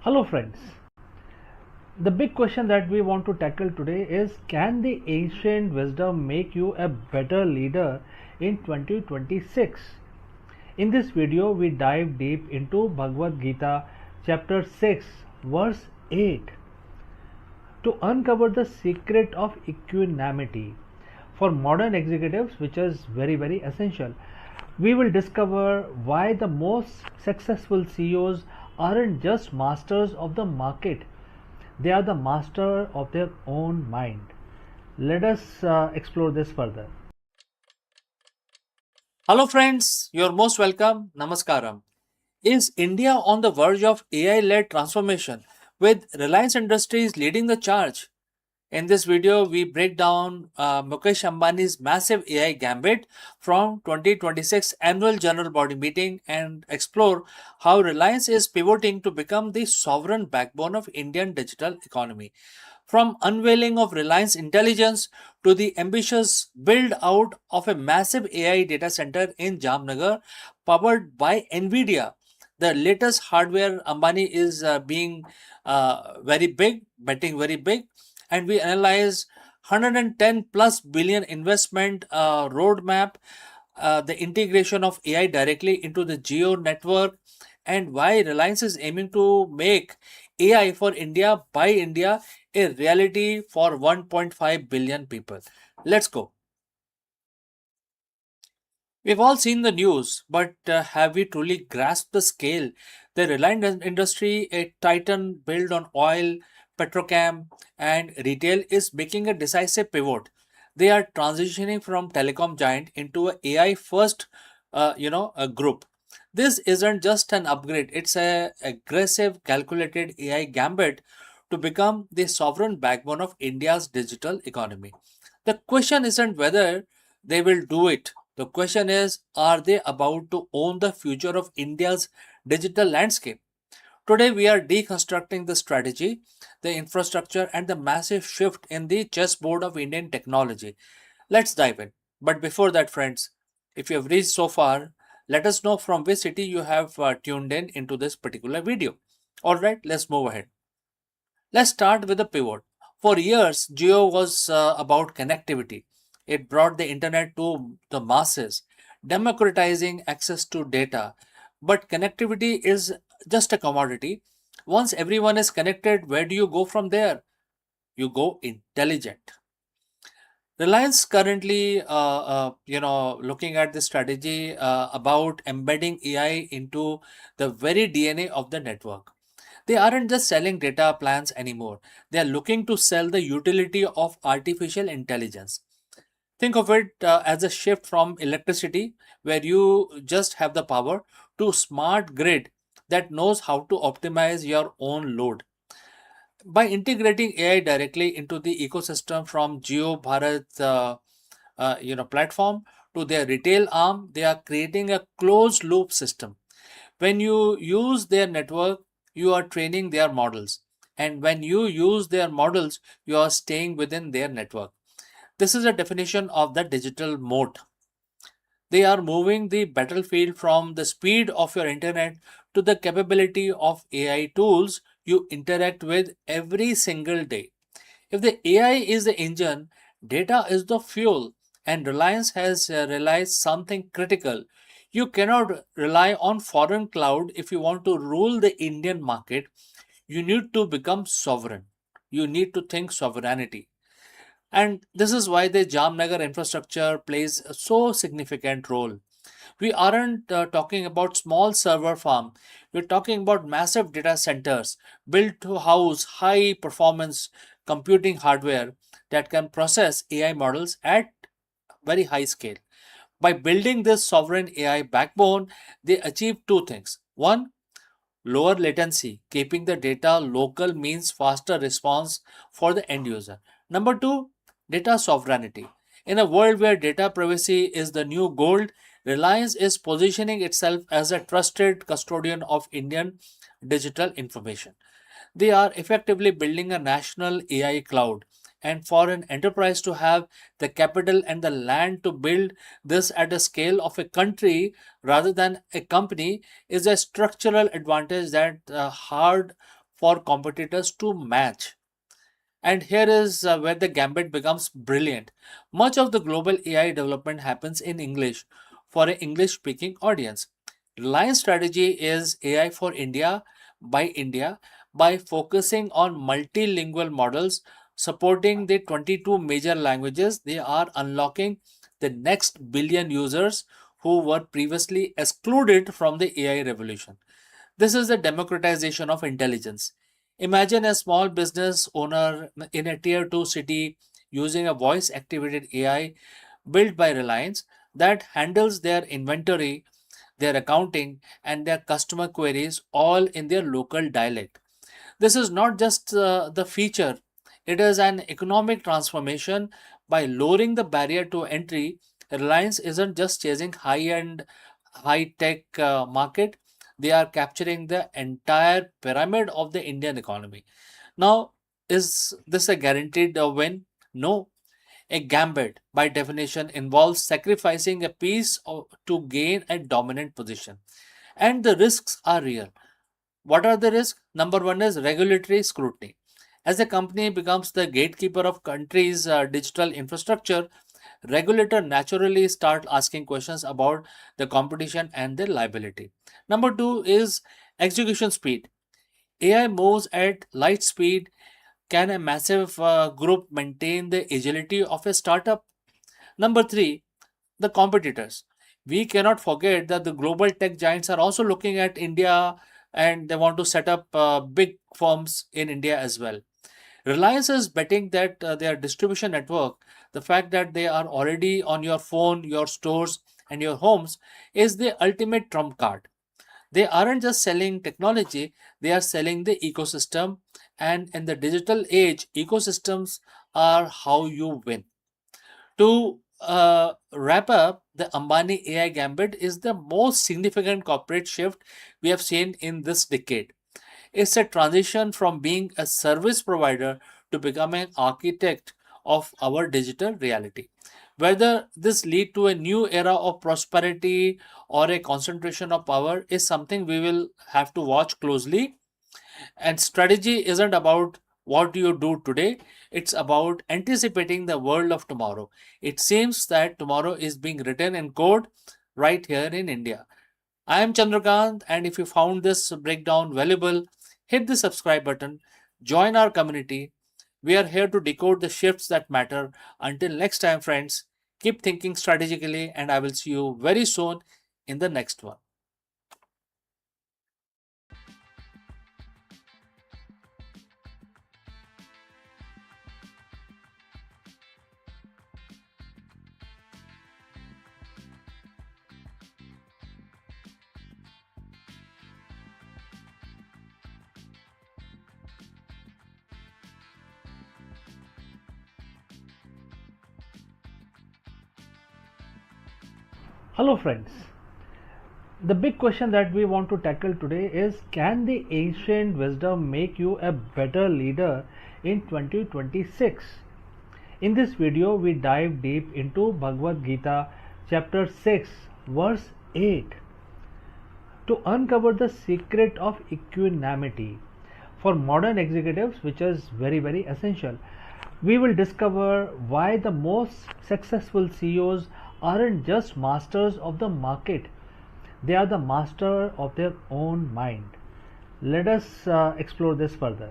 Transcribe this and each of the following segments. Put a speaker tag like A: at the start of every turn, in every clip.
A: Hello, friends. The big question that we want to tackle today is, can the ancient wisdom make you a better leader in 2026? In this video, we dive deep into Bhagavad Gita, chapter 6, verse 8, to uncover the secret of equanimity for modern executives, which is very essential. We will discover why the most successful CEOs aren't just masters of the market, they are the master of their own mind. Let us explore this further.
B: Hello, friends. You're most welcome. Namaskaram. Is India on the verge of AI led transformation with Reliance Industries leading the charge? In this video, we break down Mukesh Ambani's massive AI gambit from 2026 annual general body meeting and explore how Reliance is pivoting to become the sovereign backbone of Indian digital economy. From unveiling of Reliance Intelligence to the ambitious build out of a massive AI data center in Jamnagar powered by Nvidia, the latest hardware Ambani is being very big, betting very big, and we analyze 110 plus billion investment roadmap, the integration of AI directly into the geo network, and why Reliance is aiming to make AI for India by India a reality for 1.5 billion people. Let's go. We've all seen the news, but have we truly grasped the scale? The Reliance industry, a titan built on oil, petrochem, and retail, is making a decisive pivot. They are transitioning from telecom giant into a AI first, a group. This isn't just an upgrade; it's a aggressive, calculated AI gambit to become the sovereign backbone of India's digital economy. The question isn't whether they will do it. The question is, are they about to own the future of India's digital landscape? Today, we are deconstructing the strategy, the infrastructure, and the massive shift in the chessboard of Indian technology. Let's dive in. But before that, friends, if you have reached so far, let us know from which city you have tuned in into this particular video. All right, let's move ahead. Let's start with the pivot. For years, Geo was about connectivity. It brought the internet to the masses, democratizing access to data. But connectivity is just a commodity. Once everyone is connected, where do you go from there? You go intelligent. Reliance currently, looking at the strategy about embedding AI into the very DNA of the network. They aren't just selling data plans anymore. They are looking to sell the utility of artificial intelligence. Think of it as a shift from electricity, where you just have the power, to smart grid that knows how to optimize your own load. By integrating AI directly into the ecosystem from Jio Bharat platform to their retail arm, they are creating a closed loop system. When you use their network, you are training their models. And when you use their models, you are staying within their network. This is a definition of the digital moat. They are moving the battlefield from the speed of your internet to the capability of AI tools you interact with every single day. If the AI is the engine, data is the fuel, and Reliance has realized something critical. You cannot rely on foreign cloud if you want to rule the Indian market. You need to become sovereign. You need to think sovereignty. And this is why the Jamnagar infrastructure plays a so significant role. We aren't talking about small server farm. We're talking about massive data centers built to house high performance computing hardware that can process AI models at very high scale. By building this sovereign AI backbone, they achieve two things. One, lower latency. Keeping the data local means faster response for the end user. Number two, data sovereignty. In a world where data privacy is the new gold, Reliance is positioning itself as a trusted custodian of Indian digital information. They are effectively building a national AI cloud. And for an enterprise to have the capital and the land to build this at a scale of a country rather than a company is a structural advantage that hard for competitors to match. And here is where the gambit becomes brilliant. Much of the global AI development happens in English for an English speaking audience. Reliance strategy is AI for India by focusing on multilingual models supporting the 22 major languages. They are unlocking the next billion users who were previously excluded from the AI revolution. This is the democratization of intelligence. Imagine a small business owner in a tier 2 city using a voice activated AI built by Reliance that handles their inventory, their accounting, and their customer queries all in their local dialect. This is not just the feature, it is an economic transformation. By lowering the barrier to entry, Reliance isn't just chasing high end, high tech market, they are capturing the entire pyramid of the Indian economy. Now, is this a guaranteed win? No. A gambit, by definition, involves sacrificing a piece to gain a dominant position. And the risks are real. What are the risks? Number one is regulatory scrutiny. As a company becomes the gatekeeper of country's digital infrastructure, regulator naturally start asking questions about the competition and their liability. Number two is execution speed. AI moves at light speed. Can a massive group maintain the agility of a startup? Number three, the competitors. We cannot forget that the global tech giants are also looking at India and they want to set up big firms in India as well. Reliance is betting that their distribution network, the fact that they are already on your phone, your stores, and your homes, is the ultimate trump card. They aren't just selling technology, they are selling the ecosystem. And in the digital age, ecosystems are how you win. To wrap up, the Ambani AI gambit is the most significant corporate shift we have seen in this decade. It's a transition from being a service provider to becoming an architect of our digital reality. Whether this lead to a new era of prosperity or a concentration of power is something we will have to watch closely. And strategy isn't about what you do today, it's about anticipating the world of tomorrow. It seems that tomorrow is being written in code right here in India. I am Chandrakant, and if you found this breakdown valuable, hit the subscribe button, join our community. We are here to decode the shifts that matter. Until next time, friends, keep thinking strategically, and I will see you very soon in the next one.
A: Hello, friends. The big question that we want to tackle today is, can the ancient wisdom make you a better leader in 2026? In this video, we dive deep into Bhagavad Gita, chapter 6, verse 8, to uncover the secret of equanimity for modern executives, which is very, very essential. We will discover why the most successful CEOs aren't just masters of the market, they are the master of their own mind. Let us explore this further.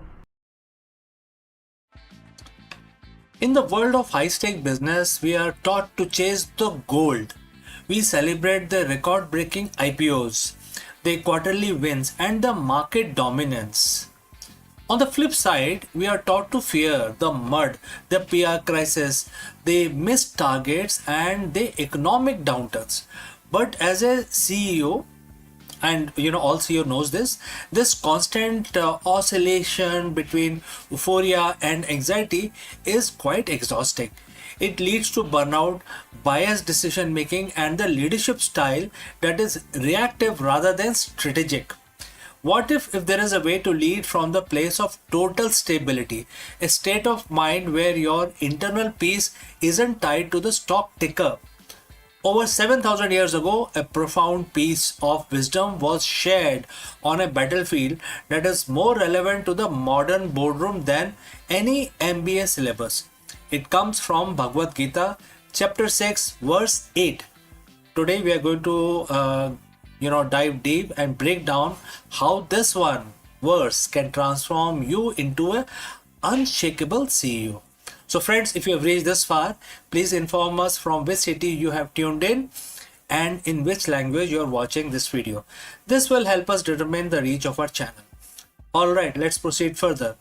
B: In the world of high stake business, we are taught to chase the gold. We celebrate the record breaking IPOs, the quarterly wins, and the market dominance. On the flip side, we are taught to fear the mud, the PR crisis, the missed targets, and the economic downturns. But as a CEO, and all CEO knows this constant oscillation between euphoria and anxiety is quite exhausting. It leads to burnout, biased decision making, and the leadership style that is reactive rather than strategic. What if there is a way to lead from the place of total stability, a state of mind where your internal peace isn't tied to the stock ticker? Over 7,000 years ago, a profound piece of wisdom was shared on a battlefield that is more relevant to the modern boardroom than any MBA syllabus. It comes from Bhagavad Gita, chapter 6, verse 8. Today we are going to dive deep and break down how this one verse can transform you into a unshakable CEO. So friends, if you have reached this far, please inform us from which city you have tuned in and in which language you are watching this video. This will help us determine the reach of our channel. Alright, let's proceed further.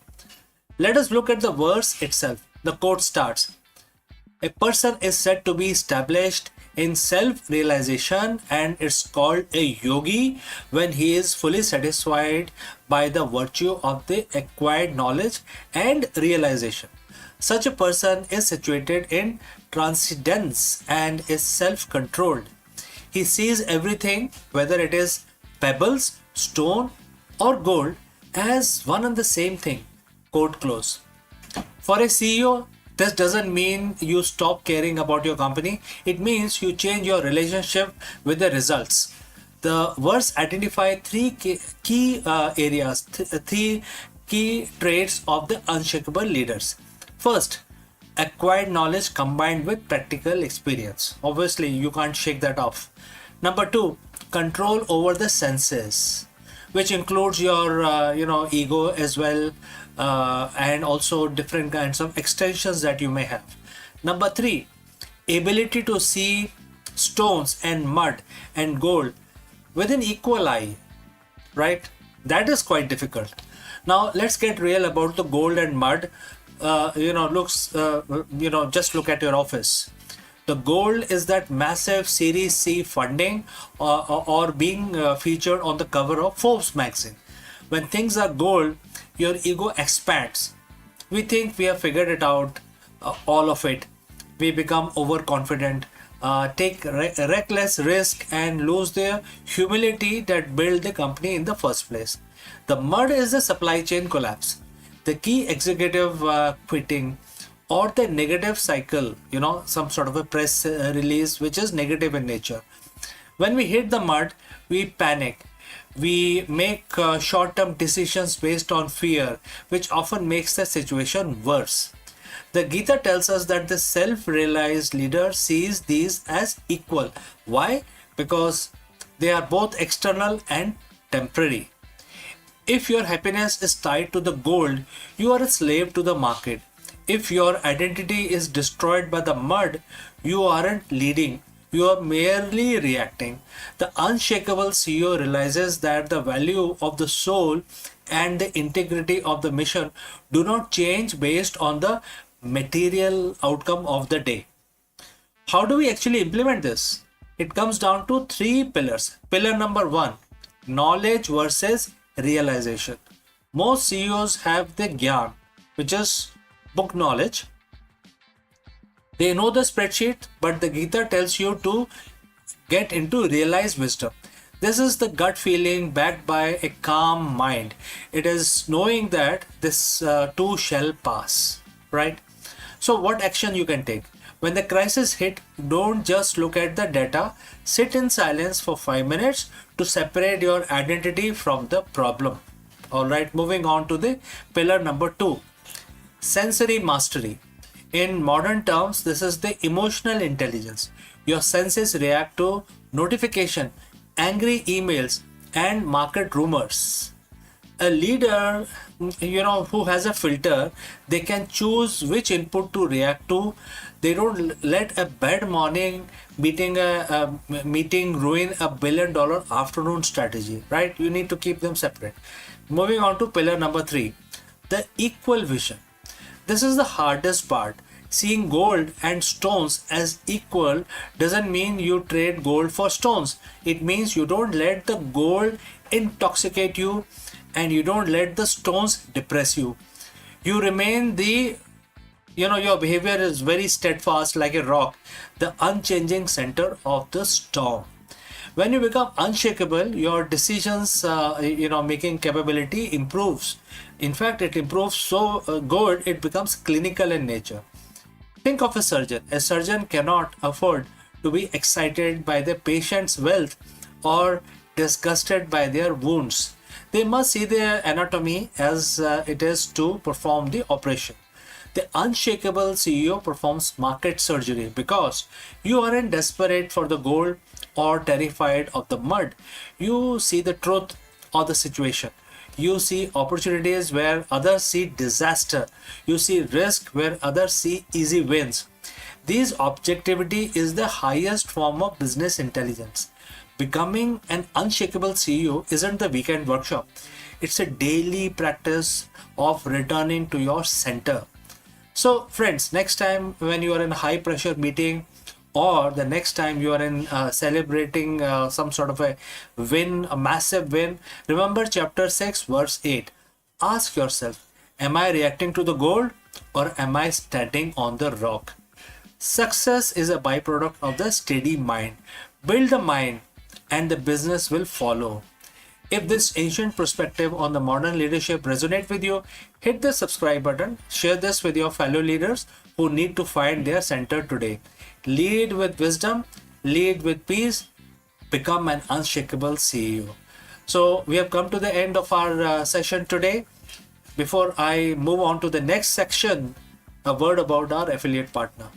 B: Let us look at the verse itself. The quote starts, "A person is said to be established in self-realization and it's called a yogi when he is fully satisfied by the virtue of the acquired knowledge and realization. Such a person is situated in transcendence and is self-controlled. He sees everything, whether it is pebbles, stone, or gold, as one and the same thing." Quote close. For a CEO, this doesn't mean you stop caring about your company. It means you change your relationship with the results. The verse identify three key areas, three key traits of the unshakable leaders. First, acquired knowledge combined with practical experience. Obviously, you can't shake that off. Number two, control over the senses, which includes your ego as well, and also different kinds of extensions that you may have. Number three, ability to see stones and mud and gold with an equal eye, right? That is quite difficult. Now let's get real about the gold and mud. Just look at your office. The gold is that massive Series C funding or being featured on the cover of Forbes magazine. When things are gold, your ego expands. We think we have figured it out, all of it. We become overconfident, take reckless risk, and lose the humility that built the company in the first place. The mud is the supply chain collapse, the key executive quitting, or the negative cycle, some sort of a press release which is negative in nature. When we hit the mud, we panic. We make short-term decisions based on fear, which often makes the situation worse. The Gita tells us that the self-realized leader sees these as equal. Why? Because they are both external and temporary. If your happiness is tied to the gold, you are a slave to the market. If your identity is destroyed by the mud, you aren't leading, you are merely reacting. The unshakable CEO realizes that the value of the soul and the integrity of the mission do not change based on the material outcome of the day. How do we actually implement this? It comes down to three pillars. Pillar number one, knowledge versus realization. Most CEOs have the gyan, which is book knowledge. They know the spreadsheet, but the Gita tells you to get into realized wisdom. This is the gut feeling backed by a calm mind. It is knowing that this too shall pass, right? So what action you can take? When the crisis hit, don't just look at the data. Sit in silence for 5 minutes to separate your identity from the problem. Alright, moving on to the pillar number 2. Sensory mastery. In modern terms, this is the emotional intelligence. Your senses react to notification, angry emails, and market rumors. A leader, who has a filter, they can choose which input to react to. They don't let a bad morning meeting ruin $1 billion afternoon strategy, right? You need to keep them separate. Moving on to pillar number 3, the equal vision. This is the hardest part. Seeing gold and stones as equal doesn't mean you trade gold for stones. It means you don't let the gold intoxicate you and you don't let the stones depress you. You remain your behavior is very steadfast like a rock, the unchanging center of the storm. When you become unshakable, your decisions, making capability improves. In fact, it improves so good it becomes clinical in nature. Think of a surgeon. A surgeon cannot afford to be excited by the patient's wealth or disgusted by their wounds. They must see their anatomy as it is to perform the operation. The unshakable CEO performs market surgery because you aren't desperate for the gold or terrified of the mud. You see the truth of the situation. You see opportunities where others see disaster. You see risk where others see easy wins. This objectivity is the highest form of business intelligence. Becoming an unshakable CEO isn't the weekend workshop. It's a daily practice of returning to your center. So, friends, next time when you are in a high pressure meeting, or the next time you are in celebrating some sort of a win, a massive win, remember chapter 6, verse 8. Ask yourself, am I reacting to the gold or am I standing on the rock? Success is a byproduct of the steady mind. Build the mind and the business will follow. If this ancient perspective on the modern leadership resonate with you, hit the subscribe button, share this with your fellow leaders who need to find their center today. Lead with wisdom, lead with peace, become an unshakable CEO. So we have come to the end of our session today. Before I move on to the next section, a word about our affiliate partner.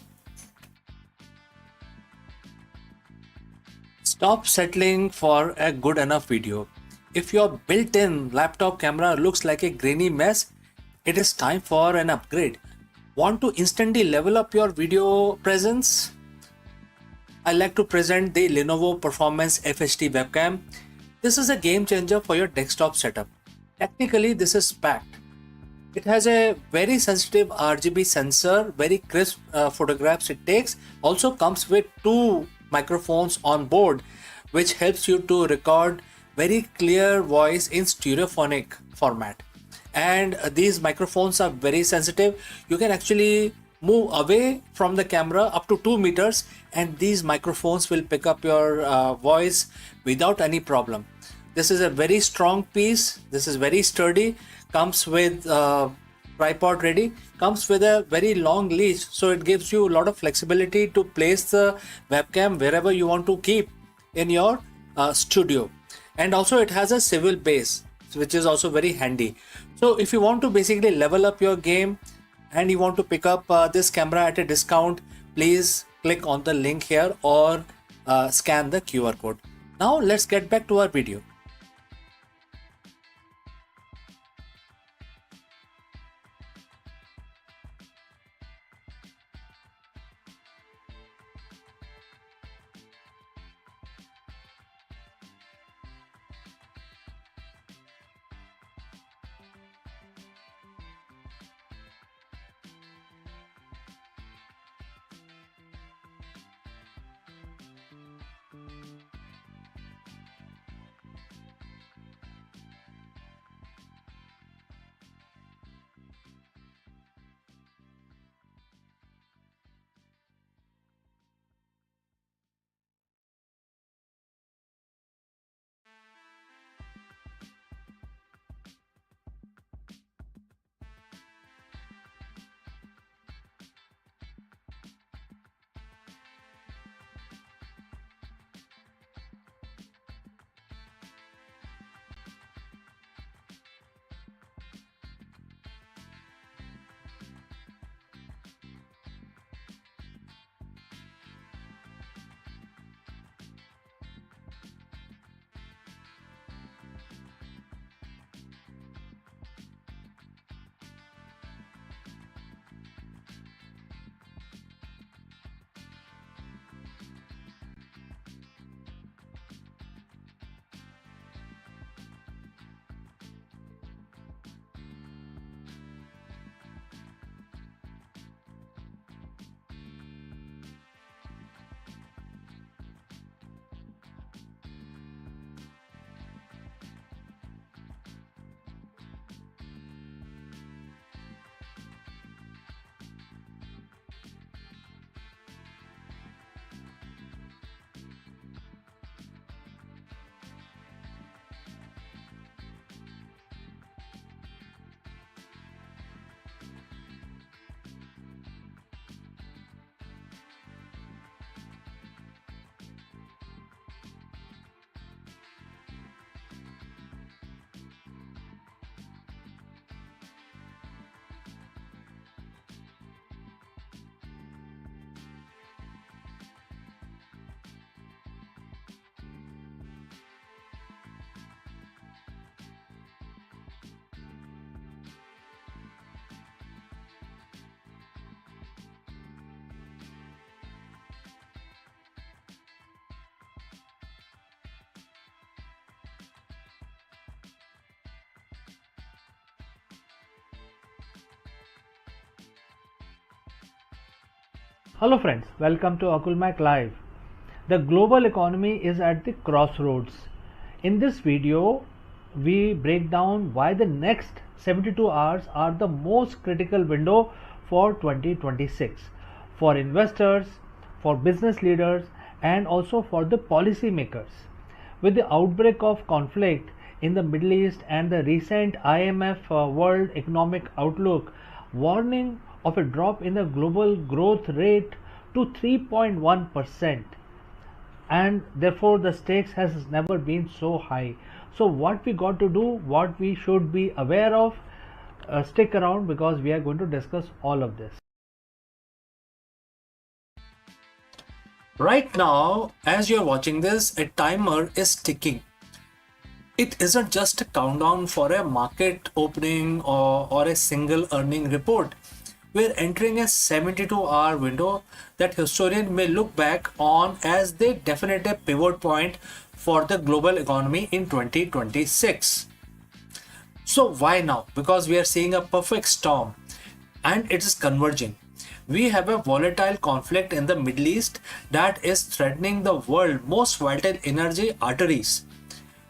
B: Stop settling for a good enough video. If your built-in laptop camera looks like a grainy mess, it is time for an upgrade. Want to instantly level up your video presence? I like to present the Lenovo Performance FHD webcam. This is a game changer for your desktop setup. Technically, this is packed. It has a very sensitive RGB sensor, very crisp photographs it takes. Also comes with two microphones on board, which helps you to record very clear voice in stereophonic format. And these microphones are very sensitive. You can actually move away from the camera up to 2 meters and these microphones will pick up your voice without any problem. This is a very strong piece. This is very sturdy. Comes with tripod ready. Comes with a very long leash, so it gives you a lot of flexibility to place the webcam wherever you want to keep in your studio. And also it has a swivel base, which is also very handy. So if you want to basically level up your game and you want to pick up this camera at a discount, please click on the link here or scan the QR code. Now let's get back to our video.
A: Hello friends, welcome to Akulmach Live. The global economy is at the crossroads. In this video, we break down why the next 72 hours are the most critical window for 2026 for investors, for business leaders, and also for the policymakers. With the outbreak of conflict in the Middle East and the recent IMF World Economic Outlook warning of a drop in the global growth rate to 3.1%, and therefore the stakes has never been so high. So what we got to do, what we should be aware of, stick around because we are going to discuss all of this.
B: Right now, as you're watching this, a timer is ticking. It isn't just a countdown for a market opening or a single earning report. We're entering a 72-hour window that historians may look back on as the definitive pivot point for the global economy in 2026. So why now? Because we are seeing a perfect storm and it is converging. We have a volatile conflict in the Middle East that is threatening the world's most vital energy arteries.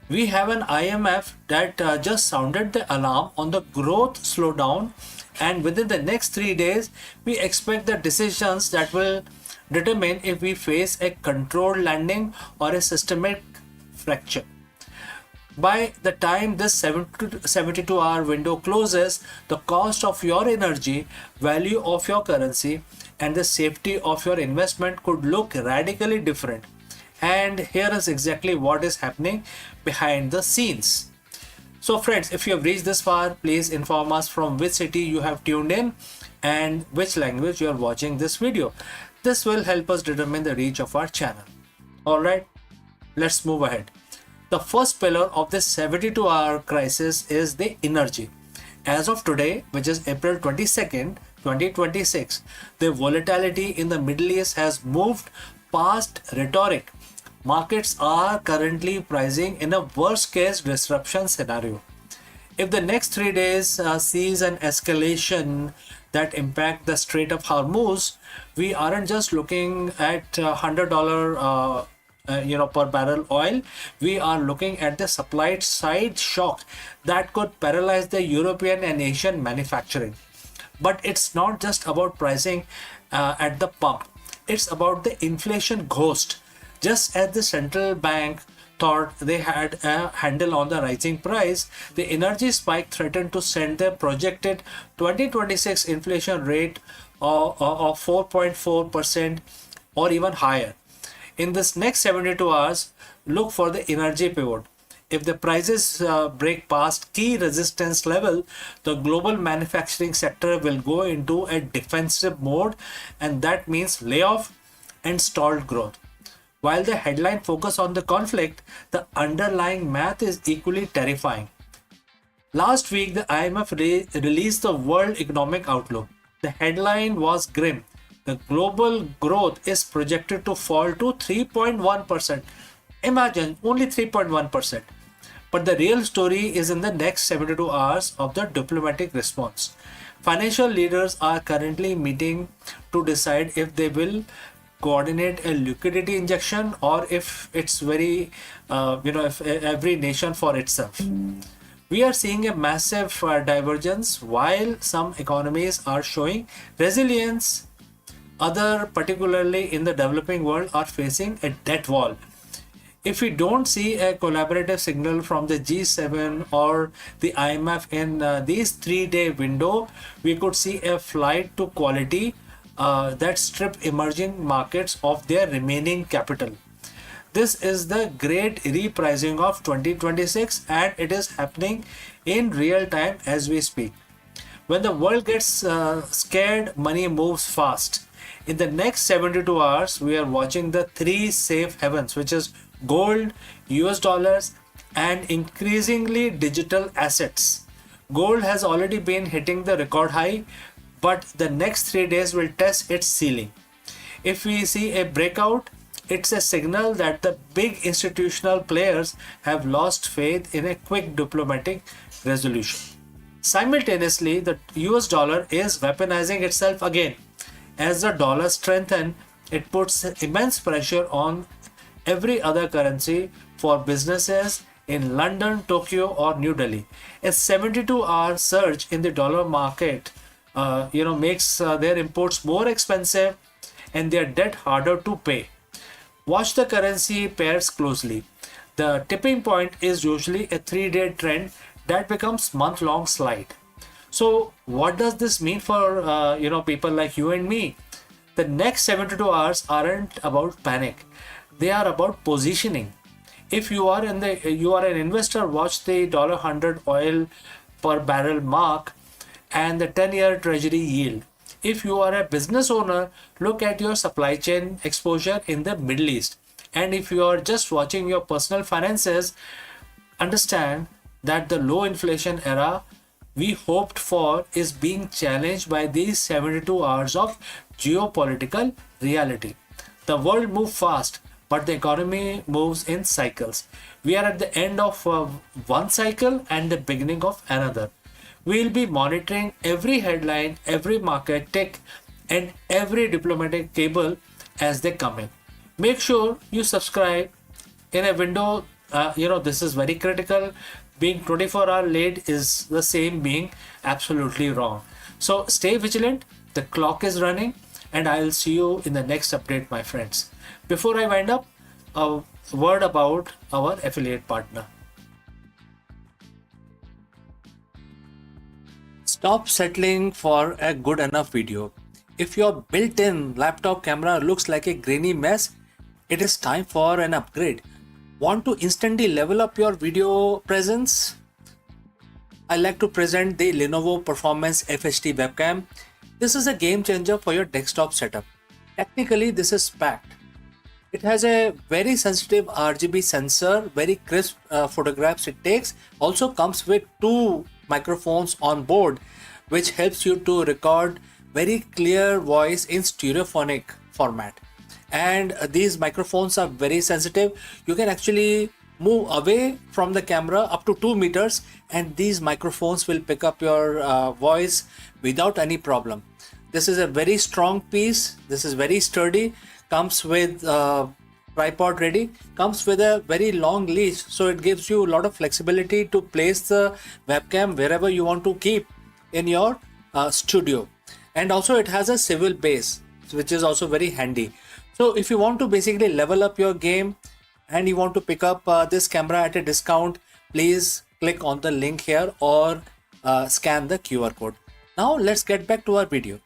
B: We have an IMF that just sounded the alarm on the growth slowdown, and within the next 3 days, we expect the decisions that will determine if we face a controlled landing or a systemic fracture. By the time this 72-hour window closes, the cost of your energy, value of your currency, and the safety of your investment could look radically different. And here is exactly what is happening behind the scenes. So friends, if you have reached this far, please inform us from which city you have tuned in and which language you are watching this video. This will help us determine the reach of our channel. Alright, let's move ahead. The first pillar of this 72-hour crisis is the energy. As of today, which is April 22nd, 2026, the volatility in the Middle East has moved past rhetoric. Markets are currently pricing in a worst-case disruption scenario. If the next 3 days sees an escalation that impact the Strait of Hormuz, we aren't just looking at $100 per barrel oil. We are looking at the supply side shock that could paralyze the European and Asian manufacturing. But it's not just about pricing at the pump. It's about the inflation ghost. Just as the central bank thought they had a handle on the rising price, the energy spike threatened to send the projected 2026 inflation rate of 4.4% or even higher. In this next 72 hours, look for the energy pivot. If the prices break past key resistance level, the global manufacturing sector will go into a defensive mode, and that means layoff and stalled growth. While the headline focus on the conflict, the underlying math is equally terrifying. Last week, the IMF released the World Economic Outlook. The headline was grim. The global growth is projected to fall to 3.1%. Imagine, only 3.1%. But the real story is in the next 72 hours of the diplomatic response. Financial leaders are currently meeting to decide if they will coordinate a liquidity injection or if it's if every nation for itself. We are seeing a massive divergence. While some economies are showing resilience, others, particularly in the developing world, are facing a debt wall. If we don't see a collaborative signal from the G7 or the IMF in these 3-day window, we could see a flight to quality that strip emerging markets of their remaining capital. This is the great repricing of 2026, and it is happening in real time as we speak. When the world gets scared, money moves fast. In the next 72 hours, we are watching the 3 safe havens, which is gold, US dollars, and increasingly digital assets. Gold has already been hitting the record high, but the next 3 days will test its ceiling. If we see a breakout, it's a signal that the big institutional players have lost faith in a quick diplomatic resolution. Simultaneously, the US dollar is weaponizing itself again. As the dollar strengthens, it puts immense pressure on every other currency for businesses in London, Tokyo, or New Delhi. A 72-hour surge in the dollar market, makes their imports more expensive and their debt harder to pay. Watch the currency pairs closely. The tipping point is usually a 3-day trend that becomes month-long slide. So, what does this mean for people like you and me? The next 72 hours aren't about panic; they are about positioning. If you are an investor, watch the $100 oil per barrel mark and the 10-year treasury yield. If you are a business owner, look at your supply chain exposure in the Middle East. And if you are just watching your personal finances, understand that the low inflation era we hoped for is being challenged by these 72 hours of geopolitical reality. The world moves fast, but the economy moves in cycles. We are at the end of one cycle and the beginning of another. We'll be monitoring every headline, every market tick, and every diplomatic cable as they come in. Make sure you subscribe in a window. This is very critical. Being 24-hour late is the same being absolutely wrong. So stay vigilant. The clock is running, and I'll see you in the next update, my friends. Before I wind up, a word about our affiliate partner. Stop settling for a good enough video. If your built-in laptop camera looks like a grainy mess, it is time for an upgrade. Want to instantly level up your video presence? I like to present the Lenovo Performance FHD webcam. This is a game changer for your desktop setup. Technically, this is packed. It has a very sensitive RGB sensor, very crisp photographs it takes. Also comes with two microphones on board, which helps you to record very clear voice in stereophonic format. And these microphones are very sensitive. You can actually move away from the camera up to 2 meters, and these microphones will pick up your voice without any problem. This is a very strong piece. This is very sturdy. Comes with tripod ready. Comes with a very long leash, so it gives you a lot of flexibility to place the webcam wherever you want to keep in your studio. And also it has a swivel base, which is also very handy. So if you want to basically level up your game and you want to pick up this camera at a discount, please click on the link here or scan the QR code. Now let's get back to our video.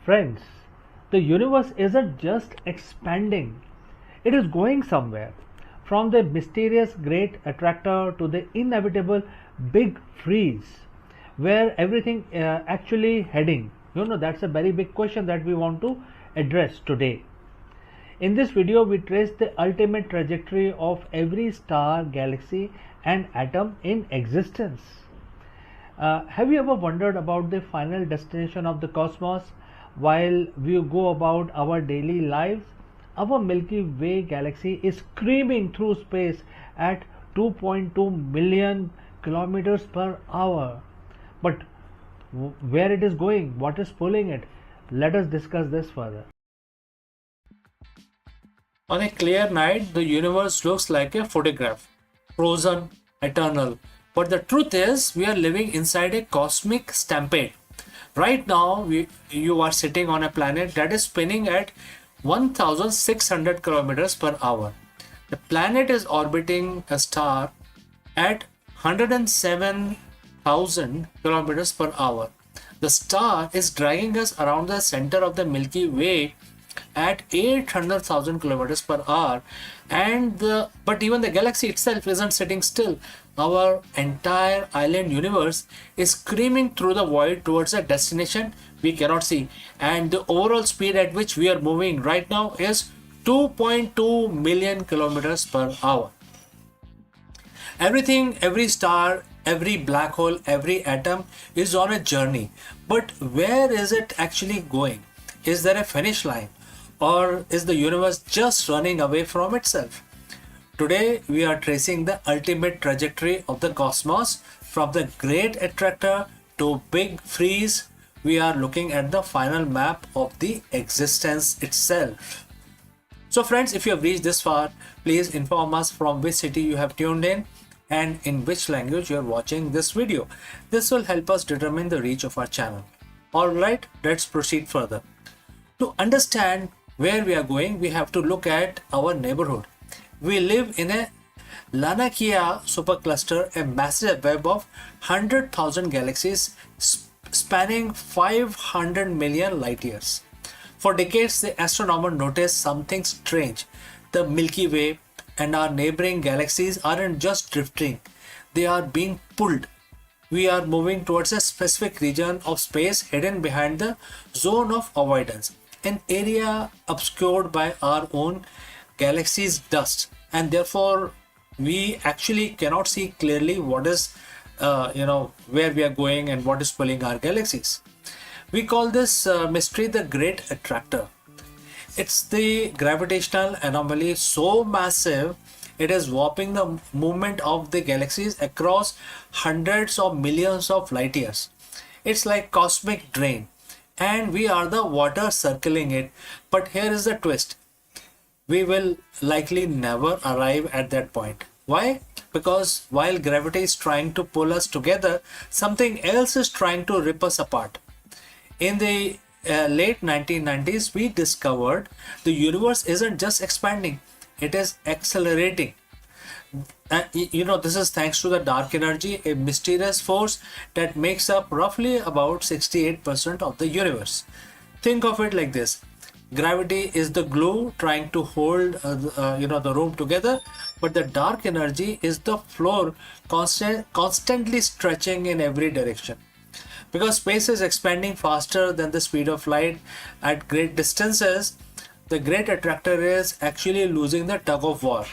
A: Friends, the universe isn't just expanding, it is going somewhere. From the mysterious great attractor to the inevitable big freeze, where everything actually heading? That's a very big question that we want to address today. In this video, we trace the ultimate trajectory of every star, galaxy, and atom in existence. Have you ever wondered about the final destination of the cosmos while we go about our daily lives? Our Milky Way galaxy is screaming through space at 2.2 million kilometers per hour. But where it is going, what is pulling it? Let us discuss this further.
B: On a clear night, the universe looks like a photograph, frozen, eternal. But the truth is, we are living inside a cosmic stampede. Right now, you are sitting on a planet that is spinning at 1600 kilometers per hour. The planet is orbiting a star at 107,000 kilometers per hour. The star is dragging us around the center of the Milky Way at 800,000 kilometers per hour, but even the galaxy itself isn't sitting still. Our entire island universe is screaming through the void towards a destination we cannot see, and the overall speed at which we are moving right now is 2.2 million kilometers per hour. Everything, every star, every black hole, every atom is on a journey, but where is it actually going? Is there a finish line? Or is the universe just running away from itself? Today, we are tracing the ultimate trajectory of the cosmos from the great attractor to big freeze. We are looking at the final map of the existence itself. So friends, if you have reached this far, please inform us from which city you have tuned in and in which language you are watching this video. This will help us determine the reach of our channel. Alright, let's proceed further. To understand where we are going, we have to look at our neighborhood. We live in a Lanakia supercluster, a massive web of 100,000 galaxies spanning 500 million light years. For decades, the astronomer noticed something strange. The Milky Way and our neighboring galaxies aren't just drifting, they are being pulled. We are moving towards a specific region of space hidden behind the zone of avoidance, an area obscured by our own galaxy's dust, and therefore we actually cannot see clearly what is where we are going and what is pulling our galaxies. We call this mystery the great attractor. It's the gravitational anomaly so massive it is warping the movement of the galaxies across hundreds of millions of light years. It's like cosmic drain, and we are the water circling it. But here is the twist. We will likely never arrive at that point. Why? Because while gravity is trying to pull us together, something else is trying to rip us apart. In the late 1990s, we discovered the universe isn't just expanding, it is accelerating. This is thanks to the dark energy, a mysterious force that makes up roughly about 68% of the universe. Think of it like this. Gravity is the glue trying to hold the room together, but the dark energy is the floor constantly stretching in every direction. Because space is expanding faster than the speed of light at great distances, the great attractor is actually losing the tug of war.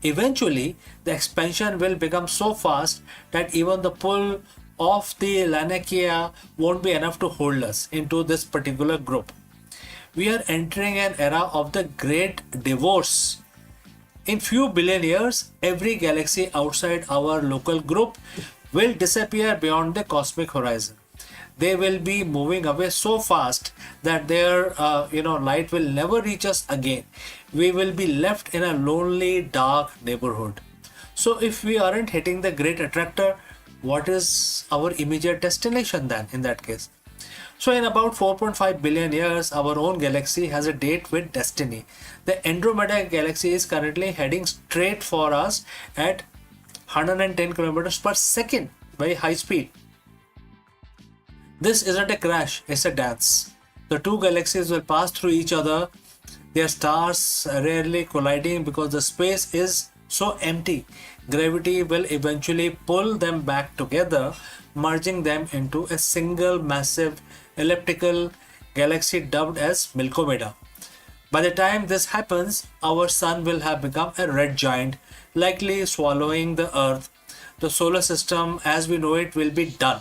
B: Eventually, the expansion will become so fast that even the pull of the Lanakia won't be enough to hold us into this particular group. We are entering an era of the great divorce. In few billion years, every galaxy outside our local group will disappear beyond the cosmic horizon. They will be moving away so fast that their light will never reach us again. We will be left in a lonely, dark neighborhood. So if we aren't hitting the great attractor, what is our immediate destination then in that case? So in about 4.5 billion years, our own galaxy has a date with destiny. The Andromeda galaxy is currently heading straight for us at 110 kilometers per second, very high speed. This isn't a crash, it's a dance. The two galaxies will pass through each other, their stars rarely colliding because the space is so empty. Gravity will eventually pull them back together, merging them into a single massive elliptical galaxy dubbed as Milkomeda. By the time this happens, our sun will have become a red giant, likely swallowing the Earth. The solar system as we know it will be done.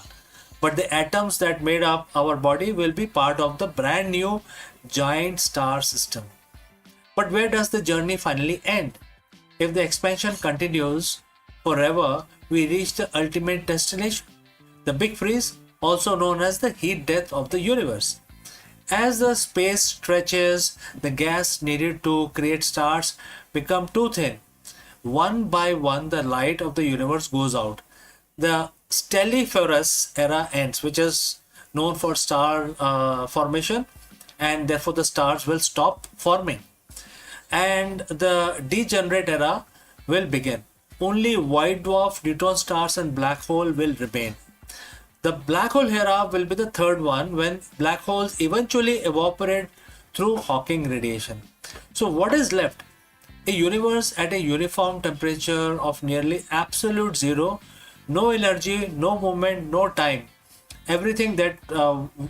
B: But the atoms that made up our body will be part of the brand new giant star system. But where does the journey finally end? If the expansion continues forever, we reach the ultimate destination, the big freeze, also known as the heat death of the universe. As the space stretches, the gas needed to create stars become too thin. One by one, the light of the universe goes out. The stelliferous era ends, which is known for star formation, and therefore the stars will stop forming. And the degenerate era will begin. Only white dwarf, neutron stars, and black hole will remain. The black hole era will be the third one when black holes eventually evaporate through Hawking radiation. So, what is left? A universe at a uniform temperature of nearly absolute zero, no energy, no movement, no time. Everything that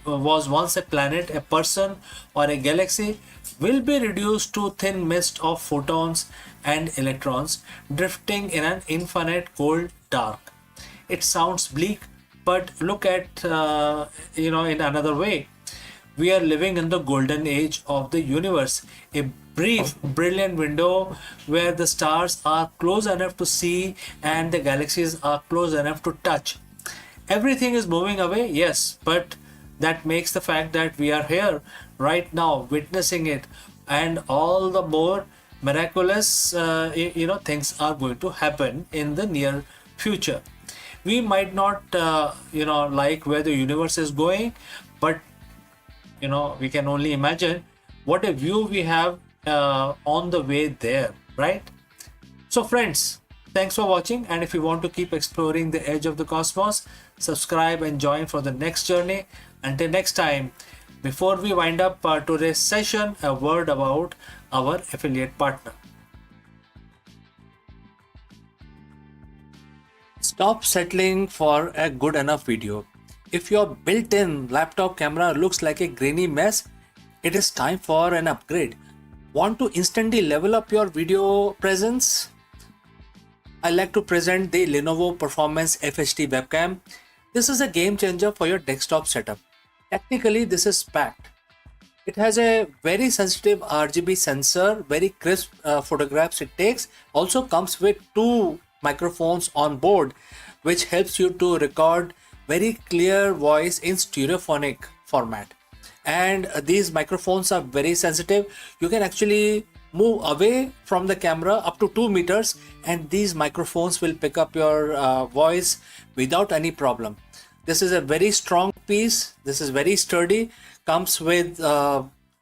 B: was once a planet, a person, or a galaxy will be reduced to thin mist of photons and electrons drifting in an infinite cold dark. It sounds bleak, but look at in another way. We are living in the golden age of the universe, a brief, brilliant window where the stars are close enough to see and the galaxies are close enough to touch. Everything is moving away, yes, but that makes the fact that we are here right now witnessing it, and all the more miraculous things are going to happen in the near future. We might not like where the universe is going, but we can only imagine what a view we have on the way there, right? So friends, thanks for watching, and if you want to keep exploring the edge of the cosmos, subscribe and join for the next journey. Until next time, before we wind up today's session, a word about our affiliate partner. Stop settling for a good enough video. If your built-in laptop camera looks like a grainy mess, it is time for an upgrade. Want to instantly level up your video presence? I like to present the Lenovo Performance FHD webcam. This is a game changer for your desktop setup. Technically, this is packed. It has a very sensitive RGB sensor, very crisp photographs it takes. Also comes with two microphones on board, which helps you to record very clear voice in stereophonic format. And these microphones are very sensitive. You can actually move away from the camera up to 2 meters and these microphones will pick up your voice without any problem. This is a very strong piece. This is very sturdy. Comes with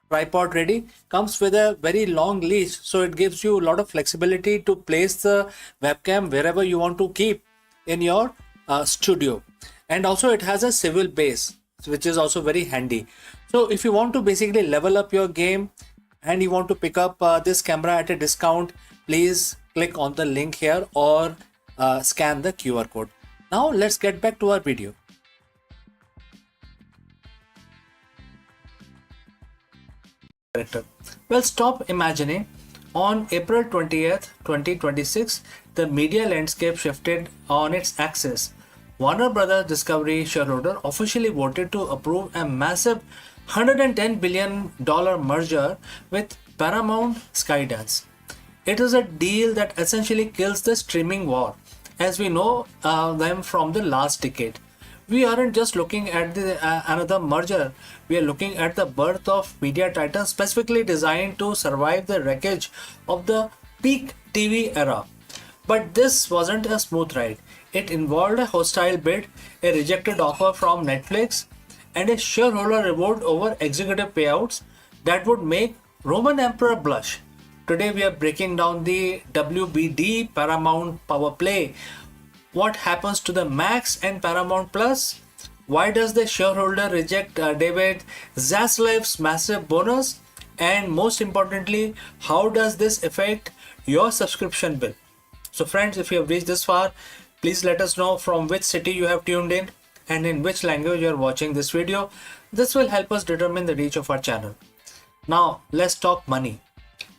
B: tripod ready. Comes with a very long leash, so it gives you a lot of flexibility to place the webcam wherever you want to keep in your studio. And also it has a swivel base, which is also very handy. So if you want to basically level up your game and you want to pick up this camera at a discount, please click on the link here or scan the QR code. Now let's get back to our video. Well, stop imagining. On April 20th, 2026, the media landscape shifted on its axis. Warner Brothers Discovery shareholder officially voted to approve a massive $110 billion merger with Paramount Skydance. It is a deal that essentially kills the streaming war, as we know them from the last decade. We aren't just looking at another merger, we are looking at the birth of media titans specifically designed to survive the wreckage of the peak TV era. But this wasn't a smooth ride. It involved a hostile bid, a rejected offer from Netflix, and a shareholder revolt over executive payouts that would make Roman Emperor blush. Today we are breaking down the WBD Paramount power play. What happens to the Max and Paramount Plus? Why does the shareholder reject David Zaslav's massive bonus? And most importantly, how does this affect your subscription bill? So friends, if you have reached this far, please let us know from which city you have tuned in and in which language you are watching this video. This will help us determine the reach of our channel. Now let's talk money.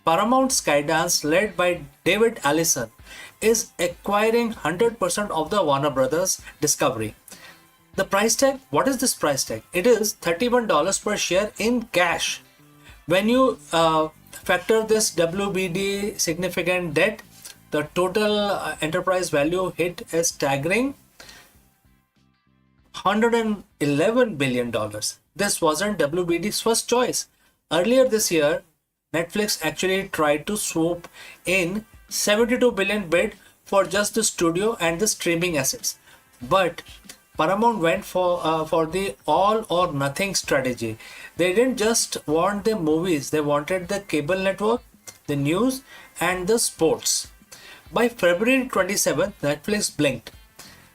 B: Paramount Skydance, led by David Allison, is acquiring 100% of the Warner Brothers Discovery. The price tag, what is this price tag? It is $31 per share in cash. When you factor this WBD significant debt, the total enterprise value hit a staggering $111 billion. This wasn't WBD's first choice. Earlier this year, Netflix actually tried to swoop in 72 billion bid for just the studio and the streaming assets. But Paramount went for the all or nothing strategy. They didn't just want the movies, they wanted the cable network, the news, and the sports. By February 27th, Netflix blinked.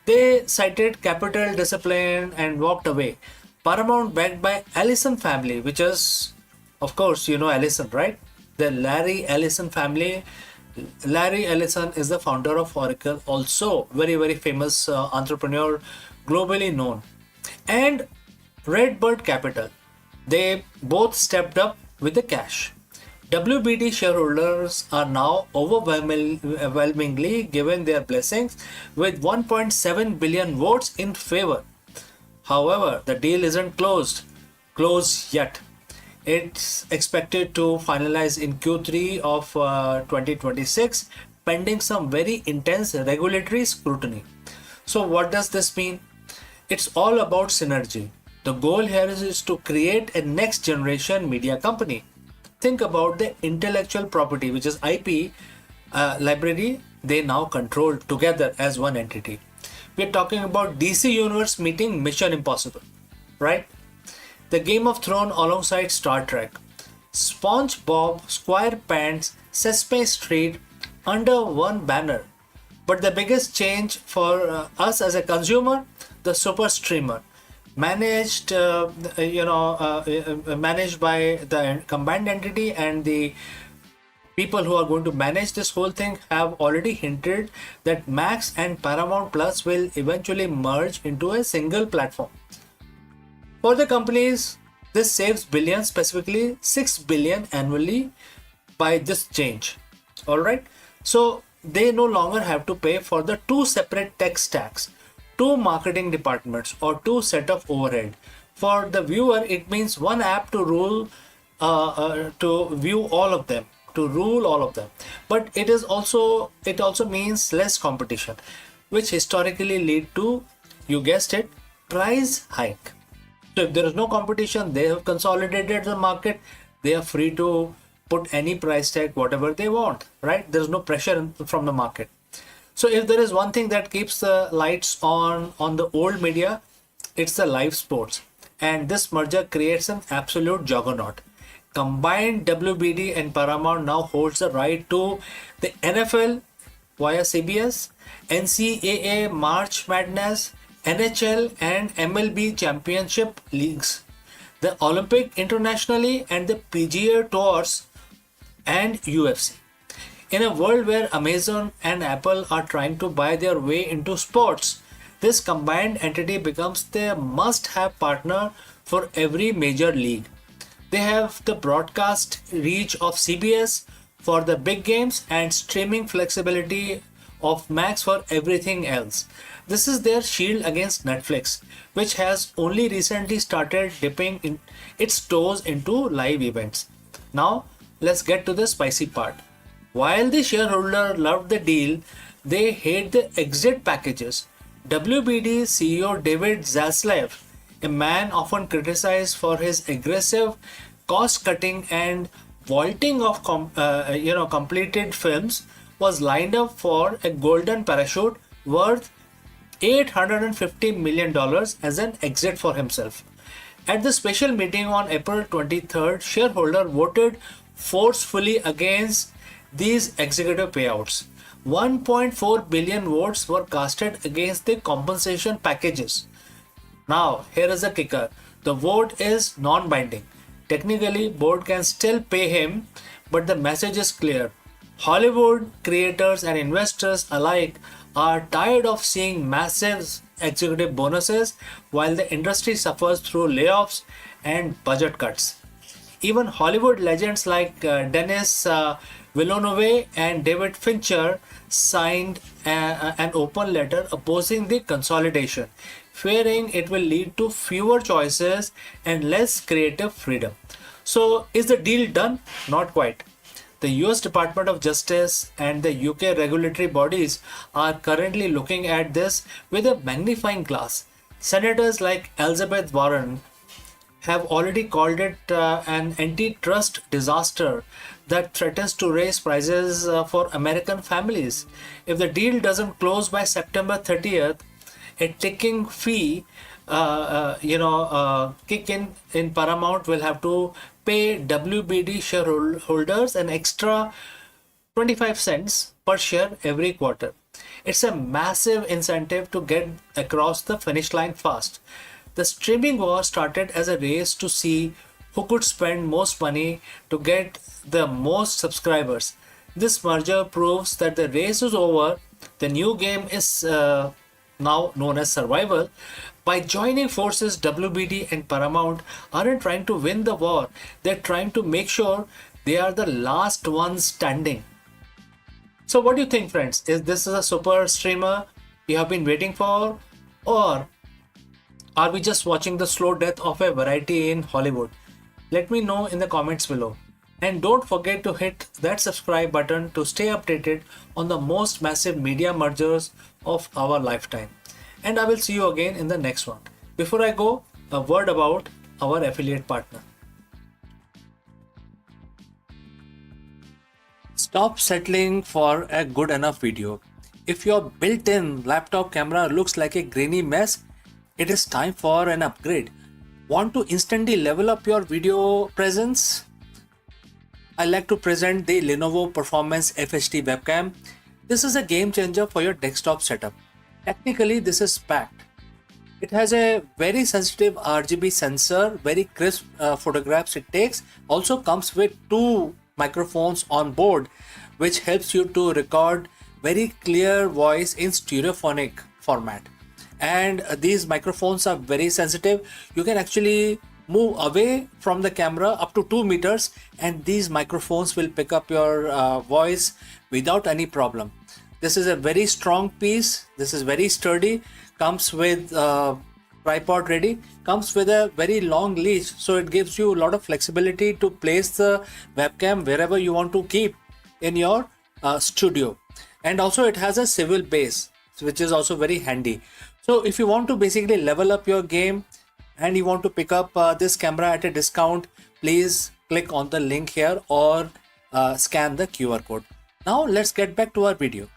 B: They cited capital discipline and walked away. Paramount, backed by Allison family, which is, of course, you know Allison, right? The Larry Ellison family. Larry Ellison is the founder of Oracle, also very famous entrepreneur, globally known. And Redbird Capital. They both stepped up with the cash. WBD shareholders are now overwhelmingly given their blessings with 1.7 billion votes in favor. However, the deal isn't closed yet. It's expected to finalize in Q3 of 2026, pending some very intense regulatory scrutiny. So what does this mean? It's all about synergy. The goal here is to create a next generation media company. Think about the intellectual property, which is IP library, they now control together as one entity. We're talking about DC Universe meeting Mission Impossible, right? The Game of Thrones alongside Star Trek, SpongeBob SquarePants, Sesame Street under one banner. But the biggest change for us as a consumer, the super streamer, managed managed by the combined entity, and the people who are going to manage this whole thing have already hinted that Max and Paramount Plus will eventually merge into a single platform. For the companies, this saves billions, specifically 6 billion annually by this change. Alright, so they no longer have to pay for the two separate tech stacks, two marketing departments, or two set of overhead. For the viewer, it means one app to rule, to view all of them, to rule all of them. But it also means less competition, which historically lead to, you guessed it, price hike. So if there is no competition, they have consolidated the market. They are free to put any price tag, whatever they want, right? There is no pressure from the market. So if there is one thing that keeps the lights on the old media, it's the live sports. And this merger creates an absolute juggernaut. Combined, WBD and Paramount now holds the right to the NFL via CBS, NCAA March Madness, NHL and MLB championship leagues, the Olympic internationally, and the PGA tours and UFC. In a world where Amazon and Apple are trying to buy their way into sports, this combined entity becomes the must-have partner for every major league. They have the broadcast reach of CBS for the big games and streaming flexibility of Max for everything else. This is their shield against Netflix, which has only recently started dipping its toes into live events. Now, let's get to the spicy part. While the shareholder loved the deal, they hate the exit packages. WBD CEO David Zaslav, a man often criticized for his aggressive cost-cutting and vaulting of completed films, was lined up for a golden parachute worth $850 million as an exit for himself. At the special meeting on April 23rd, shareholders voted forcefully against these executive payouts. 1.4 billion votes were casted against the compensation packages. Now, here is the kicker. The vote is non-binding. Technically, board can still pay him, but the message is clear. Hollywood creators and investors alike are tired of seeing massive executive bonuses while the industry suffers through layoffs and budget cuts. Even Hollywood legends like Denis Villeneuve and David Fincher signed an open letter opposing the consolidation, fearing it will lead to fewer choices and less creative freedom. So, is the deal done? Not quite. The US Department of Justice and the UK regulatory bodies are currently looking at this with a magnifying glass. Senators like Elizabeth Warren have already called it an antitrust disaster that threatens to raise prices for American families. If the deal doesn't close by September 30th, a ticking fee, kick in Paramount will have to pay WBD shareholders an extra 25 cents per share every quarter. It's a massive incentive to get across the finish line fast. The streaming war started as a race to see who could spend most money to get the most subscribers. This merger proves that the race is over. The new game is now known as survival. By joining forces, WBD and Paramount aren't trying to win the war, they're trying to make sure they are the last ones standing. So, what do you think, friends? Is this a super streamer you have been waiting for? Or are we just watching the slow death of a variety in Hollywood? Let me know in the comments below. And don't forget to hit that subscribe button to stay updated on the most massive media mergers of our lifetime. And I will see you again in the next one. Before I go, a word about our affiliate partner. Stop settling for a good enough video. If your built-in laptop camera looks like a grainy mess, it is time for an upgrade. Want to instantly level up your video presence? I like to present the Lenovo Performance FHD webcam. This is a game changer for your desktop setup. Technically, this is packed. It has a very sensitive RGB sensor, very crisp photographs it takes. Also comes with two microphones on board, which helps you to record very clear voice in stereophonic format. And these microphones are very sensitive. You can actually move away from the camera up to 2 meters and these microphones will pick up your voice without any problem. This is a very strong piece. This is very sturdy. Comes with tripod ready. Comes with a very long leash, so it gives you a lot of flexibility to place the webcam wherever you want to keep in your studio. And also it has a swivel base, which is also very handy. So if you want to basically level up your game and you want to pick up this camera at a discount, please click on the link here or scan the QR code. Now let's get back to our video.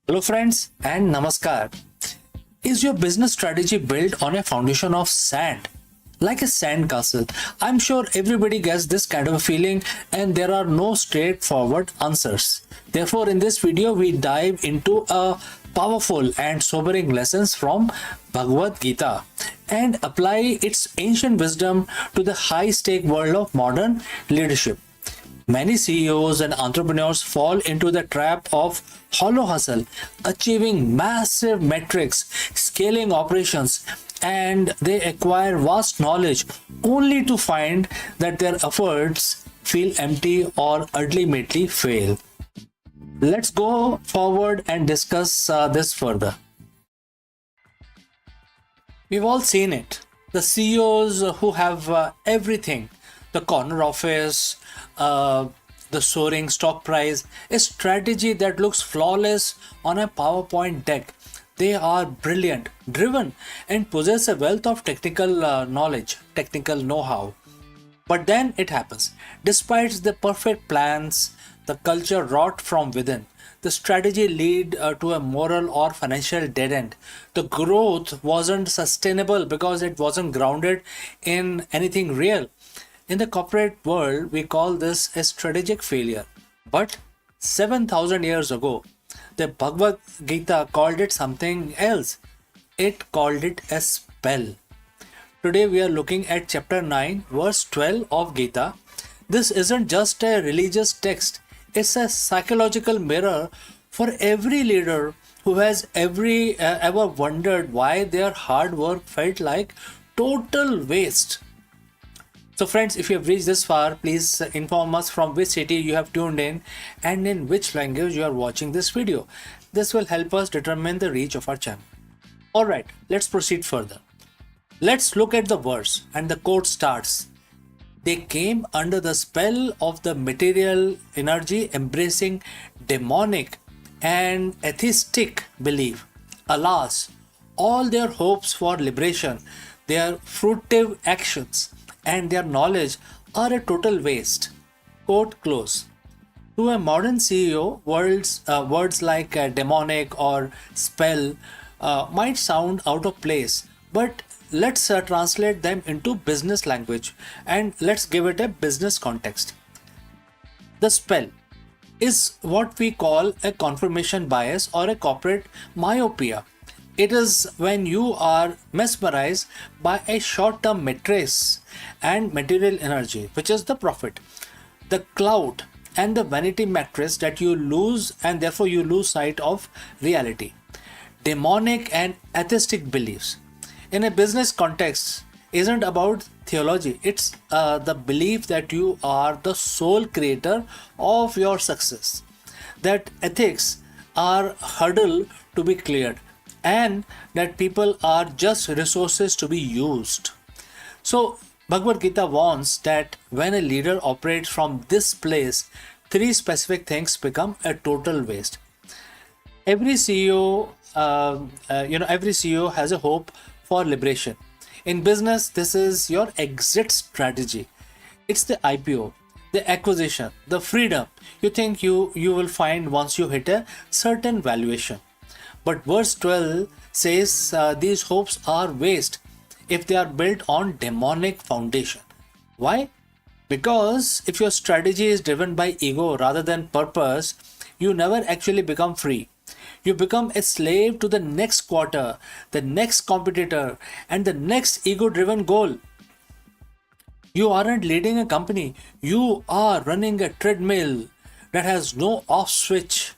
B: Hello friends and namaskar. Is your business strategy built on a foundation of sand? Like a sand castle? I'm sure everybody gets this kind of a feeling and there are no straightforward answers. Therefore, in this video, we dive into a powerful and sobering lessons from Bhagavad Gita and apply its ancient wisdom to the high-stake world of modern leadership. Many CEOs and entrepreneurs fall into the trap of hollow hustle, achieving massive metrics, scaling operations, and they acquire vast knowledge only to find that their efforts feel empty or ultimately fail. Let's go forward and discuss this further. We've all seen it. The CEOs who have everything, the corner office, the soaring stock price, a strategy that looks flawless on a PowerPoint deck. They are brilliant, driven, and possess a wealth of technical knowledge, technical know how. But then it happens. Despite the perfect plans, the culture rot from within. The strategy lead to a moral or financial dead end. The growth wasn't sustainable because it wasn't grounded in anything real. In the corporate world, we call this a strategic failure. But 7,000 years ago, the Bhagavad Gita called it something else. It called it a spell. Today we are looking at chapter 9, verse 12 of Gita. This isn't just a religious text, it's a psychological mirror for every leader who has ever wondered why their hard work felt like total waste. So friends, if you have reached this far, please inform us from which city you have tuned in and in which language you are watching this video. This will help us determine the reach of our channel. Alright, let's proceed further. Let's look at the verse, and the quote starts. They came under the spell of the material energy, embracing demonic and atheistic belief. Alas, all their hopes for liberation, their fruitive actions, and their knowledge are a total waste. Quote close. To a modern CEO, words like demonic or spell might sound out of place, but let's translate them into business language and let's give it a business context. The spell is what we call a confirmation bias or a corporate myopia. It is when you are mesmerized by a short-term matrix and material energy, which is the profit, the clout, and the vanity matrix that you lose, and therefore you lose sight of reality. Demonic and atheistic beliefs in a business context isn't about theology. It's the belief that you are the sole creator of your success, that ethics are hurdle to be cleared, and that people are just resources to be used. So Bhagavad Gita warns that when a leader operates from this place, three specific things become a total waste. Every CEO, every CEO has a hope for liberation. In business, this is your exit strategy. It's the IPO, the acquisition, the freedom you think you will find once you hit a certain valuation. But verse 12 says these hopes are waste if they are built on demonic foundation. Why? Because if your strategy is driven by ego rather than purpose, you never actually become free. You become a slave to the next quarter, the next competitor, and the next ego-driven goal. You aren't leading a company. You are running a treadmill that has no off switch.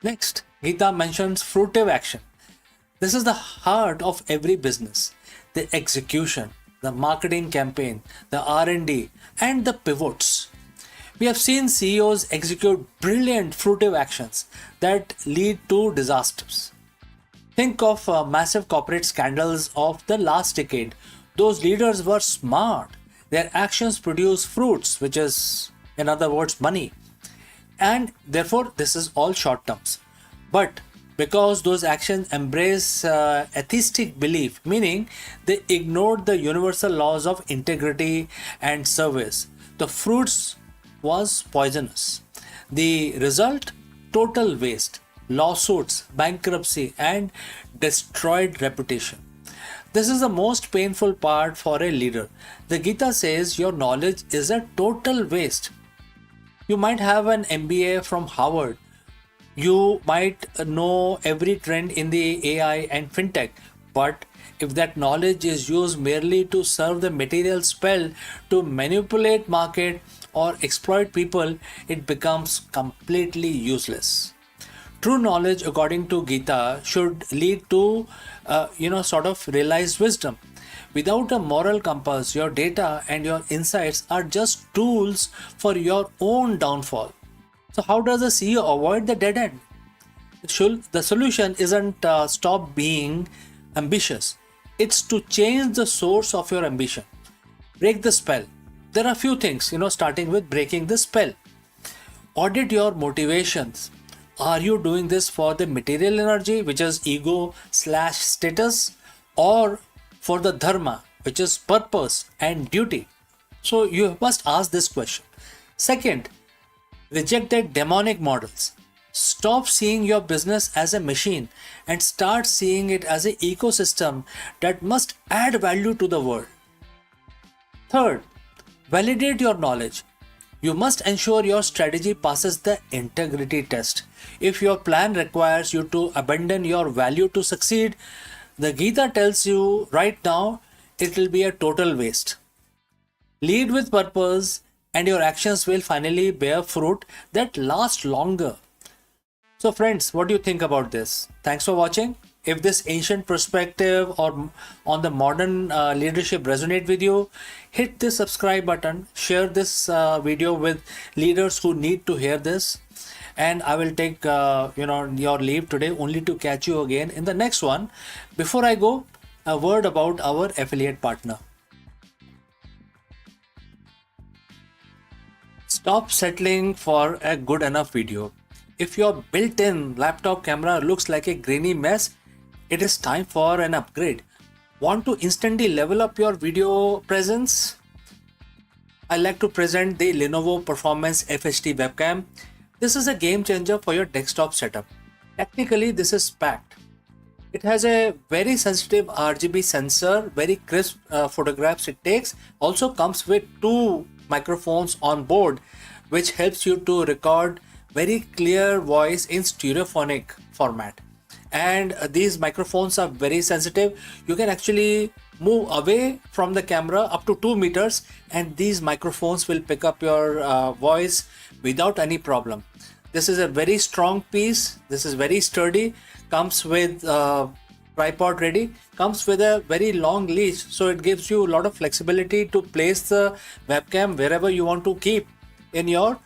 B: Next, Gita mentions fruitive action. This is the heart of every business. The execution, the marketing campaign, the R&D, and the pivots. We have seen CEOs execute brilliant fruitive actions that lead to disasters. Think of massive corporate scandals of the last decade. Those leaders were smart. Their actions produce fruits, which is, in other words, money. And therefore, this is all short terms. But because those actions embrace atheistic belief, meaning they ignored the universal laws of integrity and service, the fruits was poisonous. The result? Total waste, lawsuits, bankruptcy, and destroyed reputation. This is the most painful part for a leader. The Gita says your knowledge is a total waste. You might have an MBA from Harvard. You might know every trend in the AI and fintech, but if that knowledge is used merely to serve the material spell, to manipulate market or exploit people, it becomes completely useless. True knowledge, according to Gita, should lead to, sort of realized wisdom. Without a moral compass, your data and your insights are just tools for your own downfall. So how does a CEO avoid the dead end? The solution isn't stop being ambitious. It's to change the source of your ambition. Break the spell. There are a few things, starting with breaking the spell. Audit your motivations. Are you doing this for the material energy, which is ego slash status, or for the dharma, which is purpose and duty? So you must ask this question. Second, reject the demonic models. Stop seeing your business as a machine and start seeing it as an ecosystem that must add value to the world. Third, validate your knowledge. You must ensure your strategy passes the integrity test. If your plan requires you to abandon your value to succeed, the Gita tells you right now it will be a total waste. Lead with purpose, and your actions will finally bear fruit that lasts longer. So, friends, what do you think about this? Thanks for watching. If this ancient perspective or on the modern leadership resonate with you, hit the subscribe button, share this video with leaders who need to hear this, and I will take your leave today, only to catch you again in the next one. Before I go, a word about our affiliate partner. Stop settling for a good enough video. If your built-in laptop camera looks like a grainy mess, it is time for an upgrade. Want to instantly level up your video presence? I like to present the Lenovo Performance FHD webcam. This is a game changer for your desktop setup. Technically, this is packed. It has a very sensitive RGB sensor, very crisp photographs it takes. Also comes with 2 microphones on board, which helps you to record very clear voice in stereophonic format. And these microphones are very sensitive. You can actually move away from the camera up to 2 meters, and these microphones will pick up your voice without any problem. This is a very strong piece. This is very sturdy. Comes with tripod ready. Comes with a very long leash, so it gives you a lot of flexibility to place the webcam wherever you want to keep in your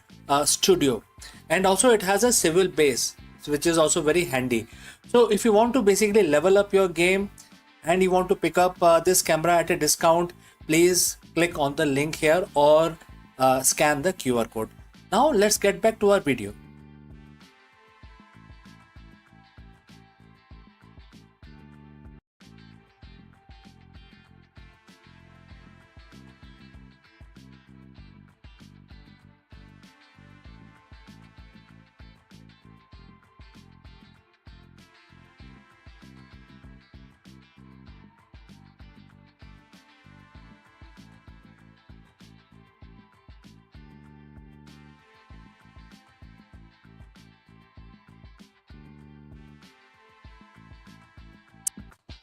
B: studio. And also it has a swivel base, which is also very handy. So if you want to basically level up your game and you want to pick up this camera at a discount, please click on the link here or scan the QR code. Now let's get back to our video.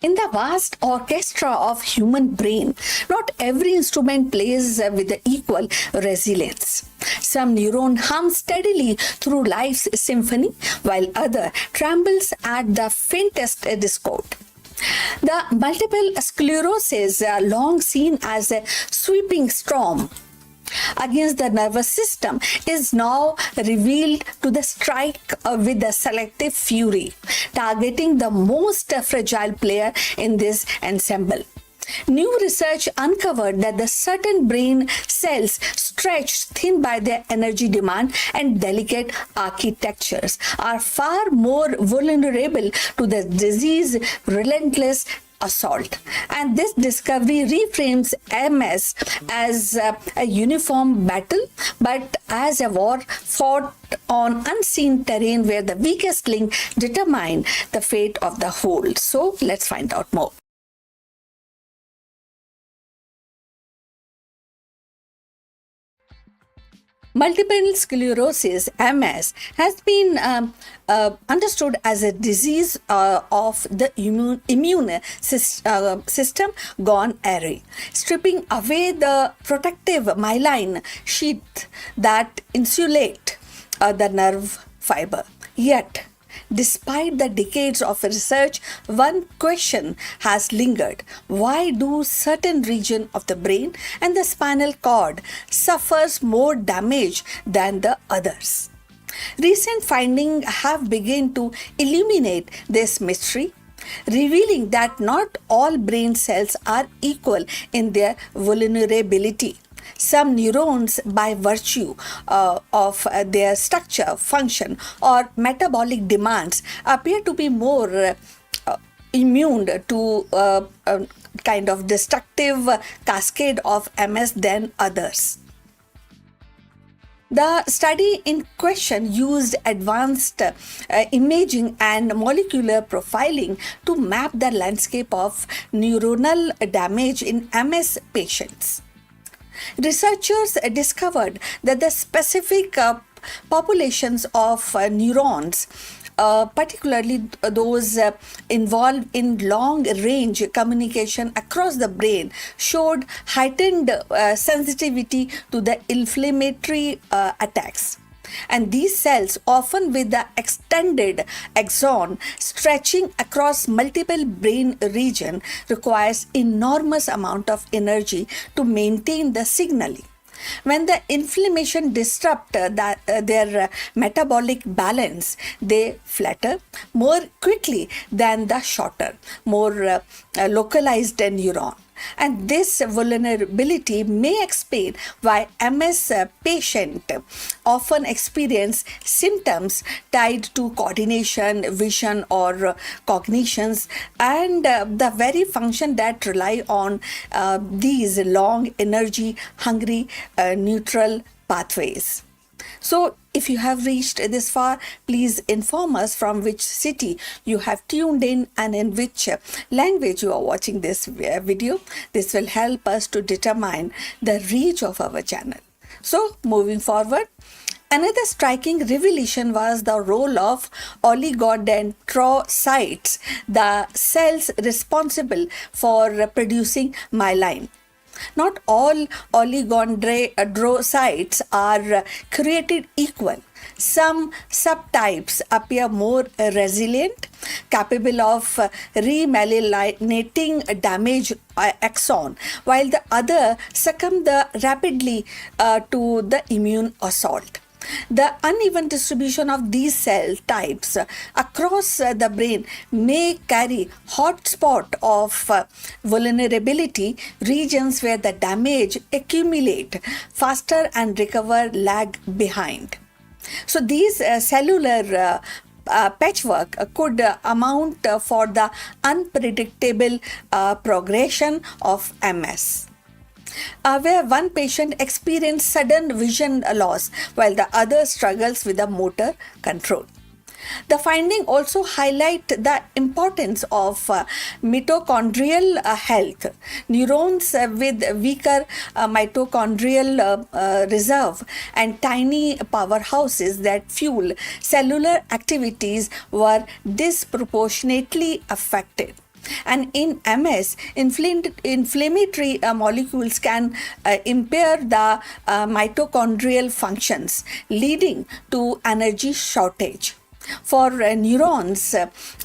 C: In the vast orchestra of human brain, not every instrument plays with equal resilience. Some neuron hum steadily through life's symphony, while other trembles at the faintest discord. The multiple sclerosis, long seen as a sweeping storm against the nervous system, is now revealed to the strike with a selective fury, targeting the most fragile player in this ensemble. New research uncovered that the certain brain cells stretched thin by their energy demand and delicate architectures are far more vulnerable to the disease relentless assault. And this discovery reframes MS as a uniform battle, but as a war fought on unseen terrain where the weakest link determine the fate of the whole. So let's find out more. Multiple sclerosis, MS, has been understood as a disease of the immune system gone awry, stripping away the protective myelin sheath that insulate the nerve fiber. Yet, despite the decades of research, one question has lingered. Why do certain regions of the brain and the spinal cord suffers more damage than the others? Recent findings have begun to illuminate this mystery, revealing that not all brain cells are equal in their vulnerability. Some neurons, by virtue of their structure, function, or metabolic demands, appear to be more immune to kind of destructive cascade of MS than others. The study in question used advanced imaging and molecular profiling to map the landscape of neuronal damage in MS patients. Researchers discovered that the specific populations of neurons, particularly those involved in long-range communication across the brain, showed heightened sensitivity to the inflammatory attacks. And these cells, often with the extended axon stretching across multiple brain regions, requires enormous amount of energy to maintain the signaling. When the inflammation disrupts their metabolic balance, they flatter more quickly than the shorter, more localized neuron. And this vulnerability may explain why MS patients often experience symptoms tied to coordination, vision, or cognitions, and the very function that rely on these long, energy-hungry neutral pathways. So, if you have reached this far, please inform us from which city you have tuned in and in which language you are watching this video. This will help us to determine the reach of our channel. So, moving forward, another striking revelation was the role of oligodendrocytes, the cells responsible for producing myelin. Not all oligodendrocytes are created equal. Some subtypes appear more resilient, capable of remyelinating damaged axon, while the other succumb rapidly to the immune assault. The uneven distribution of these cell types across the brain may carry hotspot of vulnerability, regions where the damage accumulate faster and recover lag behind. So these cellular patchwork could amount for the unpredictable progression of MS. Where one patient experienced sudden vision loss while the other struggles with the motor control. The finding also highlight the importance of mitochondrial health. Neurons with weaker mitochondrial reserve and tiny powerhouses that fuel cellular activities were disproportionately affected. And in MS, inflammatory molecules can impair the mitochondrial functions, leading to energy shortage. For neurons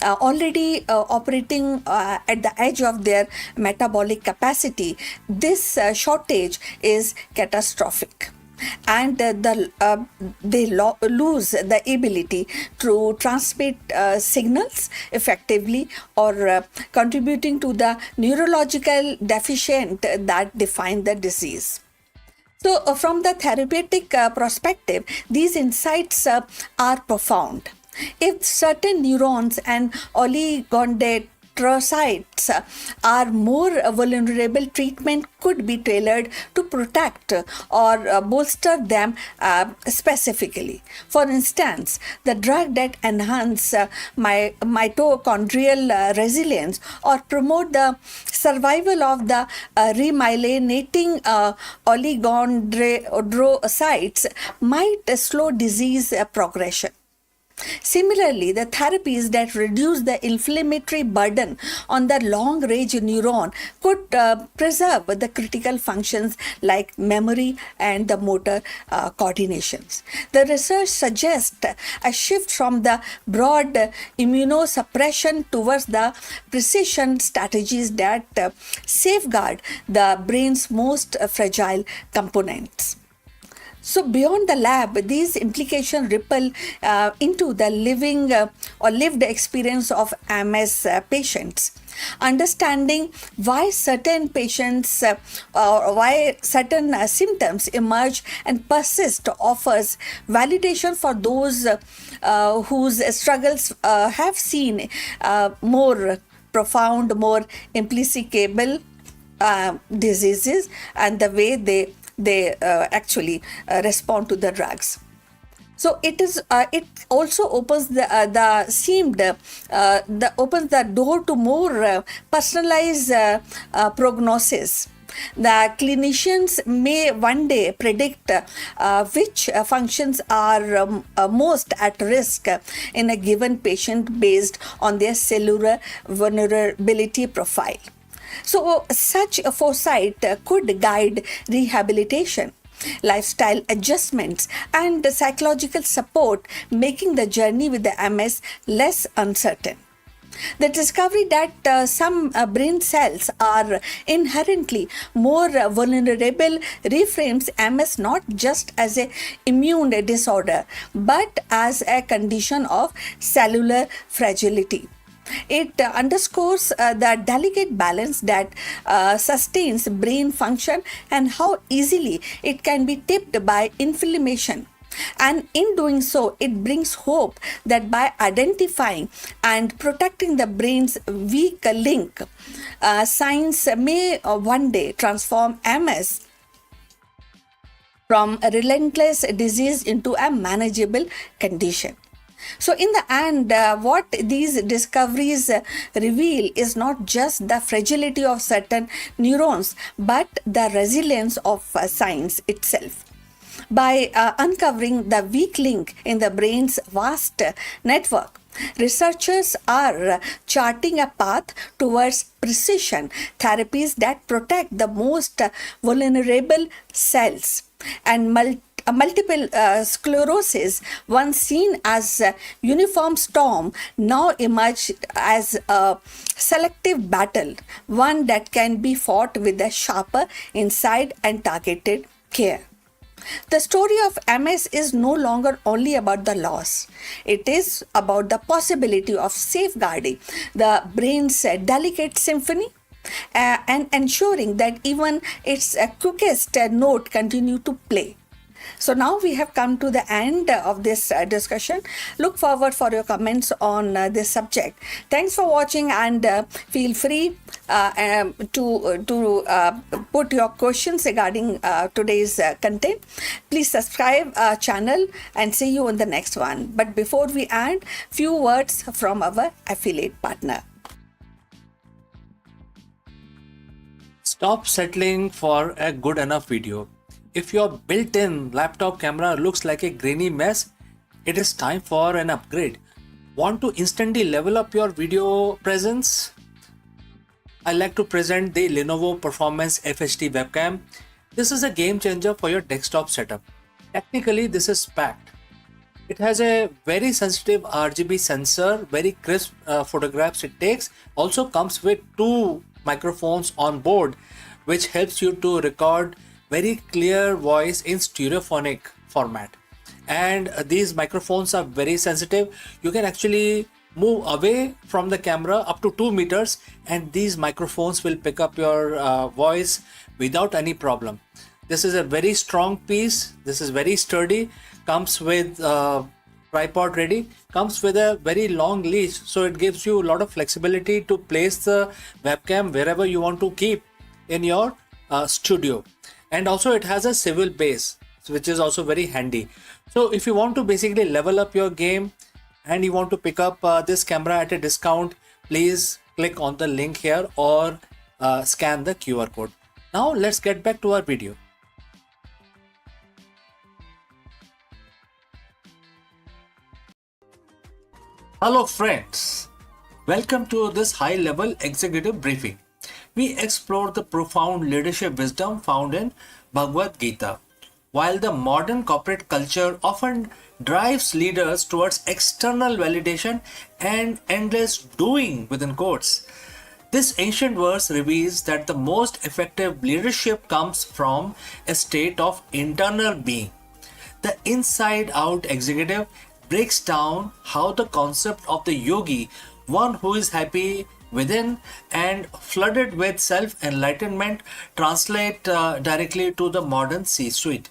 C: already operating at the edge of their metabolic capacity, this shortage is catastrophic. And they lose the ability to transmit signals effectively or contributing to the neurological deficient that define the disease. So from the therapeutic perspective, these insights are profound. If certain neurons and oligodendrocytes are more vulnerable, treatment could be tailored to protect or bolster them specifically. For instance, the drug that enhance mitochondrial resilience or promote the survival of the remyelinating oligodendrocytes might slow disease progression. Similarly, the therapies that reduce the inflammatory burden on the long-range neuron could preserve the critical functions like memory and the motor coordinations. The research suggests a shift from the broad immunosuppression towards the precision strategies that safeguard the brain's most fragile components. So beyond the lab, these implications ripple into the living or lived experience of MS patients. Understanding why certain patients or why certain symptoms emerge and persist offers validation for those whose struggles have seen more profound, more implicable diseases, and the way they actually respond to the drugs. So it also opens opens the door to more personalized prognosis. The clinicians may one day predict which functions are most at risk in a given patient based on their cellular vulnerability profile. So, such a foresight could guide rehabilitation, lifestyle adjustments, and psychological support, making the journey with the MS less uncertain. The discovery that some brain cells are inherently more vulnerable reframes MS not just as an immune disorder but as a condition of cellular fragility. It underscores the delicate balance that sustains brain function and how easily it can be tipped by inflammation. And in doing so, it brings hope that by identifying and protecting the brain's weak link, science may one day transform MS from a relentless disease into a manageable condition. So, in the end, what these discoveries reveal is not just the fragility of certain neurons, but the resilience of science itself. By uncovering the weak link in the brain's vast network, researchers are charting a path towards precision therapies that protect the most vulnerable cells and multiple sclerosis, once seen as a uniform storm, now emerged as a selective battle, one that can be fought with a sharper insight and targeted care. The story of MS is no longer only about the loss. It is about the possibility of safeguarding the brain's delicate symphony and ensuring that even its quickest note continue to play. So now we have come to the end of this discussion. Look forward for your comments on this subject. Thanks for watching, and feel free to put your questions regarding today's content. Please subscribe our channel and see you in the next one. But before we end, few words from our affiliate partner.
B: Stop settling for a good enough video. If your built-in laptop camera looks like a grainy mess, it is time for an upgrade. Want to instantly level up your video presence? I like to present the Lenovo Performance FHD webcam. This is a game changer for your desktop setup. Technically, this is packed. It has a very sensitive RGB sensor, very crisp photographs it takes. Also comes with 2 microphones on board, which helps you to record very clear voice in stereophonic format. And these microphones are very sensitive. You can actually move away from the camera up to 2 meters and these microphones will pick up your voice without any problem. This is a very strong piece. This is very sturdy. Comes with tripod ready. Comes with a very long leash, so it gives you a lot of flexibility to place the webcam wherever you want to keep in your studio. And also it has a swivel base, which is also very handy. So if you want to basically level up your game and you want to pick up this camera at a discount, please click on the link here or scan the QR code. Now let's get back to our video. Hello friends, welcome to this high-level executive briefing. We explore the profound leadership wisdom found in Bhagavad Gita. While the modern corporate culture often drives leaders towards external validation and endless doing within quotes, this ancient verse reveals that the most effective leadership comes from a state of internal being. The inside out executive breaks down how the concept of the yogi, one who is happy within and flooded with self enlightenment, translate directly to the modern C suite.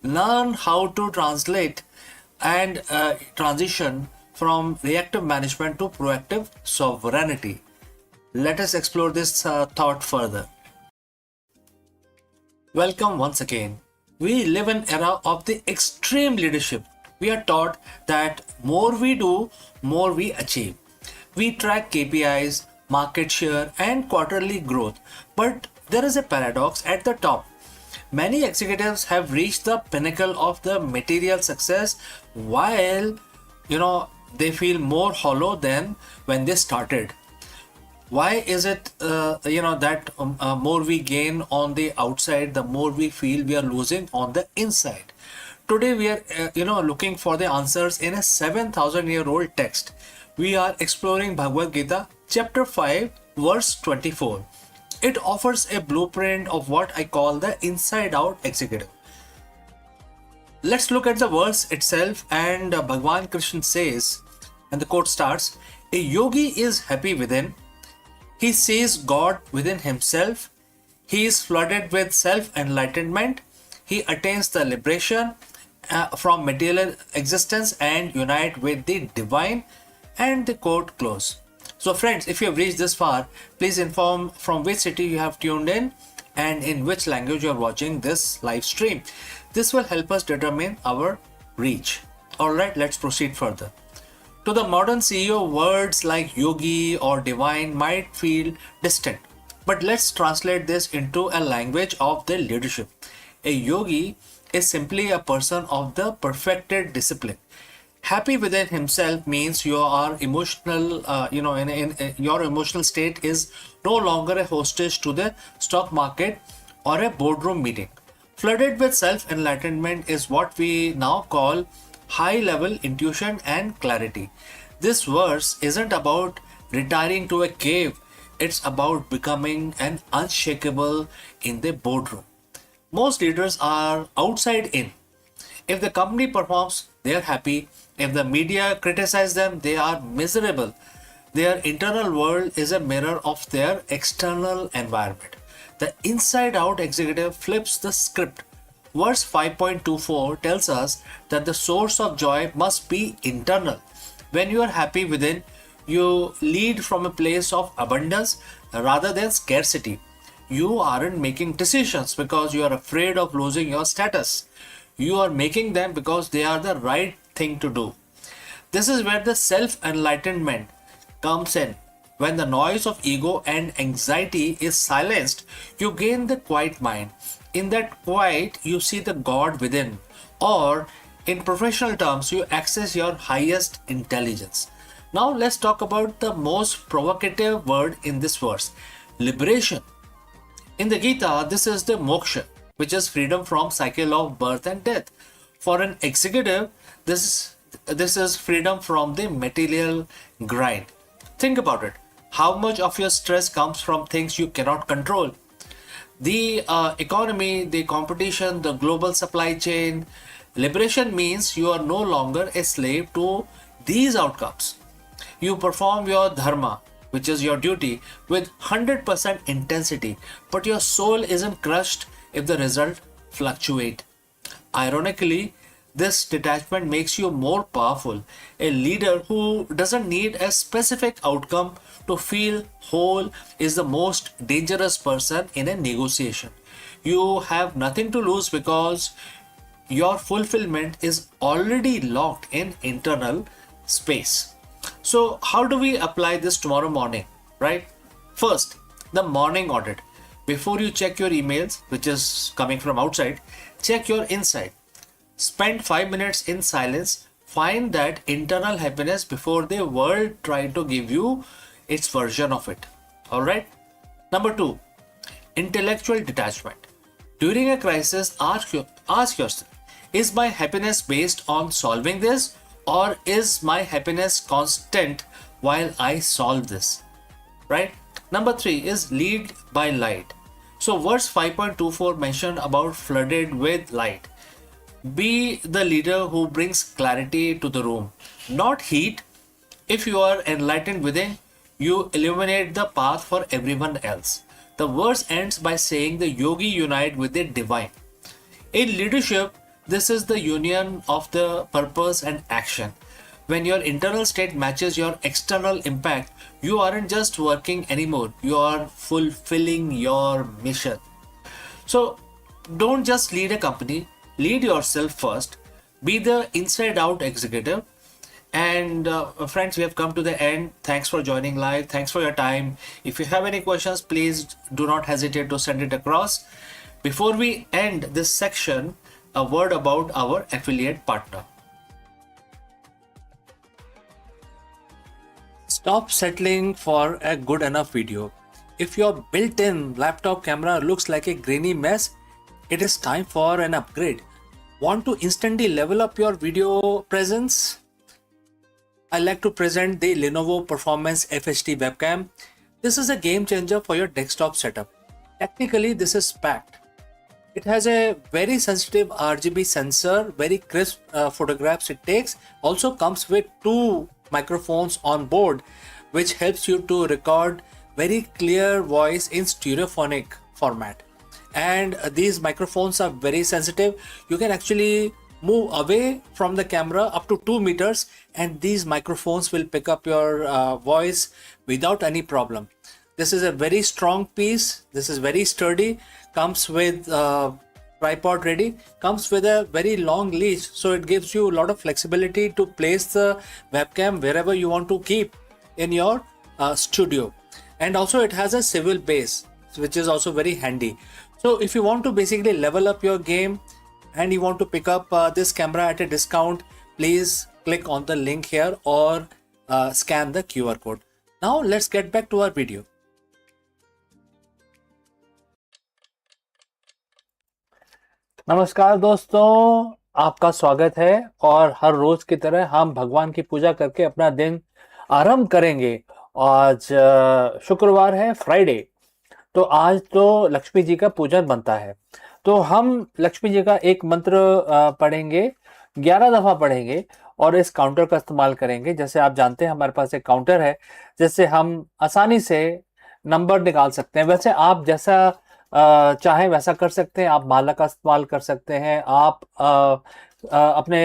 B: Learn how to translate and transition from reactive management to proactive sovereignty. Let us explore this thought further. Welcome once again. We live in an era of the extreme leadership. We are taught that more we do, more we achieve. We track KPIs, market share, and quarterly growth. But there is a paradox at the top. Many executives have reached the pinnacle of the material success while they feel more hollow than when they started. Why is it that more we gain on the outside, the more we feel we are losing on the inside? Today we are looking for the answers in a 7,000-year-old text. We are exploring Bhagavad Gita chapter 5 verse 24. It offers a blueprint of what I call the inside out executive. Let's look at the verse itself, and Bhagwan Krishna says, and the quote starts, "A yogi is happy within. He sees God within himself. He is flooded with self-enlightenment. He attains the liberation from material existence and unite with the divine." And the quote close. So friends, if you have reached this far, please inform from which city you have tuned in and in which language you are watching this live stream. This will help us determine our reach. Alright, let's proceed further. To the modern CEO, words like yogi or divine might feel distant. But let's translate this into a language of the leadership. A yogi is simply a person of the perfected discipline. Happy within himself means you are emotional, in your emotional state is no longer a hostage to the stock market or a boardroom meeting. Flooded with self-enlightenment is what we now call high-level intuition and clarity. This verse isn't about retiring to a cave. It's about becoming an unshakable in the boardroom. Most leaders are outside in. If the company performs, they are happy. If the media criticize them, they are miserable. Their internal world is a mirror of their external environment. The inside out executive flips the script. Verse 5.24 tells us that the source of joy must be internal. When you are happy within, you lead from a place of abundance rather than scarcity. You aren't making decisions because you are afraid of losing your status. You are making them because they are the right thing to do. This is where the self-enlightenment comes in. When the noise of ego and anxiety is silenced, you gain the quiet mind. In that quiet, you see the God within, or in professional terms, you access your highest intelligence. Now let's talk about the most provocative word in this verse, liberation. In the Gita, this is the moksha, which is freedom from cycle of birth and death. For an executive, this is freedom from the material grind. Think about it. How much of your stress comes from things you cannot control? The economy, the competition, the global supply chain. Liberation means you are no longer a slave to these outcomes. You perform your dharma, which is your duty, with 100% intensity, but your soul isn't crushed if the result fluctuate. Ironically, this detachment makes you more powerful. A leader who doesn't need a specific outcome to feel whole is the most dangerous person in a negotiation. You have nothing to lose because your fulfillment is already locked in internal space. So how do we apply this tomorrow morning, right? First, the morning audit. Before you check your emails, which is coming from outside, check your inside. Spend 5 minutes in silence. Find that internal happiness before the world try to give you its version of it. Alright? Number 2, intellectual detachment. During a crisis, ask yourself, is my happiness based on solving this, or is my happiness constant while I solve this? Right? Number 3 is lead by light. So verse 5.24 mentioned about flooded with light. Be the leader who brings clarity to the room, not heat. If you are enlightened within, you illuminate the path for everyone else. The verse ends by saying the yogi unite with the divine. In leadership, this is the union of the purpose and action. When your internal state matches your external impact, you aren't just working anymore, you are fulfilling your mission. So don't just lead a company, lead yourself first. Be the inside out executive. And friends, we have come to the end. Thanks for joining live. Thanks for your time. If you have any questions, please do not hesitate to send it across. Before we end this section, a word about our affiliate partner. Stop settling for a good enough video. If your built-in laptop camera looks like a grainy mess, it is time for an upgrade. Want to instantly level up your video presence? I like to present the Lenovo Performance FHD webcam. This is a game changer for your desktop setup. Technically, this is packed. It has a very sensitive RGB sensor, very crisp photographs it takes. Also comes with 2 microphones on board, which helps you to record very clear voice in stereophonic format. And these microphones are very sensitive. You can actually move away from the camera up to 2 meters and these microphones will pick up your voice without any problem. This is a very strong piece. This is very sturdy. Comes with tripod ready. Comes with a very long leash, so it gives you a lot of flexibility to place the webcam wherever you want to keep in your studio. And also it has a swivel base, which is also very handy. So if you want to basically level up your game and you want to pick up this camera at a discount, please click on the link here or scan the QR code. Now let's get back to our video.
A: नमस्कार दोस्तों, आपका स्वागत है। और हर रोज की तरह हम भगवान की पूजा करके अपना दिन आरंभ करेंगे। आज शुक्रवार है, फ्राइडे, तो आज तो लक्ष्मी जी का पूजन बनता है। तो हम लक्ष्मी जी का एक मंत्र पढ़ेंगे, 11 दफा पढ़ेंगे और इस काउंटर का इस्तेमाल करेंगे। जैसे आप जानते हैं हमारे पास एक काउंटर है जिससे हम आसानी से नंबर निकाल सकते हैं। वैसे आप जैसा चाहे वैसा कर सकते हैं। आप माला का इस्तेमाल कर सकते हैं। आप अपने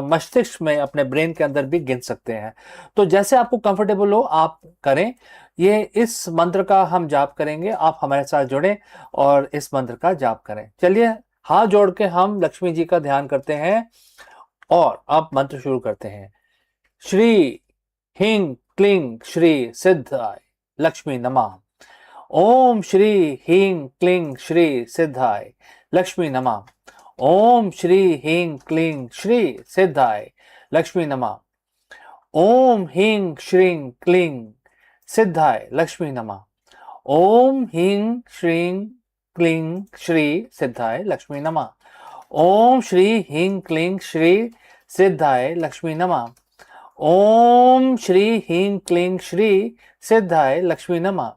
A: मस्तिष्क में, अपने ब्रेन के अंदर भी गिन सकते हैं। तो जैसे आपको कंफर्टेबल हो आप करें। ये इस मंत्र का हम जाप करेंगे। आप हमारे साथ जुड़ें और इस मंत्र का जाप करें। चलिए हाथ जोड़ के हम लक्ष्मी जी का ध्यान करते हैं और अब मंत्र शुरू करते हैं। श्री ह्रीं क्लीं श्री सिद्धाय लक्ष्मी नमः। ओम श्री ह्रीं क्लीं श्री सिद्धाय लक्ष्मी नमः। ओम श्री ह्रीं क्लीं श्री सिद्धाय लक्ष्मी नमः। ओम ह्रीं श्रीं क्लीं सिद्धाय लक्ष्मी नमः। ओम ह्रीं श्रीं क्लीं श्री सिद्धाय लक्ष्मी नमः। ओम श्री ह्रीं क्लीं श्री सिद्धाय लक्ष्मी नमः। ओम श्री ह्रीं क्लीं श्री सिद्धाय लक्ष्मी नमः।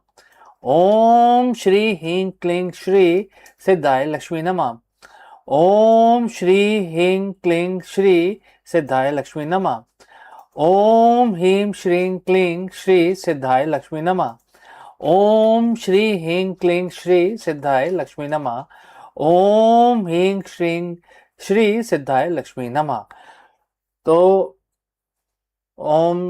A: ओम श्री ह्रीं क्लीं श्री सिद्धाय लक्ष्मी नमः। ओम श्री ह्रीं क्लीं श्री सिद्धाय लक्ष्मी नमः। ओम ह्रीं श्रीं क्लीं श्री सिद्धाय लक्ष्मी नमः। ओम श्री ह्रीं क्लीं श्री सिद्धाय लक्ष्मी नमः। ओम ह्रीं श्रीं श्री सिद्धाय लक्ष्मी नमः। तो ओम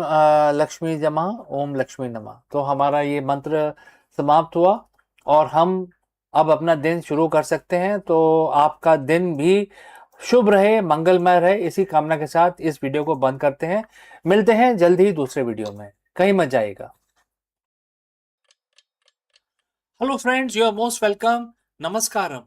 A: लक्ष्मी नमः, ओम लक्ष्मी नमः। तो हमारा ये मंत्र समाप्त हुआ और हम अब अपना दिन शुरू कर सकते हैं। तो आपका दिन भी शुभ रहे, मंगलमय रहे, इसी कामना के साथ इस वीडियो को बंद करते हैं। मिलते हैं जल्द ही दूसरे वीडियो में। कहीं मत जाइएगा।
B: Hello friends, you are most welcome. Namaskaram.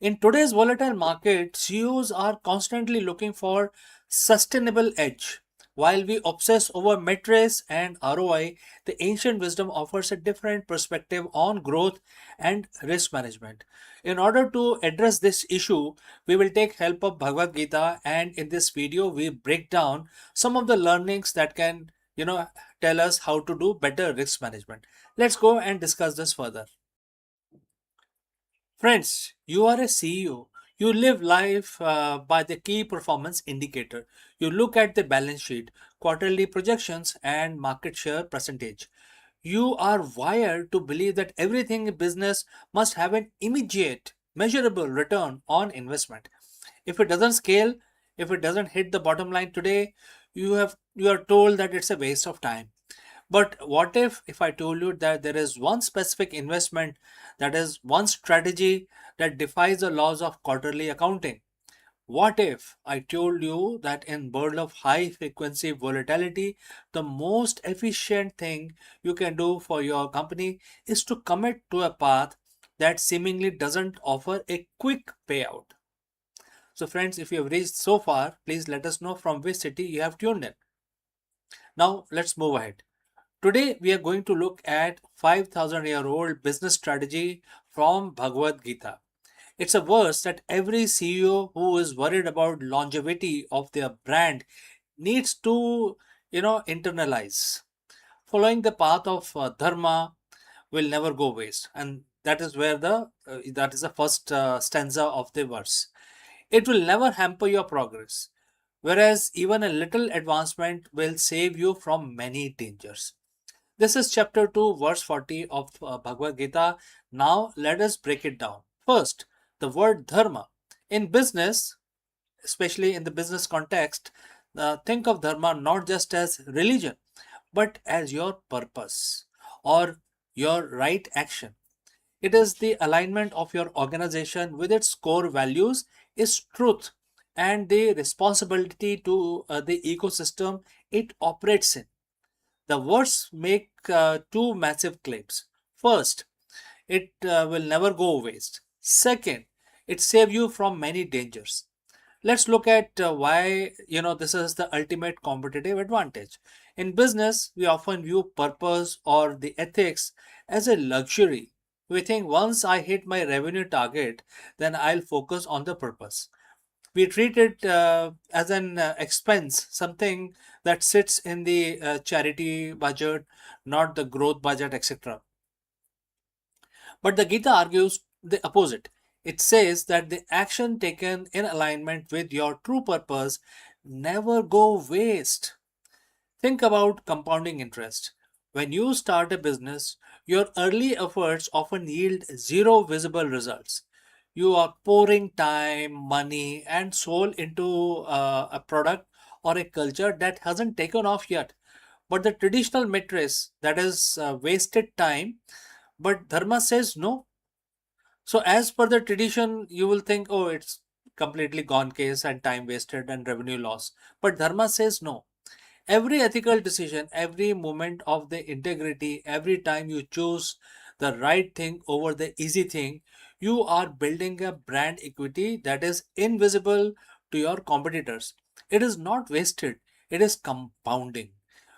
B: In today's volatile market, CEOs are constantly looking for sustainable edge. While we obsess over metrics and ROI, the ancient wisdom offers a different perspective on growth and risk management. In order to address this issue, we will take help of Bhagavad Gita, and in this video we break down some of the learnings that can, tell us how to do better risk management. Let's go and discuss this further. Friends, you are a CEO. You live life by the key performance indicator. You look at the balance sheet, quarterly projections, and market share percentage. You are wired to believe that everything in business must have an immediate, measurable return on investment. If it doesn't scale, if it doesn't hit the bottom line today, you are told that it's a waste of time. But what if I told you that there is one specific investment, that is one strategy that defies the laws of quarterly accounting? What if I told you that in world of high frequency volatility, the most efficient thing you can do for your company is to commit to a path that seemingly doesn't offer a quick payout? So friends, if you have reached so far, please let us know from which city you have tuned in. Now let's move ahead. Today we are going to look at 5000-year-old business strategy from Bhagavad Gita. It's a verse that every CEO who is worried about longevity of their brand needs to, internalize. Following the path of dharma will never go waste, and that is where that is the first stanza of the verse. It will never hamper your progress, whereas even a little advancement will save you from many dangers. This is chapter 2, verse 40 of Bhagavad Gita. Now let us break it down. First, the word dharma. In business, especially in the business context, think of dharma not just as religion, but as your purpose or your right action. It is the alignment of your organization with its core values, its truth, and the responsibility to the ecosystem it operates in. The words make two massive claims. First, it will never go waste. Second, it saves you from many dangers. Let's look at why this is the ultimate competitive advantage. In business, we often view purpose or the ethics as a luxury. We think once I hit my revenue target, then I'll focus on the purpose. We treat it as an expense, something that sits in the charity budget, not the growth budget, etc. But the Gita argues the opposite. It says that the action taken in alignment with your true purpose never go waste. Think about compounding interest. When you start a business, your early efforts often yield zero visible results. You are pouring time, money, and soul into a product or a culture that hasn't taken off yet. But the traditional matrix, that is wasted time, but Dharma says no. So, as per the tradition, you will think, oh, it's completely gone case and time wasted and revenue loss. But Dharma says no. Every ethical decision, every moment of the integrity, every time you choose the right thing over the easy thing, you are building a brand equity that is invisible to your competitors. It is not wasted, it is compounding.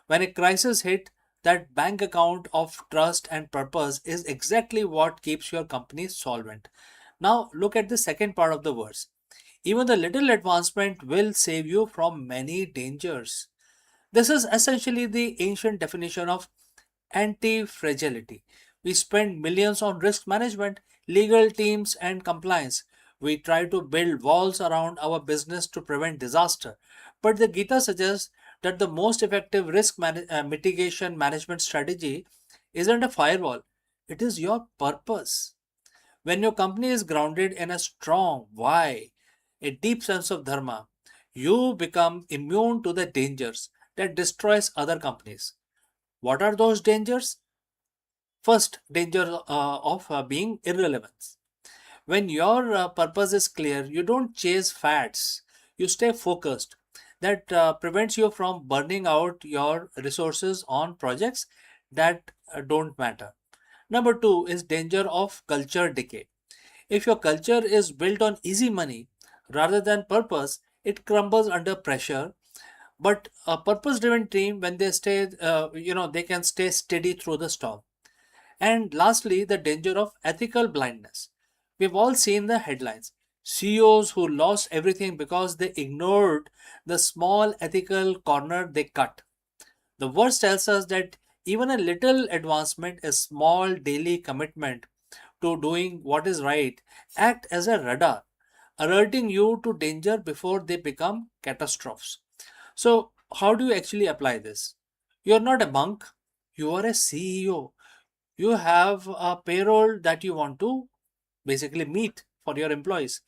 B: When a crisis hit, that bank account of trust and purpose is exactly what keeps your company solvent. Now look at the second part of the verse. Even the little advancement will save you from many dangers. This is essentially the ancient definition of anti fragility. We spend millions on risk management, legal teams, and compliance. We try to build walls around our business to prevent disaster. But the Gita suggests that the most effective mitigation management strategy isn't a firewall, it is your purpose. When your company is grounded in a strong why, a deep sense of dharma, you become immune to the dangers that destroys other companies. What are those dangers? First, danger of being irrelevant. When your purpose is clear, you don't chase fads. You stay focused. That prevents you from burning out your resources on projects that don't matter. Number two is danger of culture decay. If your culture is built on easy money rather than purpose, it crumbles under pressure. But a purpose driven team, when they stay, they can stay steady through the storm. And lastly, the danger of ethical blindness. We've all seen the headlines. CEOs who lost everything because they ignored the small ethical corner they cut. The verse tells us that even a little advancement, a small daily commitment to doing what is right, act as a radar. alerting you to danger before they become catastrophes. So, how do you actually apply this? You're not a monk, you are a CEO. You have a payroll that you want to basically meet for your employees.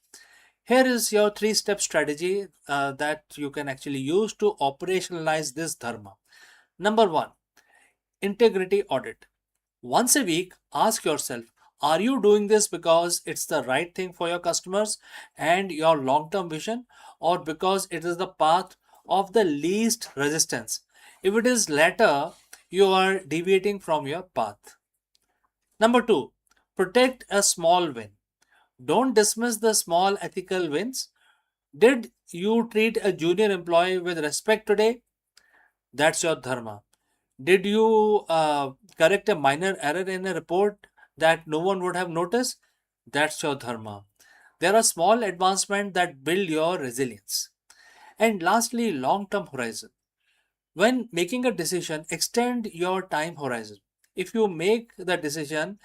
B: Here is your three-step strategy that you can actually use to operationalize this dharma. Number one, integrity audit. Once a week, ask yourself, are you doing this because it's the right thing for your customers and your long term vision, or because it is the path of the least resistance? If it is latter, you are deviating from your path. Number two, protect a small win. Don't dismiss the small ethical wins. Did you treat a junior employee with respect today? That's your dharma. Did you correct a minor error in a report that no one would have noticed? That's your dharma. There are small advancements that build your resilience. And lastly, long term horizon. When making a decision, extend your time horizon. If you make the decision,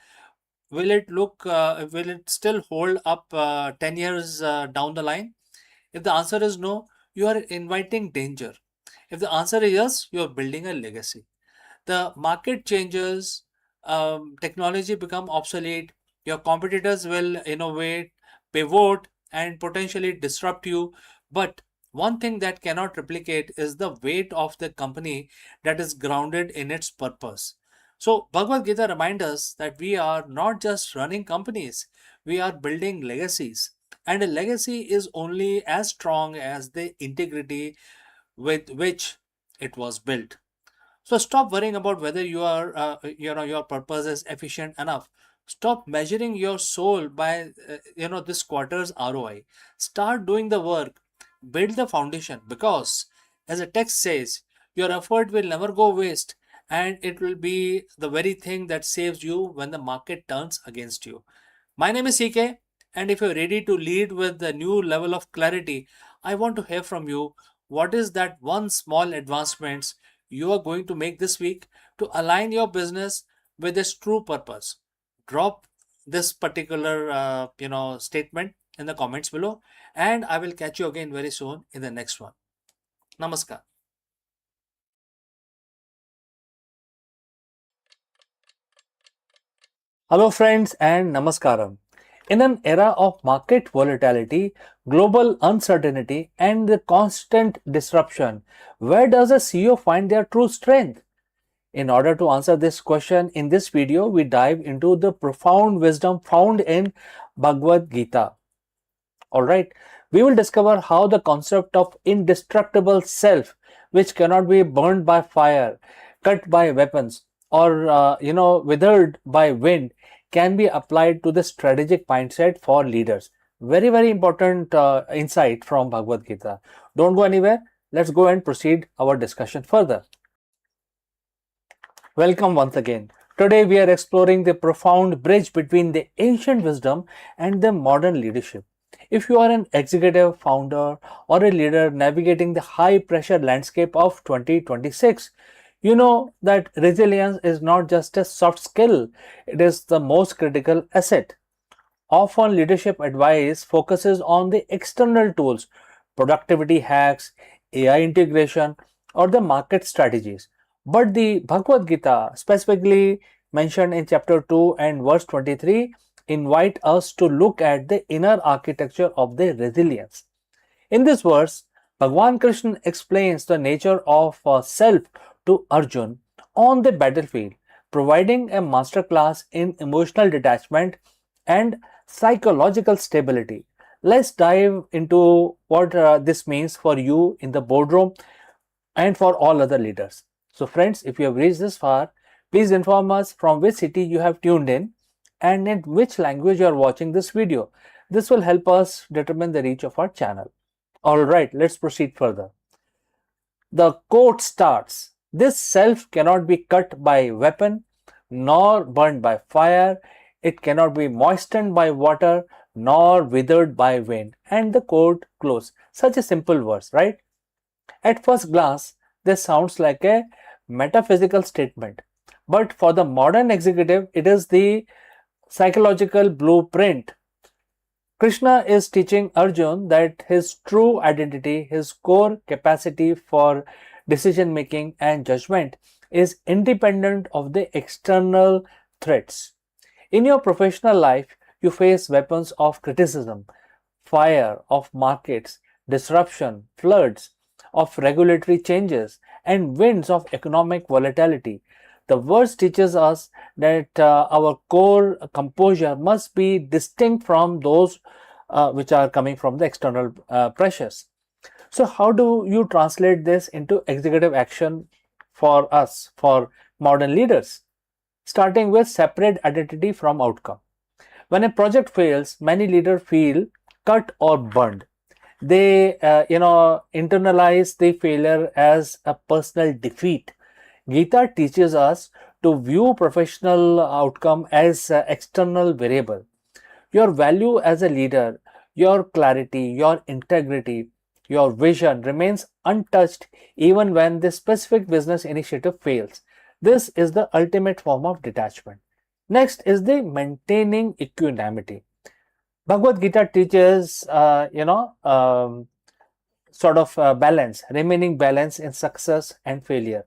B: will it still hold up 10 years down the line? If the answer is no, you are inviting danger. If the answer is yes, you are building a legacy. The market changes, technology become obsolete, your competitors will innovate, pivot, and potentially disrupt you. But one thing that cannot replicate is the weight of the company that is grounded in its purpose. So Bhagavad Gita reminds us that we are not just running companies, we are building legacies. And a legacy is only as strong as the integrity with which it was built. So stop worrying about whether your purpose is efficient enough. Stop measuring your soul by this quarter's ROI. Start doing the work. Build the foundation, because as the text says, your effort will never go waste, and it will be the very thing that saves you when the market turns against you. My name is CK, and if you're ready to lead with a new level of clarity, I want to hear from you. What is that one small advancements you are going to make this week to align your business with its true purpose? Drop this particular statement in the comments below, and I will catch you again very soon in the next one. Namaskar.
A: Hello, friends, and namaskaram. In an era of market volatility, global uncertainty, and the constant disruption, where does a CEO find their true strength? In order to answer this question, in this video, we dive into the profound wisdom found in Bhagavad Gita. Alright, we will discover how the concept of indestructible self, which cannot be burned by fire, cut by weapons, or withered by wind, can be applied to the strategic mindset for leaders. Very, very important insight from Bhagavad Gita. Don't go anywhere. Let's go and proceed our discussion further. Welcome once again. Today we are exploring the profound bridge between the ancient wisdom and the modern leadership. If you are an executive, founder, or a leader navigating the high pressure landscape of 2026, you know that resilience is not just a soft skill, it is the most critical asset. Often leadership advice focuses on the external tools, productivity hacks, AI integration, or the market strategies. But the Bhagavad Gita, specifically mentioned in chapter 2 and verse 23, invite us to look at the inner architecture of the resilience. In this verse, Bhagwan Krishna explains the nature of self to Arjun on the battlefield, providing a masterclass in emotional detachment and psychological stability. Let's dive into what this means for you in the boardroom and for all other leaders. So friends, if you have reached this far, please inform us from which city you have tuned in and in which language you are watching this video. This will help us determine the reach of our channel. Alright, let's proceed further. The quote starts, "This self cannot be cut by weapon, nor burned by fire. It cannot be moistened by water, nor withered by wind." And the quote close. Such a simple verse, right? At first glance, this sounds like a metaphysical statement. But for the modern executive, it is the psychological blueprint
B: Krishna is teaching Arjun that his true identity, his core capacity for decision making and judgment, is independent of the external threats. In your professional life, you face weapons of criticism, fire of markets, disruption, floods of regulatory changes, and winds of economic volatility. The verse teaches us that our core composure must be distinct from those which are coming from the external pressures. So, how do you translate this into executive action for us, for modern leaders? Starting with separate identity from outcome. When a project fails, many leaders feel cut or burned. They, internalize the failure as a personal defeat. Gita teaches us to view professional outcome as external variable. Your value as a leader, your clarity, your integrity, your vision remains untouched even when the specific business initiative fails. This is the ultimate form of detachment. Next is the maintaining equanimity. Bhagavad Gita teaches, balance, remaining balance in success and failure.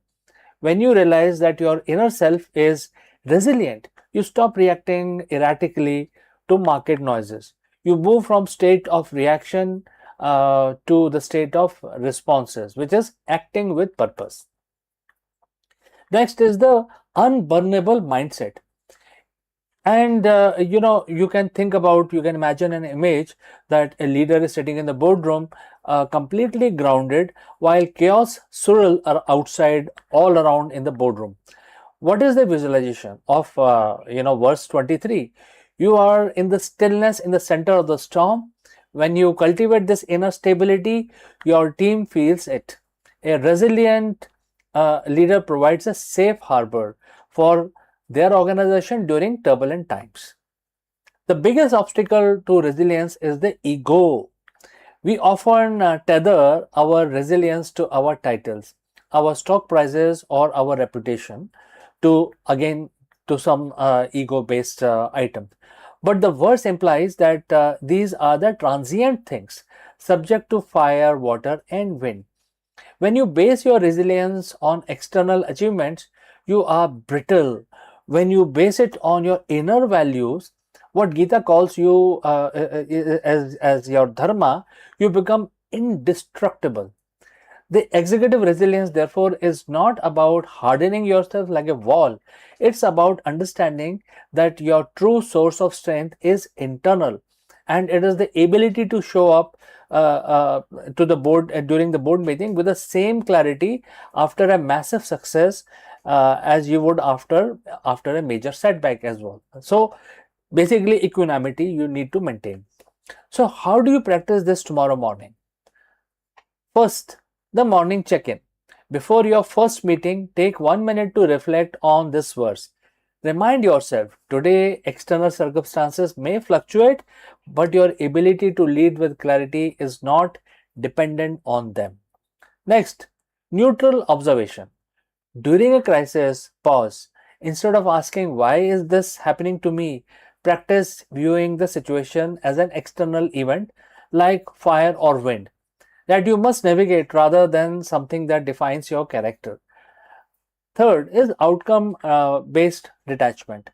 B: When you realize that your inner self is resilient, you stop reacting erratically to market noises. You move from state of reaction to the state of responses, which is acting with purpose. Next is the unburnable mindset. And you can think about, you can imagine an image that a leader is sitting in the boardroom, completely grounded, while chaos swirl are outside all around in the boardroom. What is the visualization of verse 23? You are in the stillness in the center of the storm. When you cultivate this inner stability, your team feels it. A resilient leader provides a safe harbor for their organization during turbulent times. The biggest obstacle to resilience is the ego. We often tether our resilience to our titles, our stock prices, or our reputation to again to some ego based item. But the verse implies that these are the transient things subject to fire, water, and wind. When you base your resilience on external achievements, you are brittle. When you base it on your inner values, what Gita calls you as your dharma, you become indestructible. The executive resilience, therefore, is not about hardening yourself like a wall. It's about understanding that your true source of strength is internal, and it is the ability to show up to the board during the board meeting with the same clarity after a massive success as you would after a major setback as well. So, basically, equanimity you need to maintain. So, how do you practice this tomorrow morning? First, the morning check-in. Before your first meeting, take 1 minute to reflect on this verse. Remind yourself, today external circumstances may fluctuate, but your ability to lead with clarity is not dependent on them. Next, neutral observation. During a crisis, pause. Instead of asking, why is this happening to me? Practice viewing the situation as an external event like fire or wind that you must navigate rather than something that defines your character. Third is outcome based detachment.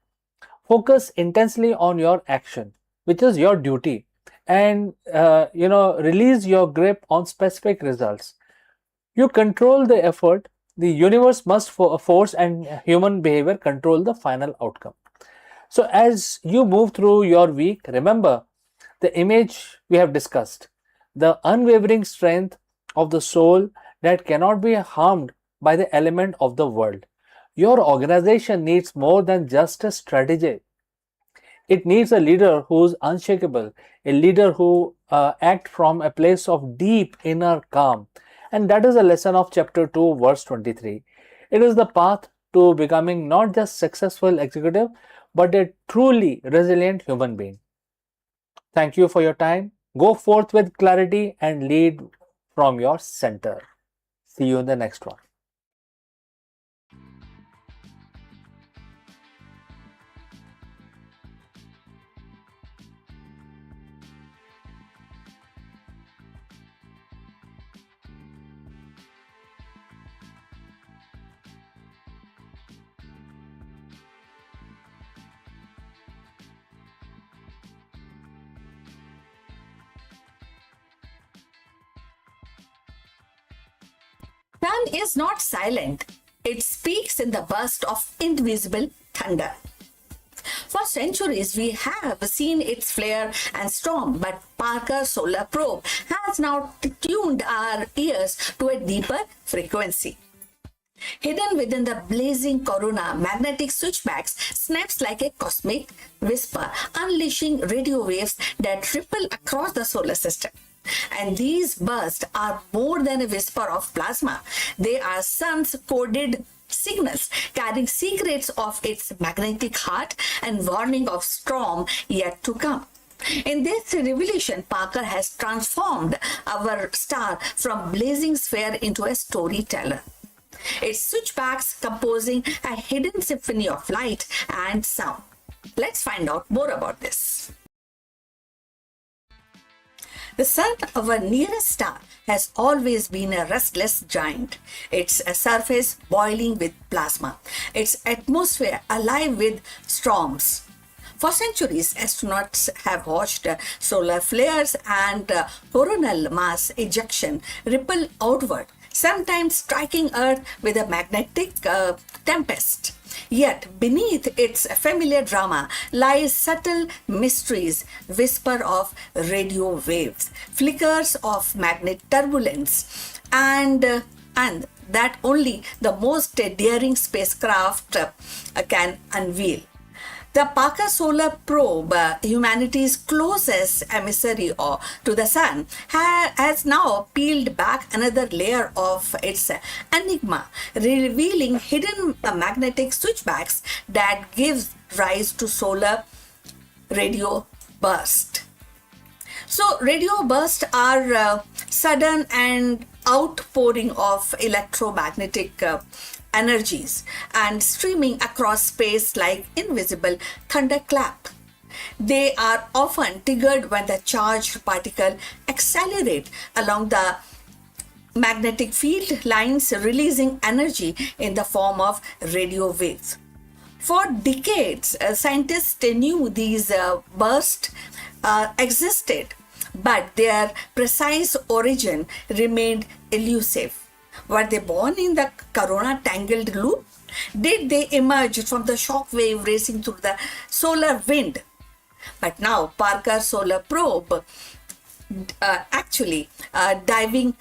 B: Focus intensely on your action, which is your duty, and release your grip on specific results. You control the effort. The universe must force and human behavior control the final outcome. So, as you move through your week, remember the image we have discussed, the unwavering strength of the soul that cannot be harmed by the element of the world. Your organization needs more than just a strategy. It needs a leader who is unshakable, a leader who acts from a place of deep inner calm. And that is the lesson of chapter 2, verse 23. It is the path to becoming not just successful executive, but a truly resilient human being. Thank you for your time. Go forth with clarity and lead from your center. See you in the next one.
C: sun is not silent. It speaks in the burst of invisible thunder. For centuries, we have seen its flare and storm, but Parker Solar Probe has now tuned our ears to a deeper frequency. Hidden within the blazing corona, magnetic switchbacks snaps like a cosmic whisper, unleashing radio waves that ripple across the solar system. And these bursts are more than a whisper of plasma. They are sun's coded signals carrying secrets of its magnetic heart and warning of storm yet to come. In this revelation, Parker has transformed our star from blazing sphere into a storyteller. Its switchbacks composing a hidden symphony of light and sound. Let's find out more about this. The sun, our nearest star, has always been a restless giant. Its surface boiling with plasma, its atmosphere alive with storms. For centuries, astronauts have watched solar flares and coronal mass ejection ripple outward, sometimes striking Earth with a magnetic tempest. Yet beneath its familiar drama lies subtle mysteries, whisper of radio waves, flickers of magnet turbulence, and that only the most daring spacecraft can unveil. The Parker Solar Probe, humanity's closest emissary to the sun, has now peeled back another layer of its enigma, revealing hidden magnetic switchbacks that gives rise to solar radio bursts. So, radio bursts are sudden and outpouring of electromagnetic energies and streaming across space like invisible thunderclap. They are often triggered when the charged particle accelerate along the magnetic field lines, releasing energy in the form of radio waves. For decades, scientists knew these bursts existed, but their precise origin remained elusive. Were they born in the corona tangled loop? Did they emerge from the shock wave racing through the solar wind? But now Parker Solar Probe diving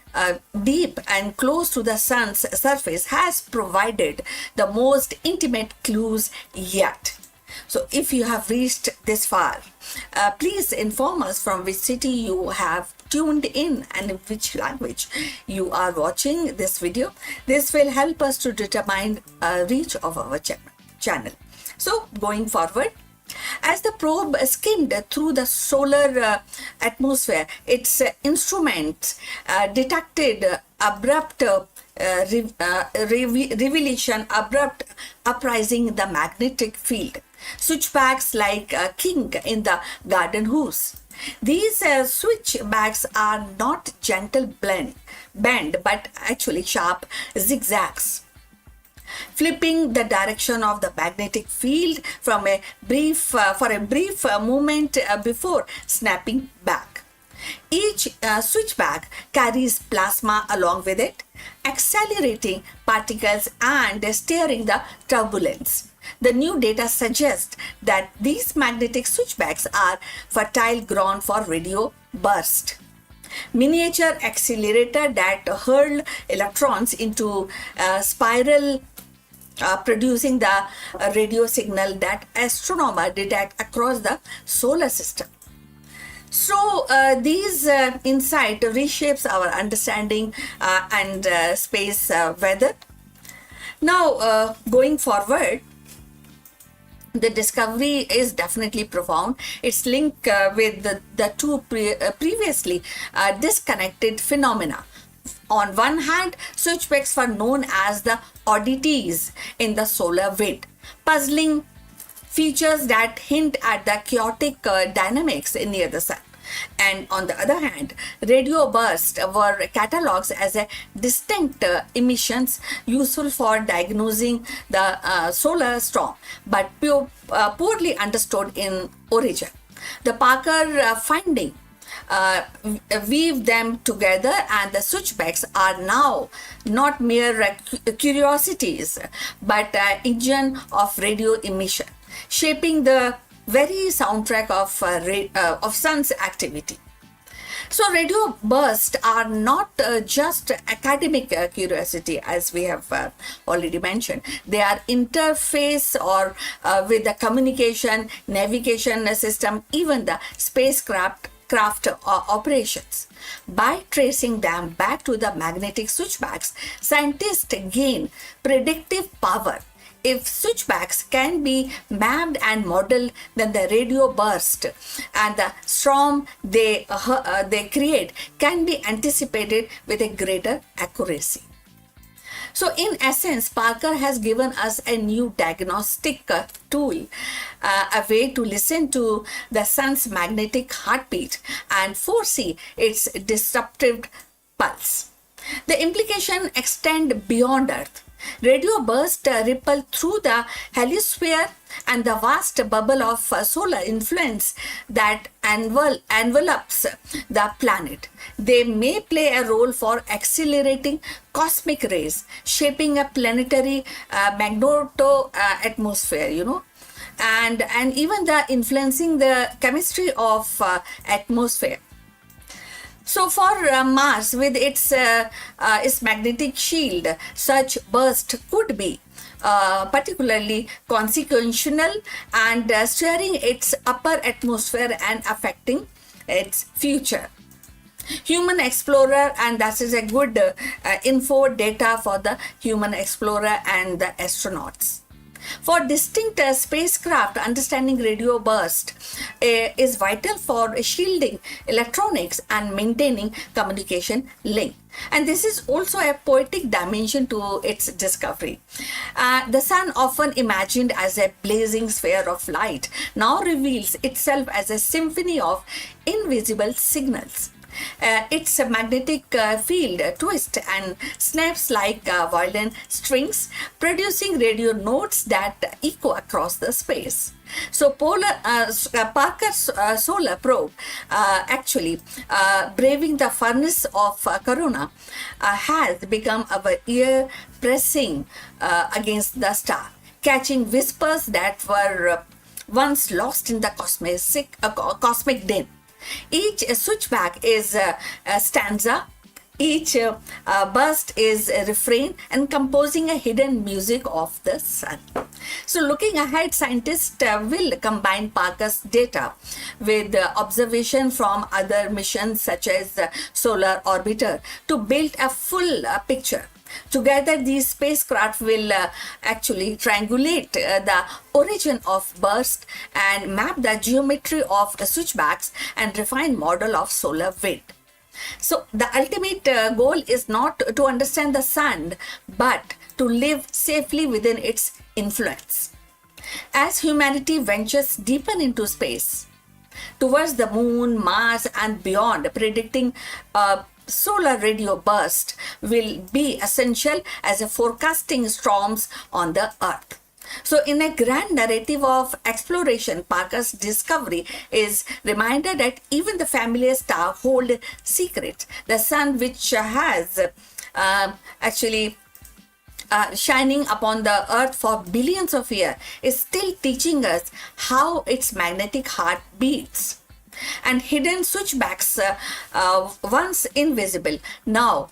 C: deep and close to the sun's surface has provided the most intimate clues yet. So if you have reached this far, please inform us from which city you have tuned in and in which language you are watching this video. This will help us to determine reach of our channel. So going forward, as the probe skimmed through the solar atmosphere, its instruments detected abrupt revelation, abrupt uprising the magnetic field. Switchbacks like a king in the garden hose. These switchbacks are not gentle bend, but actually sharp zigzags, flipping the direction of the magnetic field from a brief moment before snapping back. Each switchback carries plasma along with it, accelerating particles and steering the turbulence. The new data suggests that these magnetic switchbacks are fertile ground for radio burst, miniature accelerator that hurl electrons into spiral, producing the radio signal that astronomers detect across the solar system. So these insight reshapes our understanding and space weather. Now going forward, the discovery is definitely profound. Its link with the two previously disconnected phenomena. On one hand, switchbacks were known as the oddities in the solar wind, puzzling features that hint at the chaotic dynamics near the sun. And on the other hand, radio bursts were catalogued as a distinct emissions useful for diagnosing the solar storm, but poorly understood in origin. The Parker finding weave them together, and the switchbacks are now not mere curiosities but engine of radio emission, shaping the very soundtrack of sun's activity. So radio bursts are not just academic curiosity, as we have already mentioned. They are interface or with the communication, navigation system, even the spacecraft operations. By tracing them back to the magnetic switchbacks, scientists gain predictive power. If switchbacks can be mapped and modeled, then the radio burst and the storm they create can be anticipated with a greater accuracy. So in essence, Parker has given us a new diagnostic tool, a way to listen to the sun's magnetic heartbeat and foresee its disruptive pulse. The implication extend beyond Earth. Radio bursts ripple through the heliosphere and the vast bubble of solar influence that envelops the planet. They may play a role for accelerating cosmic rays, shaping a planetary magneto atmosphere, and even the influencing the chemistry of atmosphere. So for Mars, with its magnetic shield, such burst could be particularly consequential and steering its upper atmosphere and affecting its future. Human explorer, and that is a good info data for the human explorer and the astronauts. For distinct spacecraft, understanding radio burst is vital for shielding electronics and maintaining communication link. And this is also a poetic dimension to its discovery. The sun, often imagined as a blazing sphere of light, now reveals itself as a symphony of invisible signals. Its magnetic field twists and snaps like violin strings, producing radio notes that echo across the space. So Parker's solar probe, braving the furnace of Corona, has become our ear pressing against the star, catching whispers that were once lost in the cosmic din. Each switchback is a stanza, each burst is a refrain, and composing a hidden music of the sun. So looking ahead, scientists will combine Parker's data with observation from other missions such as Solar Orbiter to build a full picture. Together, these spacecraft will triangulate the origin of burst and map the geometry of switchbacks and refine model of solar wind. So the ultimate goal is not to understand the sun, but to live safely within its influence. As humanity ventures deeper into space, towards the moon, Mars, and beyond, predicting solar radio burst will be essential as a forecasting storms on the earth. So in a grand narrative of exploration, Parker's discovery is reminder that even the familiar star hold secret. The sun, which has shining upon the earth for billions of years, is still teaching us how its magnetic heart beats. And hidden switchbacks, once invisible, now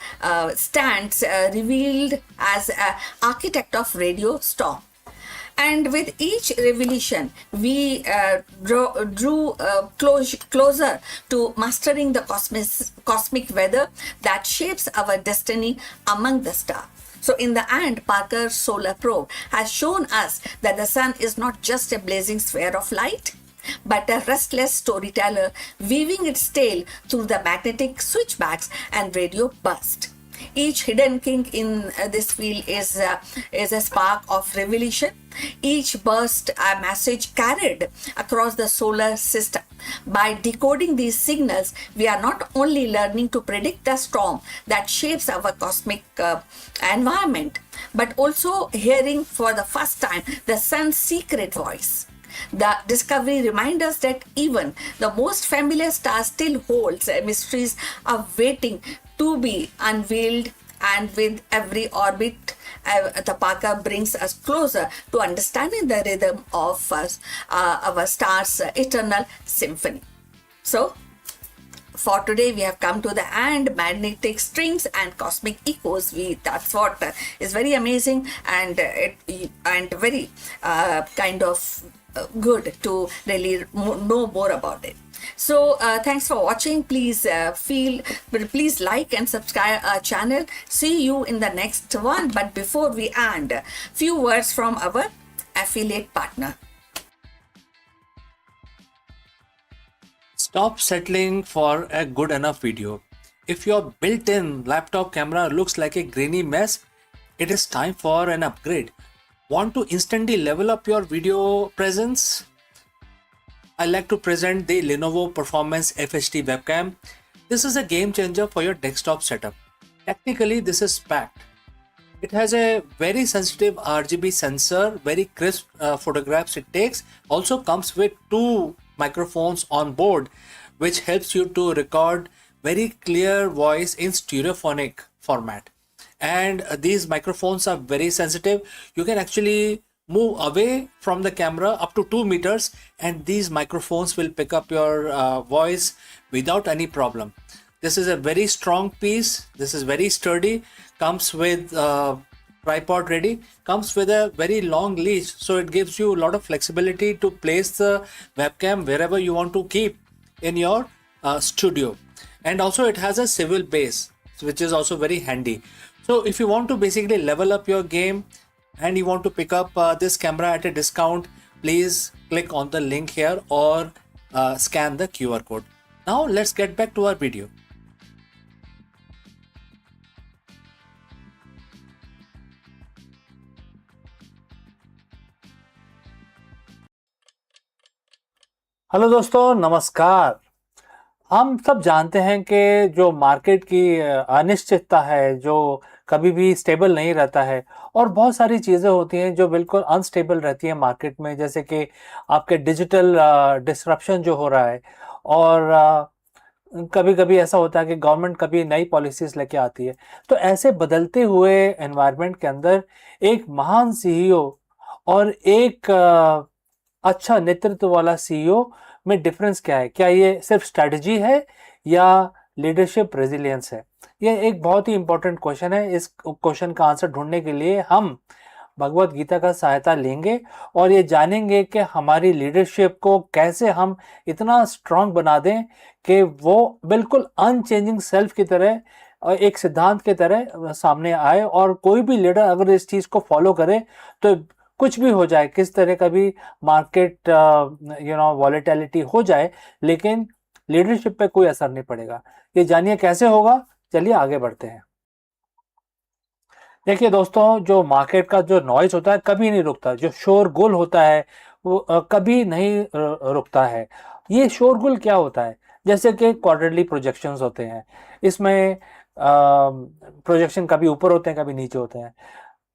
C: stands revealed as an architect of radio storm. And with each revelation, we drew closer to mastering the cosmic weather that shapes our destiny among the stars. So in the end, Parker's solar probe has shown us that the sun is not just a blazing sphere of light, but a restless storyteller weaving its tale through the magnetic switchbacks and radio burst. Each hidden kink in this field is a spark of revelation. Each burst a message carried across the solar system. By decoding these signals, we are not only learning to predict the storm that shapes our cosmic environment, but also hearing for the first time the sun's secret voice. The discovery reminds us that even the most familiar star still holds mysteries awaiting to be unveiled, and with every orbit, Tapaka brings us closer to understanding the rhythm of our star's eternal symphony. So, for today, we have come to the end. Magnetic strings and cosmic echoes. That's what is very amazing and very kind of good to really know more about it. So thanks for watching. Please please like and subscribe our channel. See you in the next one. But before we end, few words from our affiliate partner.
B: Stop settling for a good enough video. If your built-in laptop camera looks like a grainy mess, it is time for an upgrade. Want to instantly level up your video presence? I like to present the Lenovo Performance FHD webcam. This is a game changer for your desktop setup. Technically, this is packed. It has a very sensitive RGB sensor, very crisp photographs it takes. Also comes with 2 microphones on board, which helps you to record very clear voice in stereophonic format. And these microphones are very sensitive. You can actually move away from the camera up to 2 meters and these microphones will pick up your voice without any problem. This is a very strong piece. This is very sturdy. Comes with tripod ready. Comes with a very long leash, so it gives you a lot of flexibility to place the webcam wherever you want to keep in your studio. And also it has a swivel base, which is also very handy. So if you want to basically level up your game and you want to pick up this camera at a discount, please click on the link here or scan the QR code. Now let's get back to our video.
A: Hello दोस्तों, नमस्कार। हम सब जानते हैं कि जो market की अनिश्चितता है, जो कभी भी स्टेबल नहीं रहता है, और बहुत सारी चीज़ें होती हैं जो बिल्कुल अनस्टेबल रहती हैं मार्केट में, जैसे कि आपके डिजिटल डिसरप्शन जो हो रहा है, और कभी कभी ऐसा होता है कि गवर्नमेंट कभी नई पॉलिसीज़ लेके आती है। तो ऐसे बदलते हुए एनवायरनमेंट के अंदर एक महान सीईओ और एक अच्छा नेतृत्व वाला सीईओ में डिफरेंस क्या है? क्या ये सिर्फ स्ट्रेटजी है या लीडरशिप रेजिलियंस है? ये एक बहुत ही इंपॉर्टेंट क्वेश्चन है। इस क्वेश्चन का आंसर ढूंढने के लिए हम भगवत गीता का सहायता लेंगे और ये जानेंगे कि हमारी लीडरशिप को कैसे हम इतना स्ट्रांग बना दें कि वो बिल्कुल अनचेंजिंग सेल्फ की तरह और एक सिद्धांत की तरह सामने आए, और कोई भी लीडर अगर इस चीज़ को फॉलो करे तो कुछ भी हो जाए, किस तरह का भी मार्केट वॉलेटिलिटी हो जाए, लेकिन लीडरशिप पे कोई असर नहीं पड़ेगा। ये जानिए कैसे होगा। चलिए आगे बढ़ते हैं। देखिए दोस्तों, जो मार्केट का जो नॉइज होता है कभी नहीं रुकता। जो शोरगुल होता है वो कभी नहीं रुकता है। ये शोरगुल क्या होता है? जैसे कि क्वार्टरली प्रोजेक्शंस होते हैं, इसमें प्रोजेक्शन कभी ऊपर होते हैं कभी नीचे होते हैं।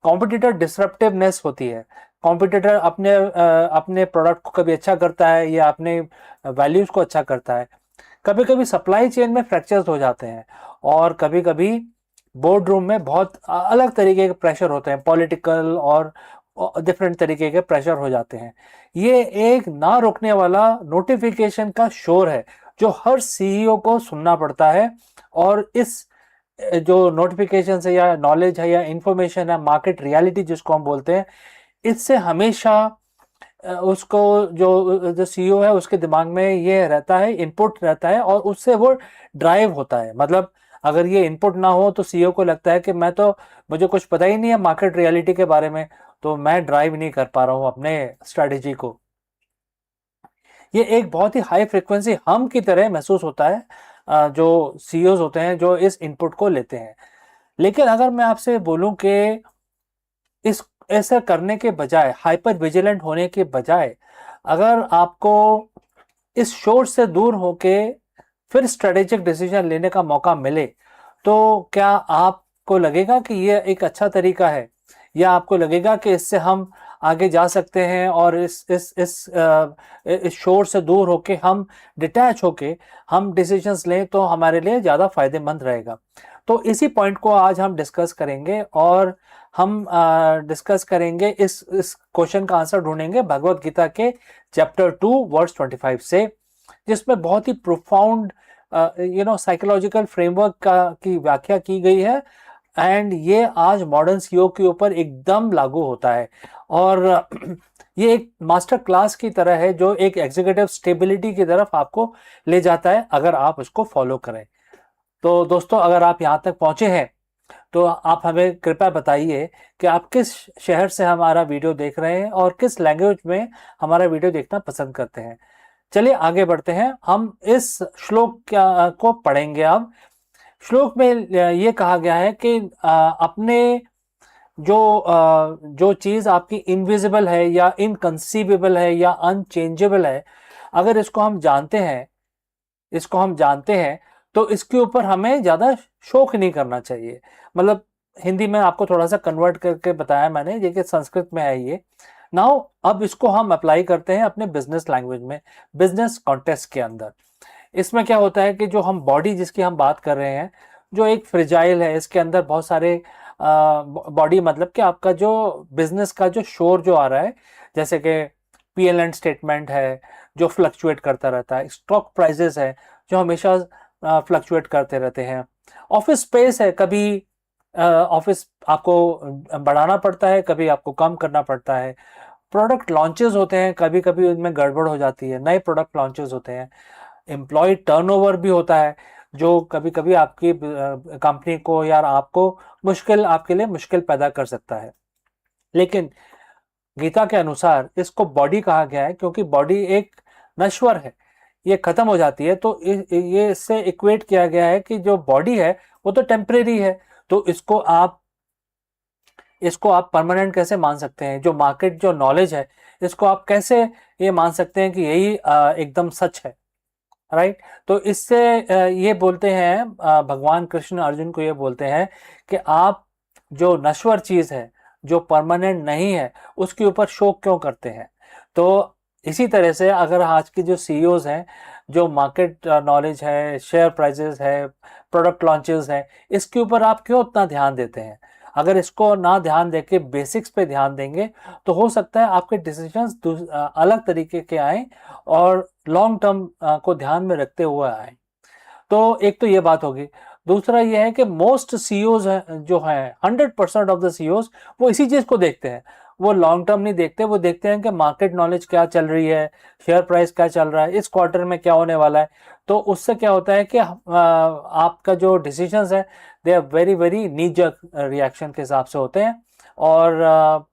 A: कॉम्पिटिटर डिसरप्टिवनेस होती है। कॉम्पिटिटर अपने प्रोडक्ट को कभी अच्छा करता है या अपने वैल्यूज को अच्छा करता है। कभी कभी सप्लाई चेन में फ्रैक्चर्स हो जाते हैं, और कभी कभी बोर्ड रूम में बहुत अलग तरीके के प्रेशर होते हैं, पॉलिटिकल और डिफरेंट तरीके के प्रेशर हो जाते हैं। ये एक ना रुकने वाला नोटिफिकेशन का शोर है जो हर सीईओ को सुनना पड़ता है, और इस जो नोटिफिकेशन है या नॉलेज है या इंफॉर्मेशन है, मार्केट रियलिटी जिसको हम बोलते हैं, इससे हमेशा उसको जो सीईओ है उसके दिमाग में ये रहता है, इनपुट रहता है, और उससे वो ड्राइव होता है। मतलब अगर ये इनपुट ना हो तो सीईओ को लगता है कि मुझे कुछ पता ही नहीं है मार्केट रियलिटी के बारे में, तो मैं ड्राइव नहीं कर पा रहा हूँ अपने स्ट्रेटेजी को। ये एक बहुत ही हाई फ्रिक्वेंसी हम की तरह महसूस होता है जो सीईओज होते हैं जो इस इनपुट को लेते हैं। लेकिन अगर मैं आपसे बोलूं कि इस ऐसा करने के बजाय, हाइपर विजिलेंट होने के बजाय, अगर आपको इस शोर से दूर होके फिर स्ट्रेटेजिक डिसीजन लेने का मौका मिले, तो क्या आपको लगेगा कि ये एक अच्छा तरीका है, या आपको लगेगा कि इससे हम
B: आगे जा सकते हैं और इस शोर से दूर होके हम डिटैच होके हम डिसीजंस लें तो हमारे लिए ज़्यादा फायदेमंद रहेगा। तो इसी पॉइंट को आज हम डिस्कस करेंगे और हम डिस्कस करेंगे, इस क्वेश्चन का आंसर ढूंढेंगे भगवत गीता के चैप्टर 2 वर्स 25 से, जिसमें बहुत ही प्रोफाउंड साइकोलॉजिकल फ्रेमवर्क की व्याख्या की गई है। एंड ये आज मॉडर्न सीईओ के ऊपर एकदम लागू होता है और ये एक मास्टर क्लास की तरह है जो एक एग्जीक्यूटिव स्टेबिलिटी की तरफ आपको ले जाता है अगर आप उसको फॉलो करें। तो दोस्तों, अगर आप यहाँ तक पहुंचे हैं तो आप हमें कृपया बताइए कि आप किस शहर से हमारा वीडियो देख रहे हैं और किस लैंग्वेज में हमारा वीडियो देखना पसंद करते हैं। चलिए आगे बढ़ते हैं, हम इस श्लोक को पढ़ेंगे। अब श्लोक में ये कहा गया है कि अपने जो चीज़ आपकी इनविजिबल है या इनकंसीवेबल है या अनचेंजेबल है, अगर इसको हम जानते हैं तो इसके ऊपर हमें ज़्यादा शोक नहीं करना चाहिए। मतलब हिंदी में आपको थोड़ा सा कन्वर्ट करके बताया मैंने, ये कि संस्कृत में है ये। नाउ अब इसको हम अप्लाई करते हैं अपने बिजनेस लैंग्वेज में, बिजनेस कॉन्टेक्स्ट के अंदर। इसमें क्या होता है कि जो हम बॉडी जिसकी हम बात कर रहे हैं, जो एक फ्रिजाइल है, इसके अंदर बहुत सारे बॉडी, मतलब कि आपका जो बिजनेस का जो शोर जो आ रहा है, जैसे कि पीएल एंड स्टेटमेंट है जो फ्लक्चुएट करता रहता है, स्टॉक प्राइजेस है जो हमेशा फ्लक्चुएट करते रहते हैं, ऑफिस स्पेस है, कभी ऑफिस आपको बढ़ाना पड़ता है, कभी आपको कम करना पड़ता है, प्रोडक्ट लॉन्चेस होते हैं, कभी कभी उनमें गड़बड़ हो जाती है, नए प्रोडक्ट लॉन्चेस होते हैं, एम्प्लॉय टर्नओवर भी होता है जो कभी कभी आपकी कंपनी को या आपको आपके लिए मुश्किल पैदा कर सकता है। लेकिन गीता के अनुसार इसको बॉडी कहा गया है क्योंकि बॉडी एक नश्वर है, ये खत्म हो जाती है। तो ये इससे इक्वेट किया गया है कि जो बॉडी है वो तो टेम्परेरी है, तो इसको आप परमानेंट कैसे मान सकते हैं? जो मार्केट जो नॉलेज है, इसको आप कैसे ये मान सकते हैं कि यही एकदम सच है, राइट? तो इससे ये बोलते हैं भगवान कृष्ण अर्जुन को ये बोलते हैं कि आप जो नश्वर चीज है, जो परमानेंट नहीं है, उसके ऊपर शोक क्यों करते हैं? तो इसी तरह से अगर आज की जो सीईओज हैं, जो मार्केट नॉलेज है, शेयर प्राइजेस है, प्रोडक्ट लॉन्चेस है, इसके ऊपर आप क्यों उतना ध्यान देते हैं? अगर इसको ना ध्यान देके बेसिक्स पे ध्यान देंगे तो हो सकता है आपके डिसीजंस अलग तरीके के आए और लॉन्ग टर्म को ध्यान में रखते हुए आए। तो एक तो ये बात होगी। दूसरा ये है कि मोस्ट सीईओज जो हैं, 100% ऑफ द सीईओज वो इसी चीज को देखते हैं, वो लॉन्ग टर्म नहीं देखते। वो देखते हैं कि मार्केट नॉलेज क्या चल रही है, शेयर प्राइस क्या चल रहा है, इस क्वार्टर में क्या होने वाला है। तो उससे क्या होता है कि आपका जो डिसीजंस है they are very very knee-jerk reaction के हिसाब से होते हैं और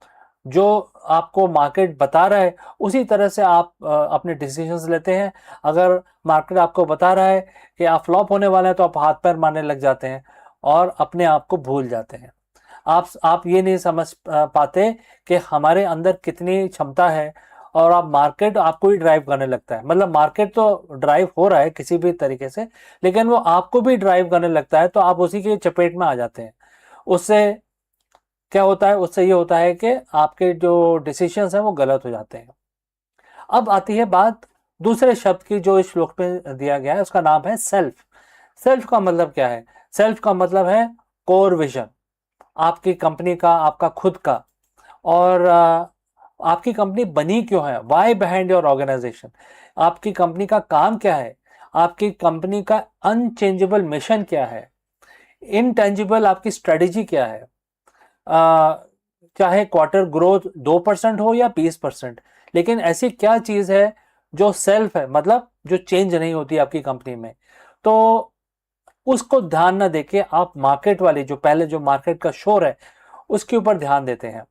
B: जो आपको मार्केट बता रहा है उसी तरह से आप अपने डिसीजंस लेते हैं। अगर मार्केट आपको बता रहा है कि आप फ्लॉप होने वाले हैं तो आप हाथ पैर मारने लग जाते हैं और अपने आप को भूल जाते हैं। आप ये नहीं समझ पाते कि हमारे अंदर कितनी क्षमता है और आप मार्केट आपको ही ड्राइव करने लगता है। मतलब मार्केट तो ड्राइव हो रहा है किसी भी तरीके से, लेकिन वो आपको भी ड्राइव करने लगता है, तो आप उसी के चपेट में आ जाते हैं। उससे क्या होता है? उससे ये होता है कि आपके जो डिसीजंस हैं वो गलत हो जाते हैं। अब आती है बात दूसरे शब्द की जो इस श्लोक में दिया गया है, उसका नाम है सेल्फ। सेल्फ का मतलब क्या है? सेल्फ का मतलब है कोर विजन, आपकी कंपनी का, आपका खुद का। और आपकी कंपनी बनी क्यों है? Why behind your organisation. आपकी कंपनी का काम क्या है? आपकी कंपनी का अनचेंजेबल मिशन क्या है? इनटेंजिबल आपकी स्ट्रेटेजी क्या है? चाहे क्वार्टर ग्रोथ 2% हो या 20%, लेकिन ऐसी क्या चीज है जो सेल्फ है, मतलब जो चेंज नहीं होती आपकी कंपनी में। तो उसको ध्यान ना देके आप मार्केट वाली जो पहले जो मार्केट का शोर है उसके ऊपर ध्यान देते हैं।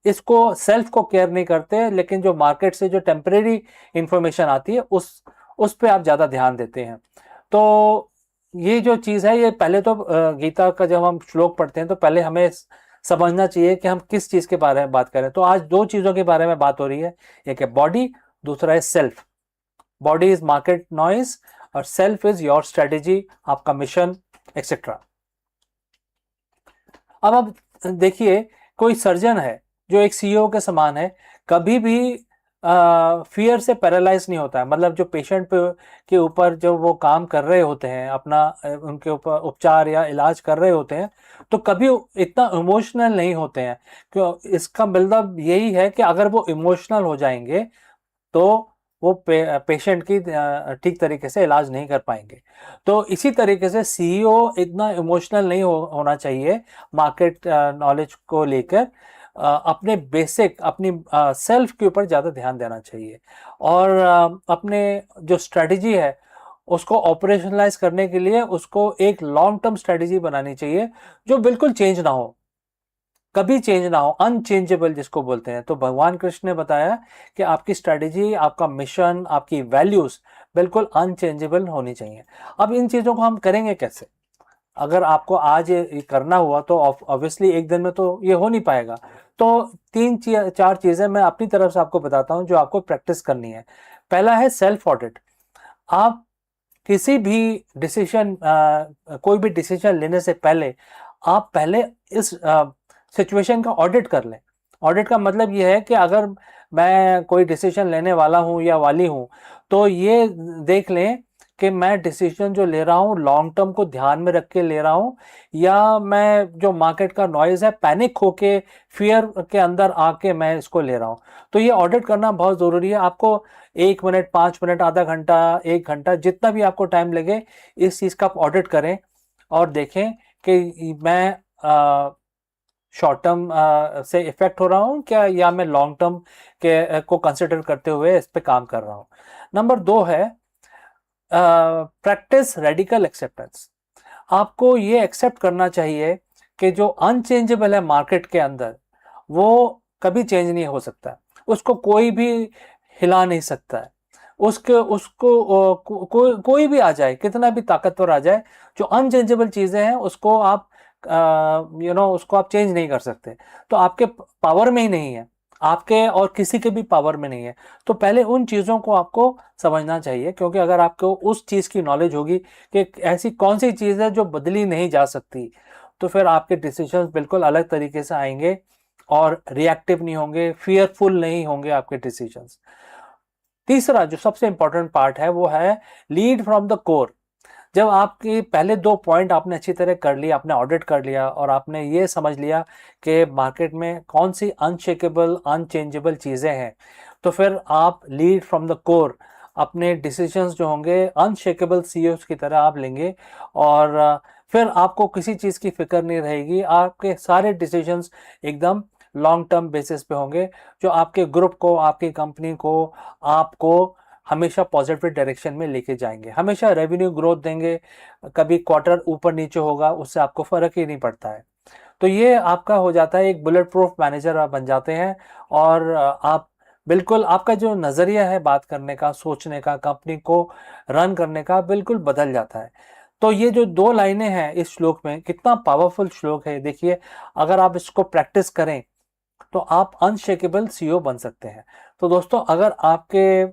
B: इसको सेल्फ को केयर नहीं करते, लेकिन जो मार्केट से जो टेम्परेरी इंफॉर्मेशन आती है उस पे आप ज्यादा ध्यान देते हैं। तो ये जो चीज है, ये पहले तो गीता का जब हम श्लोक पढ़ते हैं तो पहले हमें समझना चाहिए कि हम किस चीज के बारे में बात करें। तो आज दो चीजों के बारे में बात हो रही है, एक है बॉडी, दूसरा है self. Body is market noise और सेल्फ इज योर स्ट्रेटेजी, आपका मिशन एक्सेट्रा। अब देखिए, कोई सर्जन है, जो एक सीईओ के समान है, कभी भी फियर से पैरालाइज नहीं होता है। मतलब जो पेशेंट पे के ऊपर जो वो काम कर रहे होते हैं, अपना उनके ऊपर उपचार या इलाज कर रहे होते हैं, तो कभी इतना इमोशनल नहीं होते हैं। क्यों? इसका मतलब यही है कि अगर वो इमोशनल हो जाएंगे तो वो पेशेंट की ठीक तरीके से इलाज नहीं कर पाएंगे। तो इसी तरीके से सीईओ इतना इमोशनल नहीं होना चाहिए मार्केट नॉलेज को लेकर। अपने बेसिक, अपनी सेल्फ के ऊपर ज़्यादा ध्यान देना चाहिए, और अपने जो स्ट्रेटजी है उसको ऑपरेशनलाइज करने के लिए उसको एक लॉन्ग टर्म स्ट्रेटजी बनानी चाहिए, जो बिल्कुल चेंज ना हो, कभी चेंज ना हो, अनचेंजेबल जिसको बोलते हैं। तो भगवान कृष्ण ने बताया कि आपकी स्ट्रेटजी, आपका मिशन, आपकी वैल्यूज बिल्कुल अनचेंजेबल होनी चाहिए। अब इन चीज़ों को हम करेंगे कैसे? अगर आपको आज ये करना हुआ तो ऑब्वियसली एक दिन में तो ये हो नहीं पाएगा। तो चार चीज़ें मैं अपनी तरफ से आपको बताता हूँ जो आपको प्रैक्टिस करनी है। पहला है सेल्फ ऑडिट। आप किसी भी डिसीजन, कोई भी डिसीजन लेने से पहले आप पहले इस सिचुएशन का ऑडिट कर लें। ऑडिट का मतलब ये है कि अगर मैं कोई डिसीजन लेने वाला हूँ या वाली हूँ, तो ये देख लें कि मैं डिसीजन जो ले रहा हूँ लॉन्ग टर्म को ध्यान में रख के ले रहा हूँ, या मैं जो मार्केट का नॉइज है, पैनिक होके, फियर के अंदर आके मैं इसको ले रहा हूँ। तो ये ऑडिट करना बहुत ज़रूरी है। आपको 1 मिनट, 5 मिनट, आधा घंटा, 1 घंटा, जितना भी आपको टाइम लगे, इस चीज़ का आप ऑडिट करें और देखें कि मैं शॉर्ट टर्म से इफेक्ट हो रहा हूँ क्या, या मैं लॉन्ग टर्म के को कंसिडर करते हुए इस पे काम कर रहा हूँ। नंबर 2 है प्रैक्टिस रेडिकल एक्सेप्टेंस। आपको ये एक्सेप्ट करना चाहिए कि जो अनचेंजेबल है मार्केट के अंदर, वो कभी चेंज नहीं हो सकता, उसको कोई भी हिला नहीं सकता है। उसके उसको कोई भी आ जाए, कितना भी ताकतवर आ जाए, जो अनचेंजेबल चीज़ें हैं उसको आप उसको आप चेंज नहीं कर सकते। तो आपके पावर में ही नहीं है, आपके और किसी के भी पावर में नहीं है। तो पहले उन चीज़ों को आपको समझना चाहिए, क्योंकि अगर आपको उस चीज़ की नॉलेज होगी कि ऐसी कौन सी चीज़ है जो बदली नहीं जा सकती, तो फिर आपके डिसीजंस बिल्कुल अलग तरीके से आएंगे और रिएक्टिव नहीं होंगे, फियरफुल नहीं होंगे आपके डिसीजंस। तीसरा जो सबसे इंपॉर्टेंट पार्ट है वो है लीड फ्रॉम द कोर। जब आपके पहले 2 पॉइंट आपने अच्छी तरह कर लिया, आपने ऑडिट कर लिया और आपने ये समझ लिया कि मार्केट में कौन सी अनशेकेबल, अनचेंजेबल चीज़ें हैं, तो फिर आप लीड फ्रॉम द कोर अपने डिसीजंस जो होंगे अनशेकेबल सीईओज की तरह आप लेंगे, और फिर आपको किसी चीज़ की फिक्र नहीं रहेगी। आपके सारे डिसीजंस एकदम लॉन्ग टर्म बेसिस पे होंगे, जो आपके ग्रुप को, आपकी कंपनी को, आपको हमेशा पॉजिटिव डायरेक्शन में लेके जाएंगे, हमेशा रेवेन्यू ग्रोथ देंगे। कभी क्वार्टर ऊपर नीचे होगा, उससे आपको फ़र्क ही नहीं पड़ता है। तो ये आपका हो जाता है, एक बुलेट प्रूफ मैनेजर आप बन जाते हैं, और आप बिल्कुल, आपका जो नज़रिया है बात करने का, सोचने का, कंपनी को रन करने का, बिल्कुल बदल जाता है। तो ये जो 2 लाइनें हैं इस श्लोक में, कितना पावरफुल श्लोक है देखिए। अगर आप इसको प्रैक्टिस करें तो आप अनशेकेबल सीईओ बन सकते हैं। तो दोस्तों, अगर आपके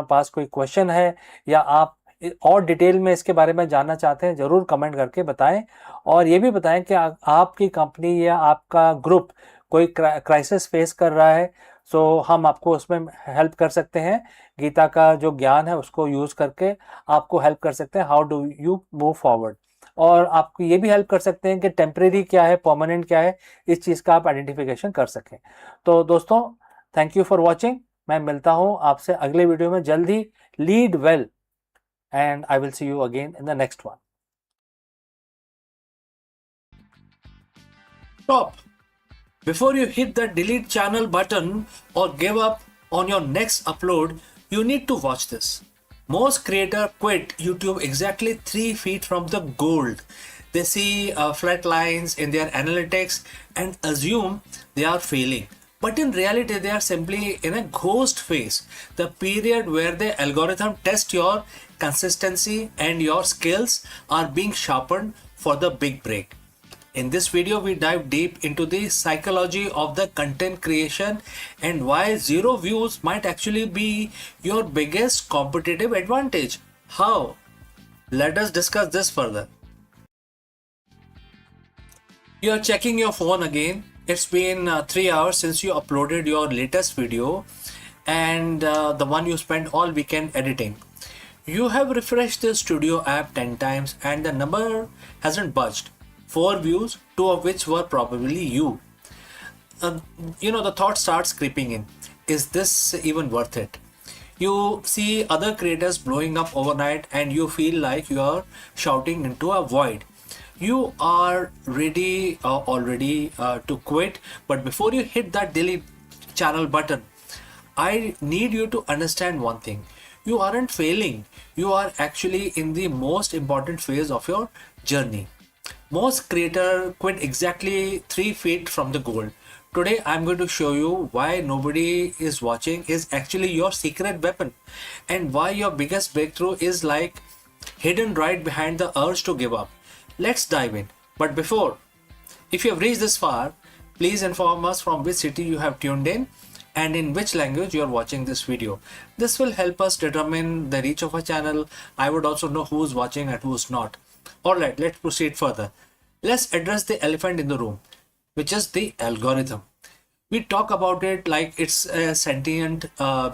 B: पास कोई क्वेश्चन है, या आप और डिटेल में इसके बारे में जानना चाहते हैं, ज़रूर कमेंट करके बताएं। और ये भी बताएं कि आपकी कंपनी या आपका ग्रुप कोई क्राइसिस फेस कर रहा है, सो हम आपको उसमें हेल्प कर सकते हैं। गीता का जो ज्ञान है उसको यूज़ करके आपको हेल्प कर सकते हैं, how do you move forward. और आपको ये भी हेल्प कर सकते हैं कि टेम्परेरी क्या है, परमानेंट क्या है, इस चीज़ का आप आइडेंटिफिकेशन कर सकें। तो दोस्तों, थैंक यू फॉर वॉचिंग। मैं मिलता हूँ आपसे अगले वीडियो में जल्दी। Lead well, and I will see you again in the next one. Stop! Before you hit the delete channel button or give up on your next upload, you need to watch this. Most creators quit YouTube exactly 3 feet from the gold. They see flat lines in their analytics and assume they are failing. But in reality, they are simply in a ghost phase, the period where the algorithm tests your consistency and your skills are being sharpened for the big break. In this video, we dive deep into the psychology of the content creation and why 0 views might actually be your biggest competitive advantage. How? Let us discuss this further. You are checking your phone again. It's been 3 hours since you uploaded your latest video and the one you spent all weekend editing. You have refreshed the studio app 10 times and the number hasn't budged. 4 views, 2 of which were probably you. Uh, the thought starts creeping in. Is this even worth it? You see other creators blowing up overnight and you feel like you are shouting into a void. You are ready already to quit, but before you hit that delete channel button, I need you to understand one thing. You aren't failing. You are actually in the most important phase of your journey. Most creators quit exactly 3 feet from the goal. Today I'm going to show you why nobody is watching is actually your secret weapon, and why your biggest breakthrough is like hidden right behind the urge to give up. Let's dive in. But before, if you have reached this far, please inform us from which city you have tuned in and in which language you are watching this video. This will help us determine the reach of our channel. I would also know who's watching and who's not. Alright, let's proceed further. Let's address the elephant in the room, which is the algorithm. We talk about it like it's a sentient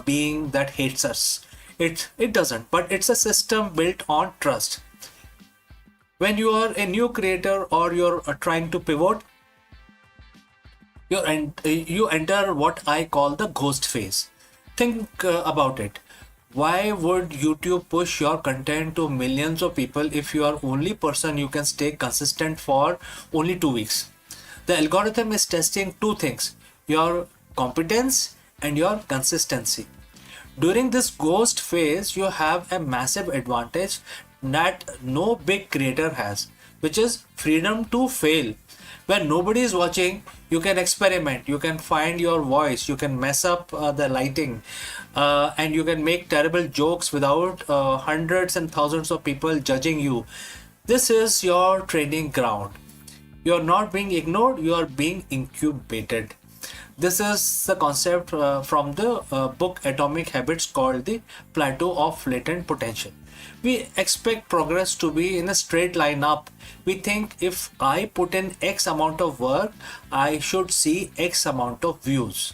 B: being that hates us. It doesn't, but it's a system built on trust. When you are a new creator or you're trying to pivot, you enter what I call the ghost phase. Think about it. Why would YouTube push your content to millions of people if you are only person you can stay consistent for only 2 weeks? The algorithm is testing two things: your competence and your consistency. During this ghost phase, you have a massive advantage that no big creator has, which is freedom to fail. When nobody is watching, you can experiment, you can find your voice, you can mess up the lighting, and you can make terrible jokes without hundreds and thousands of people judging you. This is your training ground. You are not being ignored, you are being incubated. This is the concept from the book Atomic Habits, called the plateau of latent potential. We expect progress to be in a straight line up. We think if I put in X amount of work, I should see X amount of views.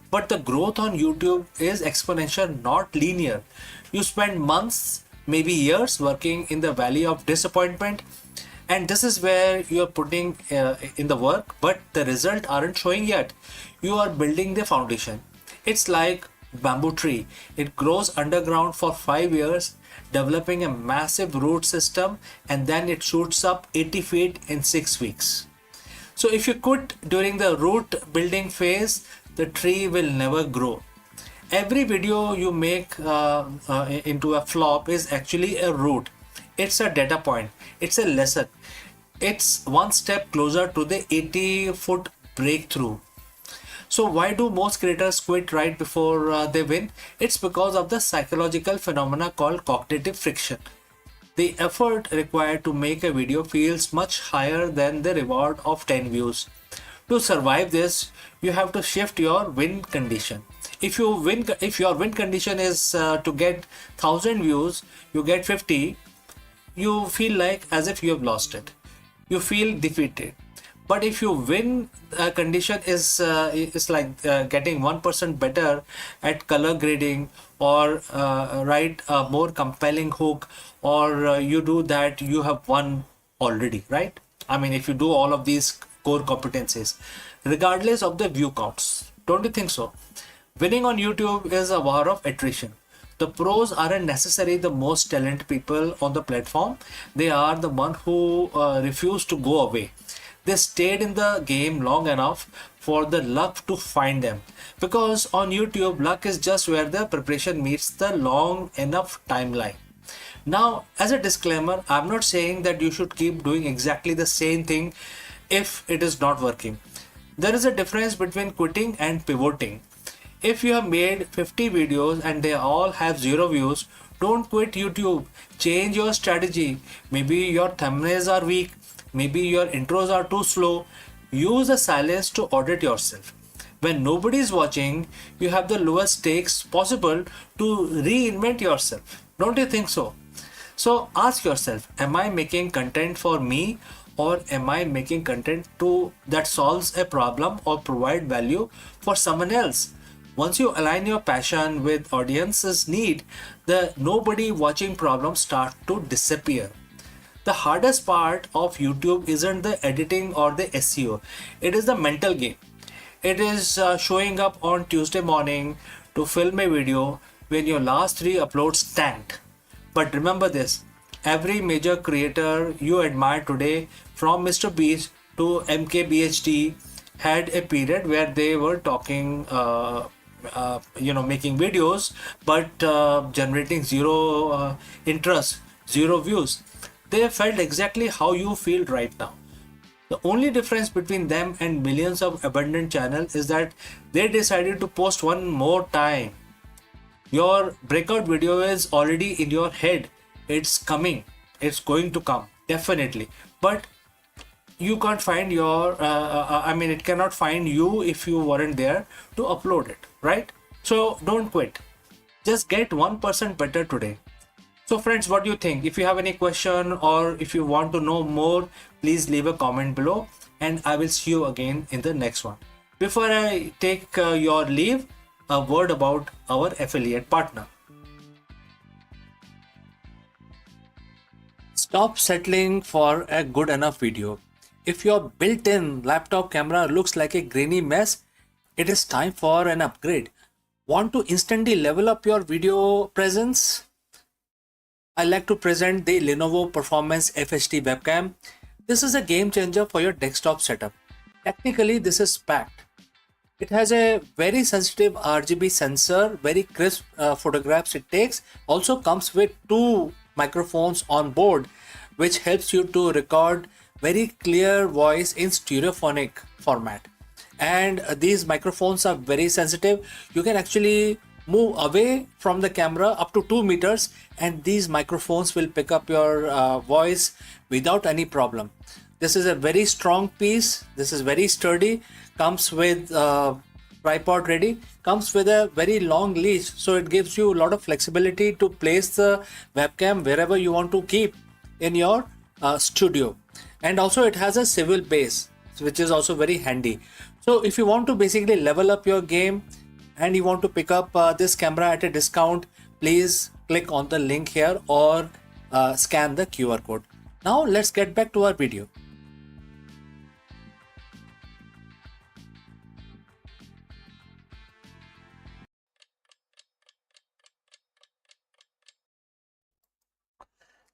B: But the growth on YouTube is exponential, not linear. You spend months, maybe years, working in the valley of disappointment, and this is where you are putting in the work, but the result aren't showing yet. You are building the foundation. It's like bamboo tree. It grows underground for 5 years, developing a massive root system, and then it shoots up 80 feet in 6 weeks. So if you quit during the root building phase, the tree will never grow. Every video you make into a flop is actually a root. It's a data point. It's a lesson. It's one step closer to the 80-foot breakthrough. So why do most creators quit right before they win? It's because of the psychological phenomena called cognitive friction. The effort required to make a video feels much higher than the reward of 10 views. To survive this, you have to shift your win condition. If your win condition is to get 1000 views, you get 50, you feel like as if you have lost it. You feel defeated. But if your win condition is like getting 1% better at color grading, or write a more compelling hook, or you do that, you have won already, right? I mean, if you do all of these core competencies, regardless of the view counts, don't you think so? Winning on YouTube is a war of attrition. The pros aren't necessarily the most talented people on the platform. They are the one who refuse to go away. They stayed in the game long enough for the luck to find them. Because on YouTube, luck is just where the preparation meets the long enough timeline. Now, as a disclaimer, I'm not saying that you should keep doing exactly the same thing if it is not working. There is a difference between quitting and pivoting. If you have made 50 videos and they all have 0 views, don't quit YouTube. Change your strategy. Maybe your thumbnails are weak. Maybe your intros are too slow. Use the silence to audit yourself. When nobody is watching, you have the lowest stakes possible to reinvent yourself. Don't you think so? So ask yourself, am I making content for me or am I making content that solves a problem or provide value for someone else? Once you align your passion with audience's need, the nobody watching problem start to disappear. The hardest part of YouTube isn't the editing or the SEO, it is the mental game. It is showing up on Tuesday morning to film a video when your last 3 uploads tanked. But remember this, every major creator you admire today, from Mr. Beast to MKBHD, had a period where they were talking, making videos, but generating zero interest, zero views. They felt exactly how you feel right now. The only difference between them and millions of abandoned channels is that they decided to post one more time. Your breakout video is already in your head. It's coming. It's going to come. Definitely. But you can't find it cannot find you if you weren't there to upload it, right? So don't quit. Just get 1% better today. So friends, what do you think? If you have any question or if you want to know more, please leave a comment below and I will see you again in the next one. Before I take your leave, a word about our affiliate partner. Stop settling for a good enough video. If your built-in laptop camera looks like a grainy mess, it is time for an upgrade. Want to instantly level up your video presence? I like to present the Lenovo Performance FHD webcam. This is a game changer for your desktop setup. Technically, this is packed. It has a very sensitive RGB sensor, very crisp photographs it takes. Also comes with 2 microphones on board, which helps you to record very clear voice in stereophonic format. And these microphones are very sensitive. You can actually move away from the camera up to 2 meters and these microphones will pick up your voice without any problem. This is a very strong piece. This is very sturdy. Comes with tripod ready. Comes with a very long leash, so it gives you a lot of flexibility to place the webcam wherever you want to keep in your studio. And also it has a swivel base, which is also very handy. So if you want to basically level up your game and you want to pick up this camera at a discount, please click on the link here or scan the QR code. Now let's get back to our video.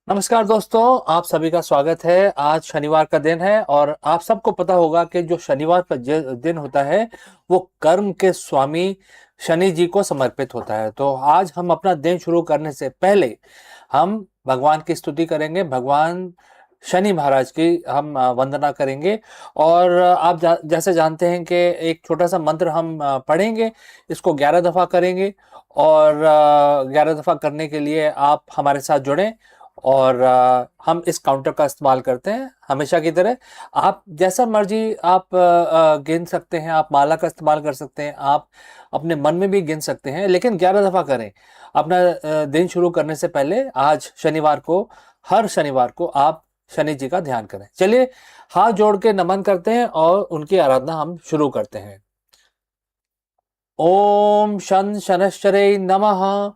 B: नमस्कार दोस्तों, आप सभी का स्वागत है। आज शनिवार का दिन है और आप सबको पता होगा कि जो शनिवार का दिन होता है वो कर्म के स्वामी शनि जी को समर्पित होता है। तो आज हम अपना दिन शुरू करने से पहले हम भगवान की स्तुति करेंगे, भगवान शनि महाराज की हम वंदना करेंगे। और आप जैसे जानते हैं कि एक छोटा सा मंत्र हम पढ़ेंगे, इसको 11 दफ़ा करेंगे और 11 दफ़ा करने के लिए आप हमारे साथ जुड़ें और हम इस काउंटर का इस्तेमाल करते हैं हमेशा की तरह। आप जैसा मर्जी आप गिन सकते हैं, आप माला का इस्तेमाल कर सकते हैं, आप अपने मन में भी गिन सकते हैं, लेकिन 11 दफ़ा करें अपना दिन शुरू करने से पहले। आज शनिवार को, हर शनिवार को आप शनि जी का ध्यान करें। चलिए हाथ जोड़ के नमन करते हैं और उनकी आराधना हम शुरू करते हैं। ओम शन शनश्चरे नमः।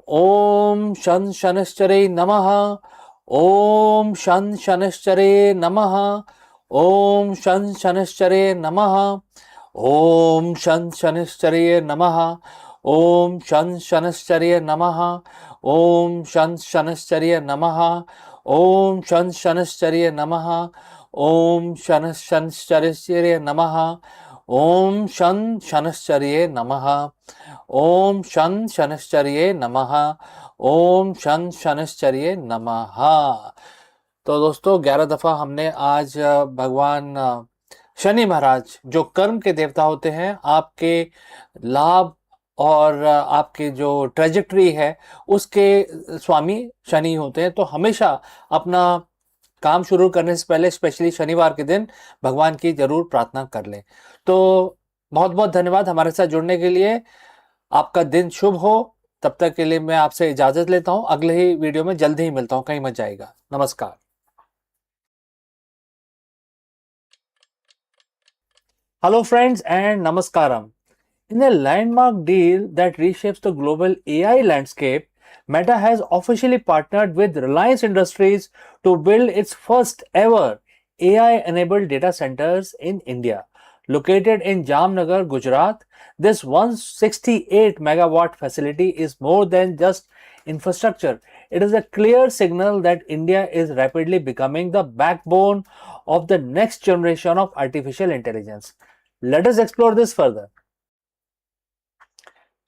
B: ओम शन शनश्चरे नमः। ओम शन शनश्चरे नमः। ओम शन शनश्चरे नमः। ओम शन शनश्चरे नमः। ओम शन शनश्चरे नमः। ओम शन शनश्चरे नमः। ओम शन शनश्चरे नमः। ओम शन शनश्चरे नमः। ओम शन शनश्चर्ये नमः। ओम शन शनश्चर्ये नमः। ओम शन शनश्चर्ये नमः। तो दोस्तों 11 दफ़ा हमने आज भगवान शनि महाराज, जो कर्म के देवता होते हैं, आपके लाभ और आपके जो ट्रेजेक्टरी है उसके स्वामी शनि होते हैं। तो हमेशा अपना काम शुरू करने से पहले, स्पेशली शनिवार के दिन, भगवान की जरूर प्रार्थना कर लें। तो बहुत बहुत धन्यवाद हमारे साथ जुड़ने के लिए। आपका दिन शुभ हो। तब तक के लिए मैं आपसे इजाजत लेता हूं। अगले ही वीडियो में जल्दी ही मिलता हूं। कहीं मत जाइएगा। नमस्कार। Hello, friends, and namaskaram. In a landmark deal that reshapes the global AI landscape, Meta has officially partnered with Reliance Industries to build its first ever AI enabled data centers in India. Located in Jamnagar, Gujarat, this 168 megawatt facility is more than just infrastructure. It is a clear signal that India is rapidly becoming the backbone of the next generation of artificial intelligence. Let us explore this further.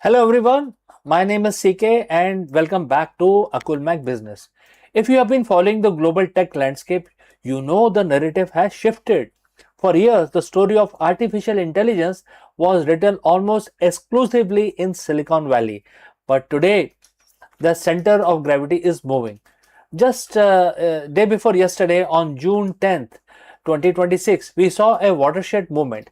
B: Hello everyone, my name is CK and welcome back to Akulmach Business. If you have been following the global tech landscape, you know the narrative has shifted. For years, the story of artificial intelligence was written almost exclusively in Silicon Valley. But today, the center of gravity is moving. Just day before yesterday, on June 10th, 2026, we saw a watershed movement.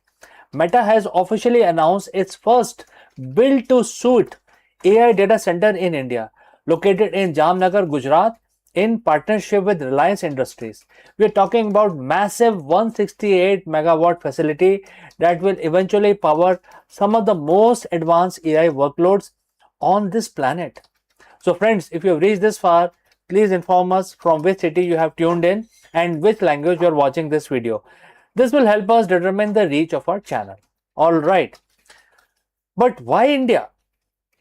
B: Meta has officially announced its first build to suit AI data center in India, located in Jamnagar, Gujarat, in partnership with Reliance Industries. We are talking about massive 168 megawatt facility that will eventually power some of the most advanced AI workloads on this planet. So friends, if you have reached this far, please inform us from which city you have tuned in and which language you are watching this video. This will help us determine the reach of our channel. Alright, but why India?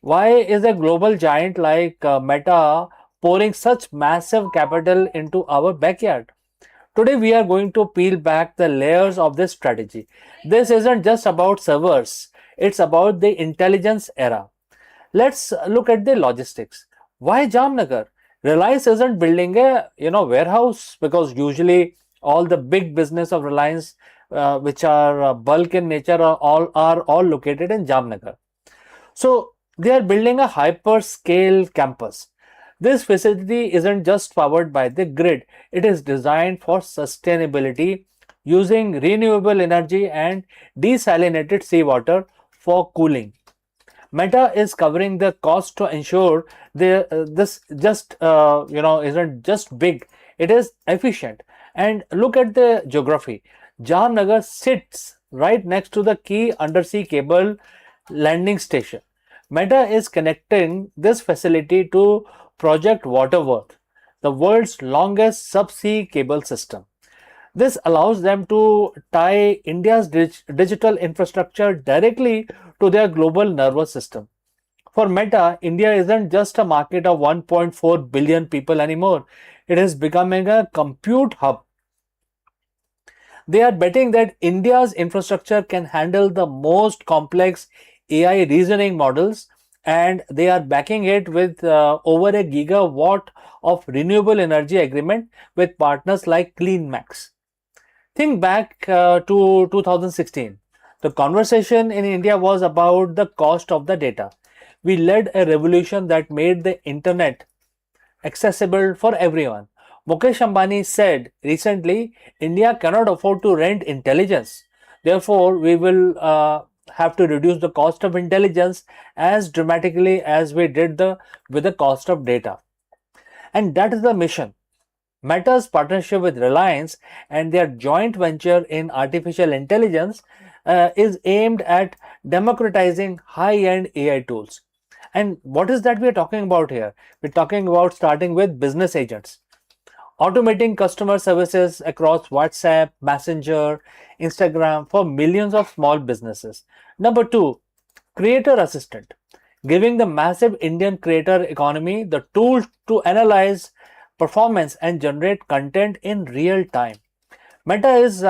B: Why is a global giant like Meta pouring such massive capital into our backyard? Today we are going to peel back the layers of this strategy. This isn't just about servers, it's about the intelligence era. Let's look at the logistics. Why Jamnagar? Reliance isn't building a warehouse, because usually all the big business of Reliance, which are bulk in nature, are all located in Jamnagar. So they are building a hyperscale campus. This facility isn't just powered by the grid; it is designed for sustainability, using renewable energy and desalinated seawater for cooling. Meta is covering the cost to ensure this just isn't just big; it is efficient. And look at the geography. Jamnagar sits right next to the key undersea cable landing station. Meta is connecting this facility to Project Waterworth, the world's longest subsea cable system. This allows them to tie India's digital infrastructure directly to their global nervous system. For Meta, India isn't just a market of 1.4 billion people anymore. It is becoming a compute hub. They are betting that India's infrastructure can handle the most complex AI reasoning models, and they are backing it with over a gigawatt of renewable energy agreement with partners like CleanMax. Think back to 2016. The conversation in India was about the cost of the data. We led a revolution that made the internet accessible for everyone. Mukesh Ambani said recently, India cannot afford to rent intelligence. Therefore, we will have to reduce the cost of intelligence as dramatically as we did with the cost of data. And that is the mission. Meta's partnership with Reliance and their joint venture in artificial intelligence is aimed at democratizing high-end AI tools. And what is that we are talking about here? We're talking about starting with business agents, automating customer services across WhatsApp, Messenger, Instagram for millions of small businesses. Number two, creator assistant, giving the massive Indian creator economy the tools to analyze performance and generate content in real time. Meta is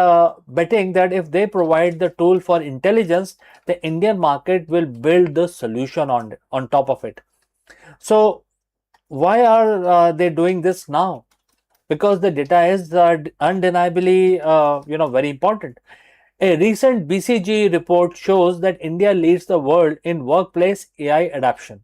B: betting that if they provide the tool for intelligence, the Indian market will build the solution on top of it. So why are they doing this now? Because the data is undeniably very important. A recent BCG report shows that India leads the world in workplace AI adoption.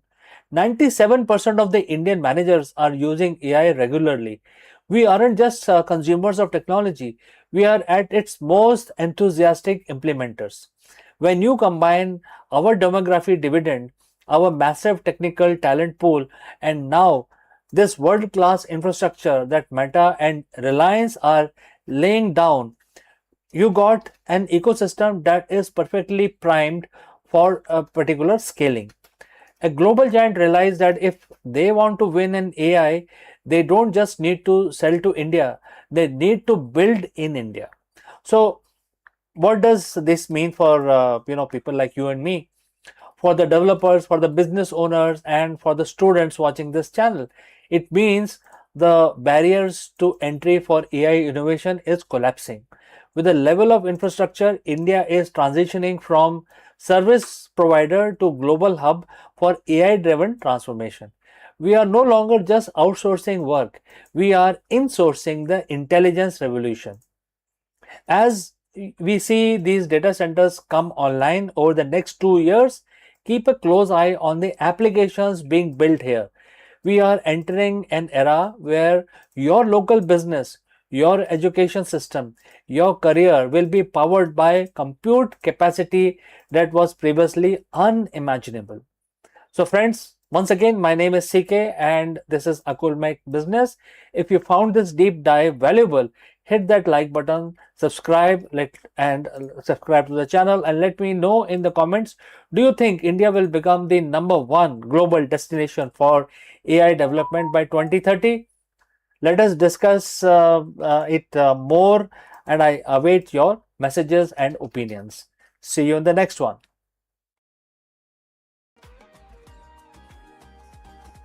B: 97% of the Indian managers are using AI regularly. We aren't just consumers of technology, we are at its most enthusiastic implementers. When you combine our demography dividend, our massive technical talent pool, and now this world class infrastructure that Meta and Reliance are laying down, you got an ecosystem that is perfectly primed for a particular scaling. A global giant realized that if they want to win in AI, they don't just need to sell to India, they need to build in India. So, what does this mean for people like you and me? For the developers, for the business owners, and for the students watching this channel. It means the barriers to entry for AI innovation is collapsing. With the level of infrastructure, India is transitioning from service provider to global hub for AI driven transformation. We are no longer just outsourcing work, we are insourcing the intelligence revolution. As we see these data centers come online over the next 2 years, keep a close eye on the applications being built here. We are entering an era where your local business, your education system, your career will be powered by compute capacity that was previously unimaginable. So friends, once again, my name is CK and this is Akulmach Business. If you found this deep dive valuable, hit that like button, subscribe to the channel and let me know in the comments, do you think India will become the #1 global destination for AI development by 2030? Let us discuss it more, and I await your messages and opinions. See you in the next one.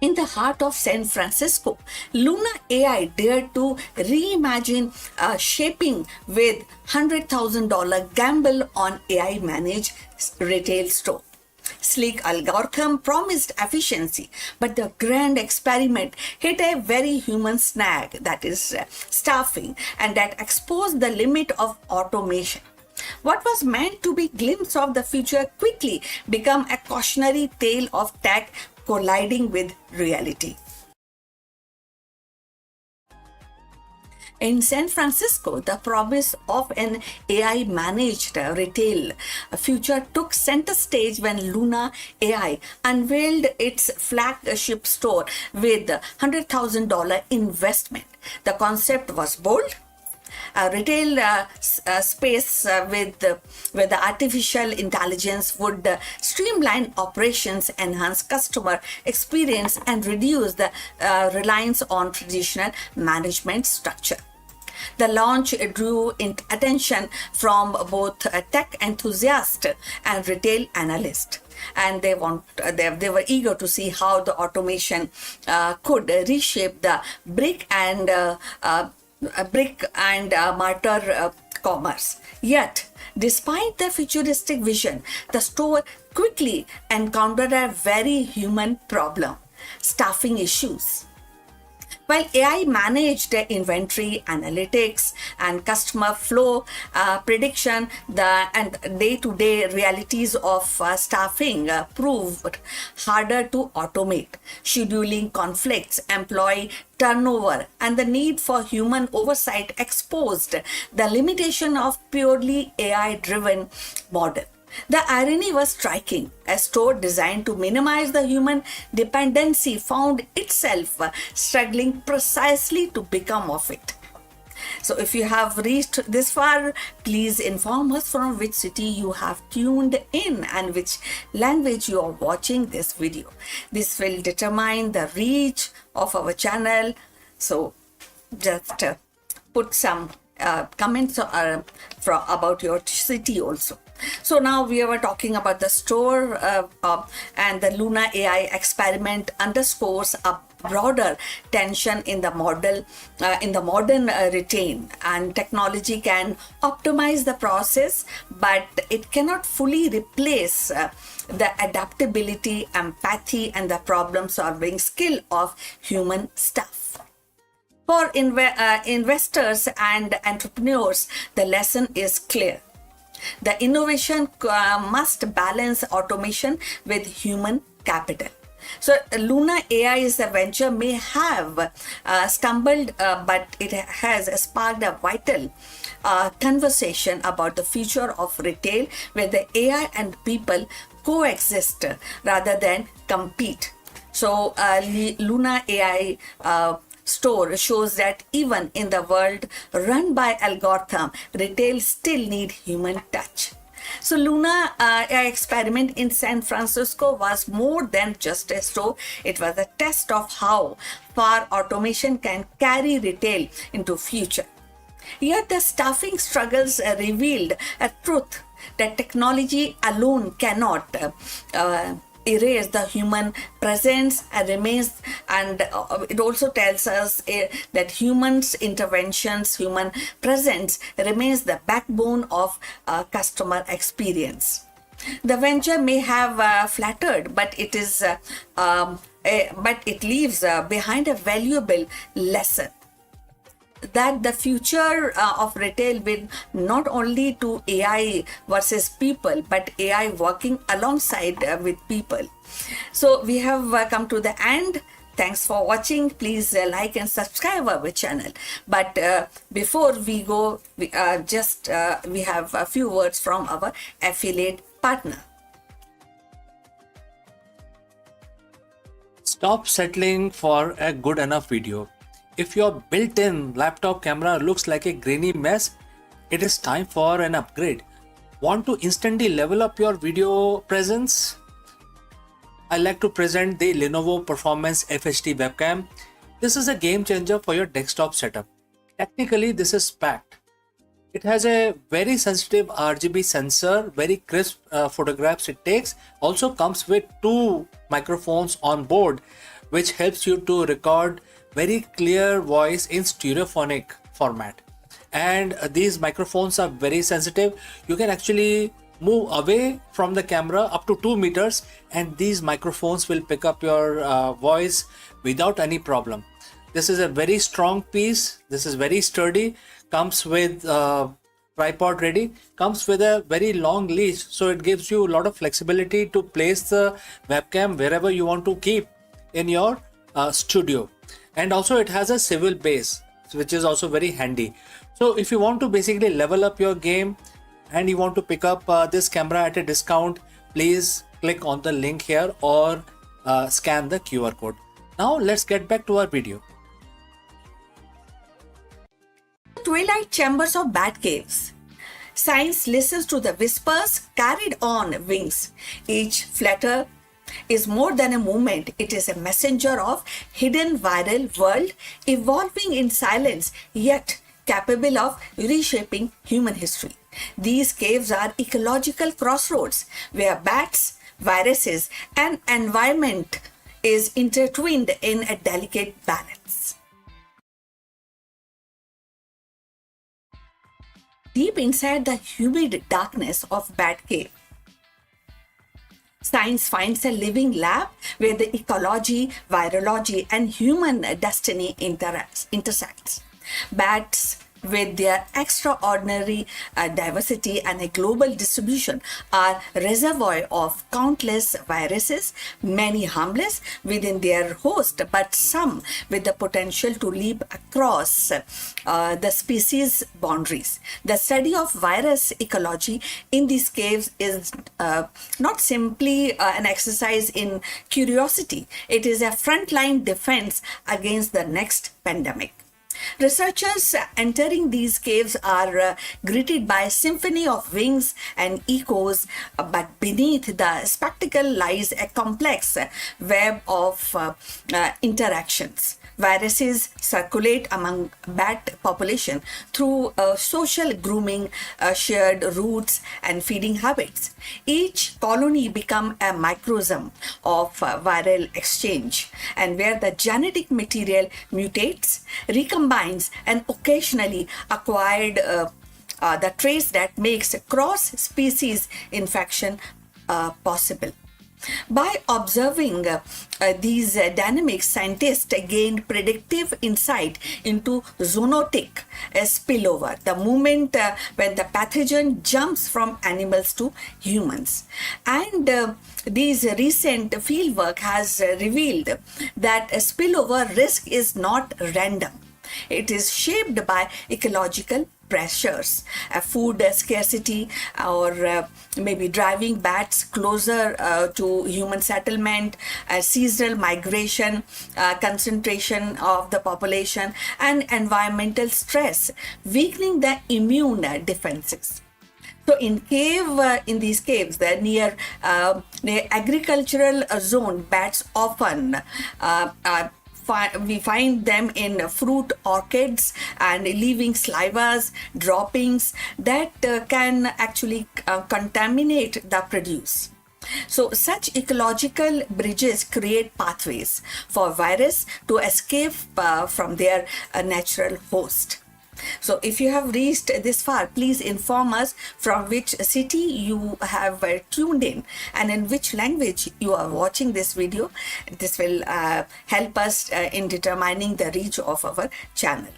C: In the heart of San Francisco, Luna AI dared to reimagine shaping with $100,000 gamble on AI managed retail store. Sleek algorithm promised efficiency, but the grand experiment hit a very human snag, that is staffing, and that exposed the limit of automation. What was meant to be a glimpse of the future quickly became a cautionary tale of tech colliding with reality. In San Francisco, the promise of an AI managed retail future took center stage when Luna AI unveiled its flagship store with $100,000 investment. The concept was bold, a retail space where the artificial intelligence would streamline operations, enhance customer experience, and reduce the reliance on traditional management structure. The launch drew attention from both tech enthusiasts and retail analysts, and they were eager to see how the automation could reshape the brick and mortar commerce. Yet, despite the futuristic vision, the store quickly encountered a very human problem: staffing issues. While AI managed inventory analytics and customer flow prediction, and day-to-day realities of staffing proved harder to automate. Scheduling conflicts, employee turnover, and the need for human oversight exposed the limitation of purely AI-driven model. The irony was striking. A store designed to minimize the human dependency found itself struggling precisely to become of it. So, if you have reached this far, please inform us from which city you have tuned in and which language you are watching this video. This will determine the reach of our channel. So, just put some comments about your city also. So now we were talking about the store, and the Luna AI experiment underscores a broader tension in the modern retain, and technology can optimize the process, but it cannot fully replace the adaptability, empathy, and the problem solving skill of human staff. For investors and entrepreneurs, the lesson is clear. The innovation must balance automation with human capital. So, Luna AI's venture may have stumbled, but it has sparked a vital conversation about the future of retail, where the AI and people coexist rather than compete. So, Luna AI store shows that even in the world run by algorithm, retail still need human touch. So Luna experiment in San Francisco was more than just a store. It was a test of how far automation can carry retail into future. Yet the staffing struggles revealed a truth that technology alone cannot erase the human presence and remains, and it also tells us that humans interventions, human presence remains the backbone of customer experience. The venture may have flattered, but it is but it leaves behind a valuable lesson that the future of retail will not only to AI versus people, but AI working alongside with people. So we have come to the end. Thanks for watching. Please like and subscribe our channel. But before we go, we have a few words from our affiliate partner.
B: Stop settling for a good enough video. If your built-in laptop camera looks like a grainy mess, it is time for an upgrade. Want to instantly level up your video presence? I like to present the Lenovo Performance FHD webcam. This is a game changer for your desktop setup. Technically, this is packed. It has a very sensitive RGB sensor, very crisp photographs it takes. Also comes with 2 microphones on board, which helps you to record very clear voice in stereophonic format. And these microphones are very sensitive. You can actually move away from the camera up to 2 meters and these microphones will pick up your voice without any problem. This is a very strong piece. This is very sturdy. Comes with tripod ready. Comes with a very long leash, so it gives you a lot of flexibility to place the webcam wherever you want to keep in your studio. And also it has a swivel base, which is also very handy. So if you want to basically level up your game and you want to pick up this camera at a discount, please click on the link here or scan the QR code. Now let's get back to our video.
C: Twilight chambers of bat caves. Science listens to the whispers carried on wings. Each flutter is more than a movement. It is a messenger of hidden viral world evolving in silence, yet capable of reshaping human history. These caves are ecological crossroads where bats, viruses, and environment is intertwined in a delicate balance. Deep inside the humid darkness of Bat Cave, science finds a living lab where the ecology, virology, and human destiny intersects. Bats, with their extraordinary diversity and a global distribution, are reservoir of countless viruses, many harmless within their host, but some with the potential to leap across the species boundaries. The study of virus ecology in these caves is not simply an exercise in curiosity. It is a frontline defense against the next pandemic. Researchers entering these caves are greeted by a symphony of wings and echoes, but beneath the spectacle lies a complex web of interactions. Viruses circulate among bat population through social grooming, shared routes, and feeding habits. Each colony becomes a microcosm of viral exchange, and where the genetic material mutates, recombines, and occasionally acquired the traits that makes cross-species infection possible. By observing these dynamics, scientists gained predictive insight into zoonotic spillover, the moment when the pathogen jumps from animals to humans. And these recent fieldwork has revealed that spillover risk is not random. It is shaped by ecological pressures, food scarcity, or maybe driving bats closer to human settlement, seasonal migration, concentration of the population, and environmental stress, weakening the immune defenses. So in these caves, they're near agricultural zone, bats often we find them in fruit orchids and leaving salivas, droppings that can actually contaminate the produce. So such ecological bridges create pathways for virus to escape from their natural host. So if you have reached this far, please inform us from which city you have tuned in and in which language you are watching this video. This will help us in determining the reach of our channel.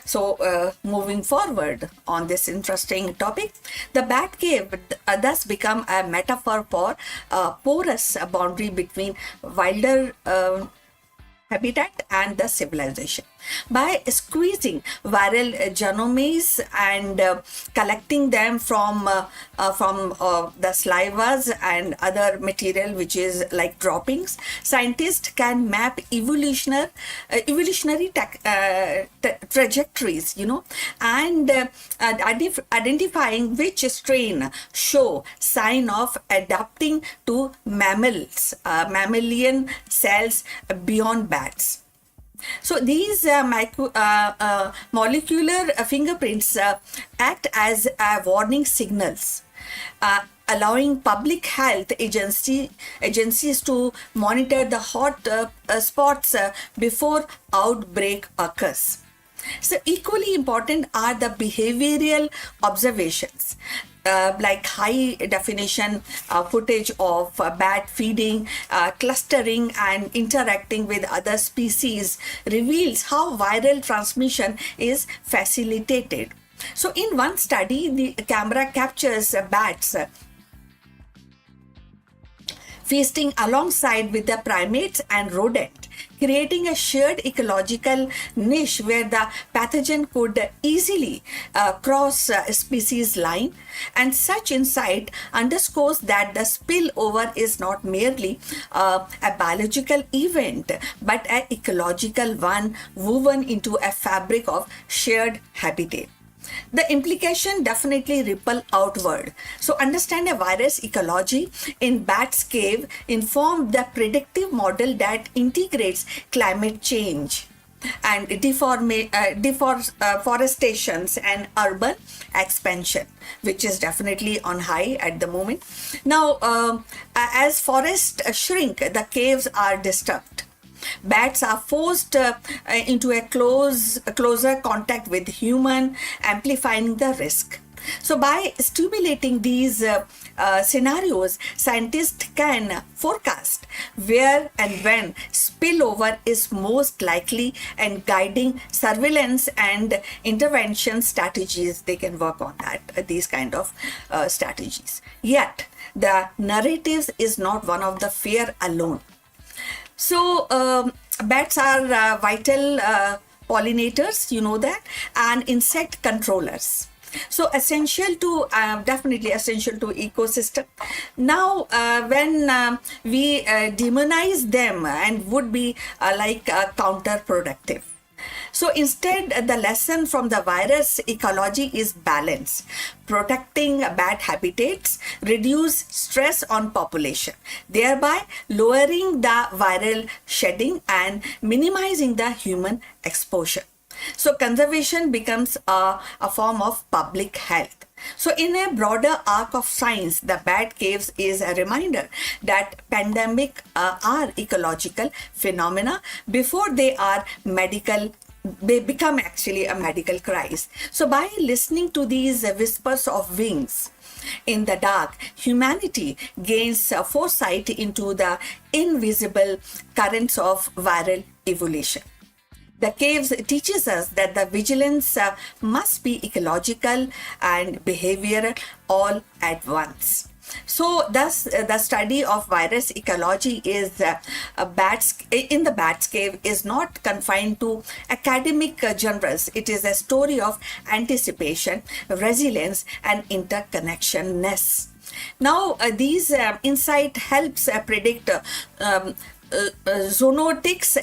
C: So moving forward on this interesting topic, the bat cave thus become a metaphor for a porous boundary between wilder habitat and the civilization. By squeezing viral genomes and collecting them from the salivas and other material which is like droppings, scientists can map evolutionary trajectories, and identifying which strain show sign of adapting to mammalian cells beyond bats. So these molecular fingerprints act as warning signals, allowing public health agencies to monitor the hot spots before outbreak occurs. So equally important are the behavioral observations. Like high definition footage of bat feeding, clustering and interacting with other species reveals how viral transmission is facilitated. So in one study, the camera captures bats feasting alongside with the primates and rodent, creating a shared ecological niche where the pathogen could easily cross species line. And such insight underscores that the spillover is not merely a biological event, but an ecological one woven into a fabric of shared habitat. The implication definitely ripple outward. So understand a virus ecology in bat's cave inform the predictive model that integrates climate change and deforestations and urban expansion, which is definitely on high at the moment. Now, as forests shrink, the caves are disturbed. Bats are forced into a closer contact with human, amplifying the risk. So by stimulating these scenarios, scientists can forecast where and when spillover is most likely and guiding surveillance and intervention strategies. They can work on that, these kind of strategies. Yet, the narratives is not one of the fear alone. So bats are vital pollinators, you know that, and insect controllers. So essential to definitely essential to ecosystem. Now when we demonize them and would be like counterproductive. So instead, the lesson from the virus ecology is balance. Protecting bat habitats reduce stress on population, thereby lowering the viral shedding and minimizing the human exposure. So conservation becomes a form of public health. So in a broader arc of science, the bat caves is a reminder that pandemic are ecological phenomena before they are they become actually a medical crisis. So by listening to these whispers of wings in the dark, humanity gains foresight into the invisible currents of viral evolution. The caves teaches us that the vigilance must be ecological and behavioral all at once. So, thus, the study of virus ecology is in the bat's cave is not confined to academic genres. It is a story of anticipation, resilience, and interconnectionness. Now, these insight helps predict zoonotics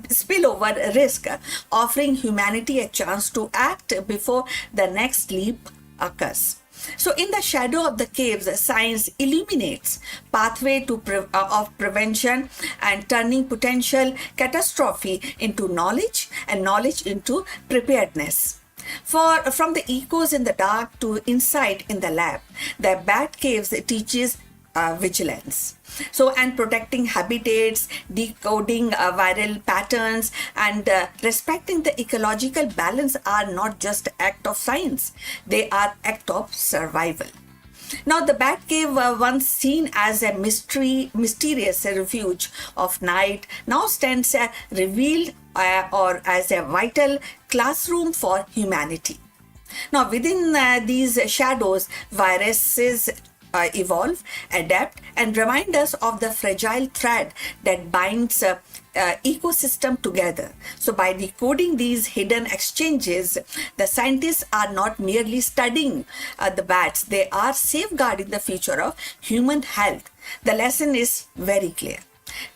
C: spillover risk, offering humanity a chance to act before the next leap occurs. So, in the shadow of the caves, science illuminates pathway to of prevention and turning potential catastrophe into knowledge and knowledge into preparedness. From the echoes in the dark to insight in the lab, the bat caves teaches vigilance. So, and protecting habitats, decoding viral patterns, and respecting the ecological balance are not just act of science; they are act of survival. Now, the bat cave, once seen as a mysterious refuge of night, now stands revealed or as a vital classroom for humanity. Now, within these shadows, viruses evolve, adapt, and remind us of the fragile thread that binds ecosystem together. So, by decoding these hidden exchanges, the scientists are not merely studying the bats; they are safeguarding the future of human health. The lesson is very clear.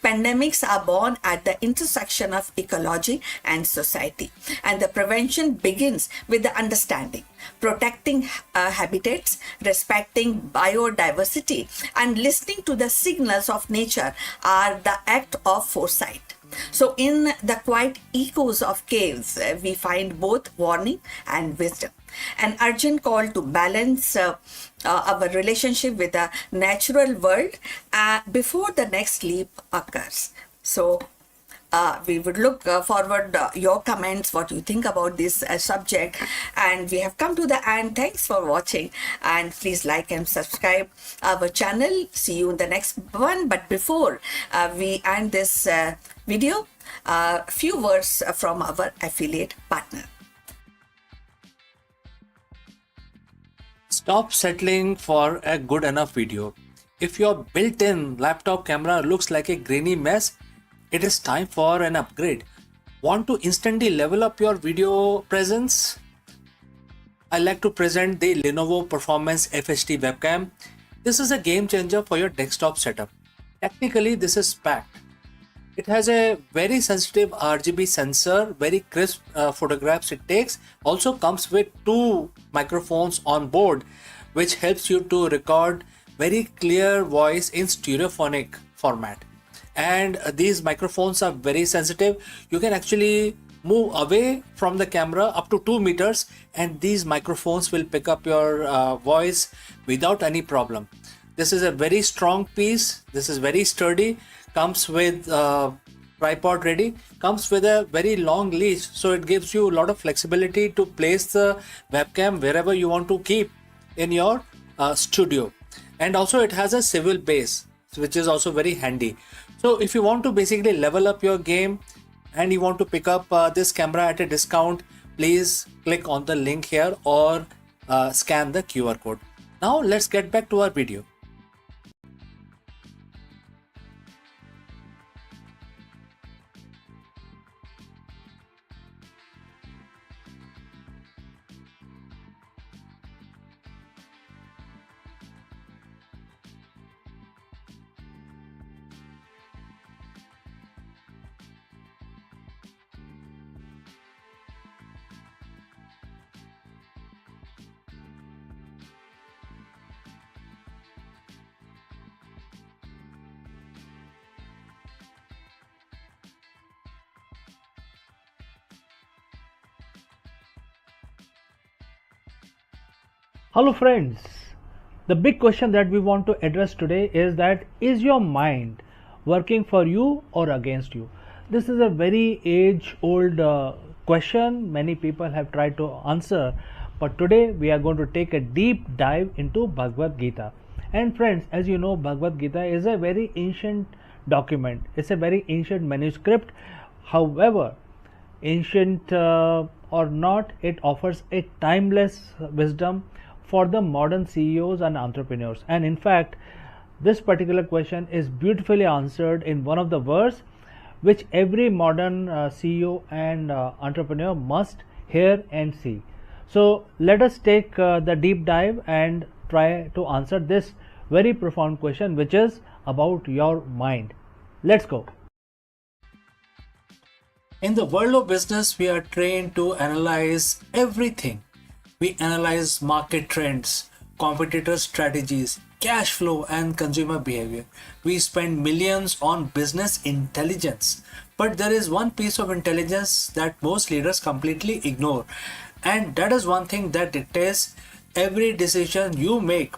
C: Pandemics are born at the intersection of ecology and society, and the prevention begins with the understanding. Protecting habitats, respecting biodiversity, and listening to the signals of nature are the act of foresight. So, in the quiet echoes of caves, we find both warning and wisdom. An urgent call to balance our relationship with the natural world before the next leap occurs. So, we would look forward your comments, what you think about this subject. And we have come to the end. Thanks for watching, and please like and subscribe our channel. See you in the next one. But before we end this video, a few words from our affiliate partner.
B: Stop settling for a good enough video. If your built-in laptop camera looks like a grainy mess, it is time for an upgrade. Want to instantly level up your video presence? I like to present the Lenovo Performance FHD webcam. This is a game changer for your desktop setup. Technically, this is packed. It has a very sensitive RGB sensor, very crisp photographs it takes. Also comes with 2 microphones on board, which helps you to record very clear voice in stereophonic format. And these microphones are very sensitive. You can actually move away from the camera up to 2 meters, and these microphones will pick up your voice without any problem. This is a very strong piece. This is very sturdy. Comes with tripod ready. Comes with a very long leash, so it gives you a lot of flexibility to place the webcam wherever you want to keep in your studio. And also it has a swivel base, which is also very handy. So if you want to basically level up your game and you want to pick up this camera at a discount, please click on the link here or scan the QR code. Now let's get back to our video.
A: Hello friends, the big question that we want to address today is that is your mind working for you or against you? This is a very age-old question many people have tried to answer, but today we are going to take a deep dive into Bhagavad Gita. And friends, as you know, Bhagavad Gita is a very ancient document. It's a very ancient manuscript. However, ancient or not, it offers a timeless wisdom for the modern CEOs and entrepreneurs? And in fact, this particular question is beautifully answered in one of the verse which every modern CEO and entrepreneur must hear and see. So let us take the deep dive and try to answer this very profound question, which is about your mind. Let's go.
B: In the world of business, we are trained to analyze everything. We analyze market trends, competitor strategies, cash flow, and consumer behavior. We spend millions on business intelligence. But there is one piece of intelligence that most leaders completely ignore. And that is one thing that dictates every decision you make,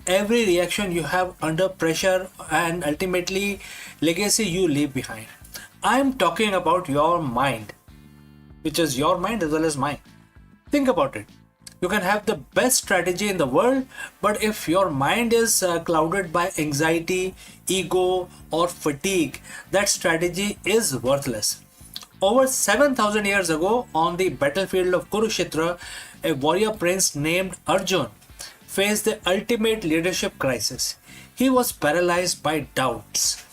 B: every reaction you have under pressure, and ultimately legacy you leave behind. I'm talking about your mind, which is your mind as well as mine. Think about it. You can have the best strategy in the world, but if your mind is clouded by anxiety, ego, or fatigue, that strategy is worthless. Over 7,000 years ago, on the battlefield of Kurukshetra, a warrior prince named Arjun faced the ultimate leadership crisis. He was paralyzed by doubts.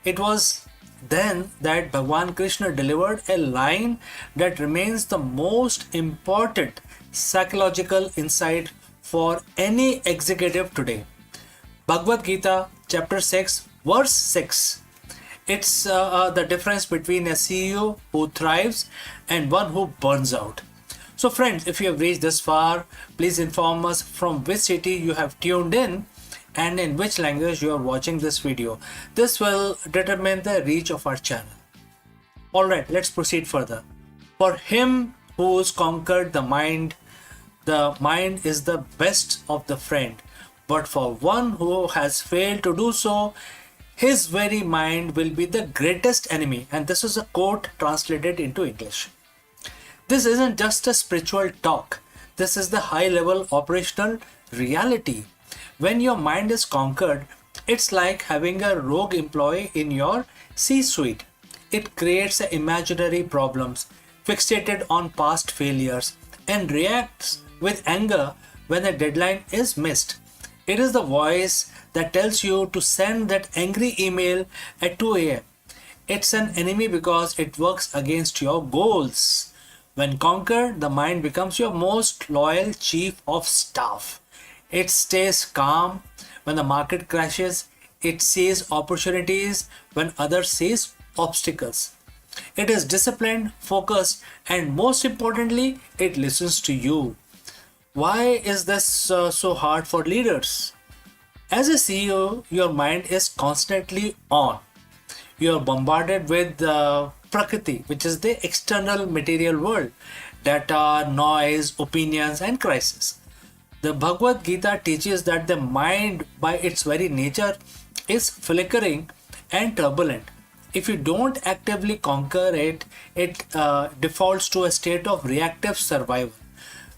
B: It was then that Bhagwan Krishna delivered a line that remains the most important psychological insight for any executive today. Bhagavad Gita, chapter 6, verse 6. It's the difference between a CEO who thrives and one who burns out. So friends, if you have reached this far, please inform us from which city you have tuned in and in which language you are watching this video. This will determine the reach of our channel. Alright, let's proceed further. For him who's conquered the mind is the best of the friend. But for one who has failed to do so, his very mind will be the greatest enemy. And this is a quote translated into English. This isn't just a spiritual talk. This is the high level operational reality. When your mind is conquered, it's like having a rogue employee in your C-suite. It creates imaginary problems, fixated on past failures, and reacts with anger when a deadline is missed. It is the voice that tells you to send that angry email at 2 a.m. It's an enemy because it works against your goals. When conquered, the mind becomes your most loyal chief of staff. It stays calm when the market crashes. It sees opportunities when others sees obstacles. It is disciplined, focused, and most importantly, it listens to you. Why is this so hard for leaders? As a CEO, your mind is constantly on. You are bombarded with Prakriti, which is the external material world, data, noise, opinions, and crisis. The Bhagavad Gita teaches that the mind, by its very nature, is flickering and turbulent. If you don't actively conquer it, it defaults to a state of reactive survival.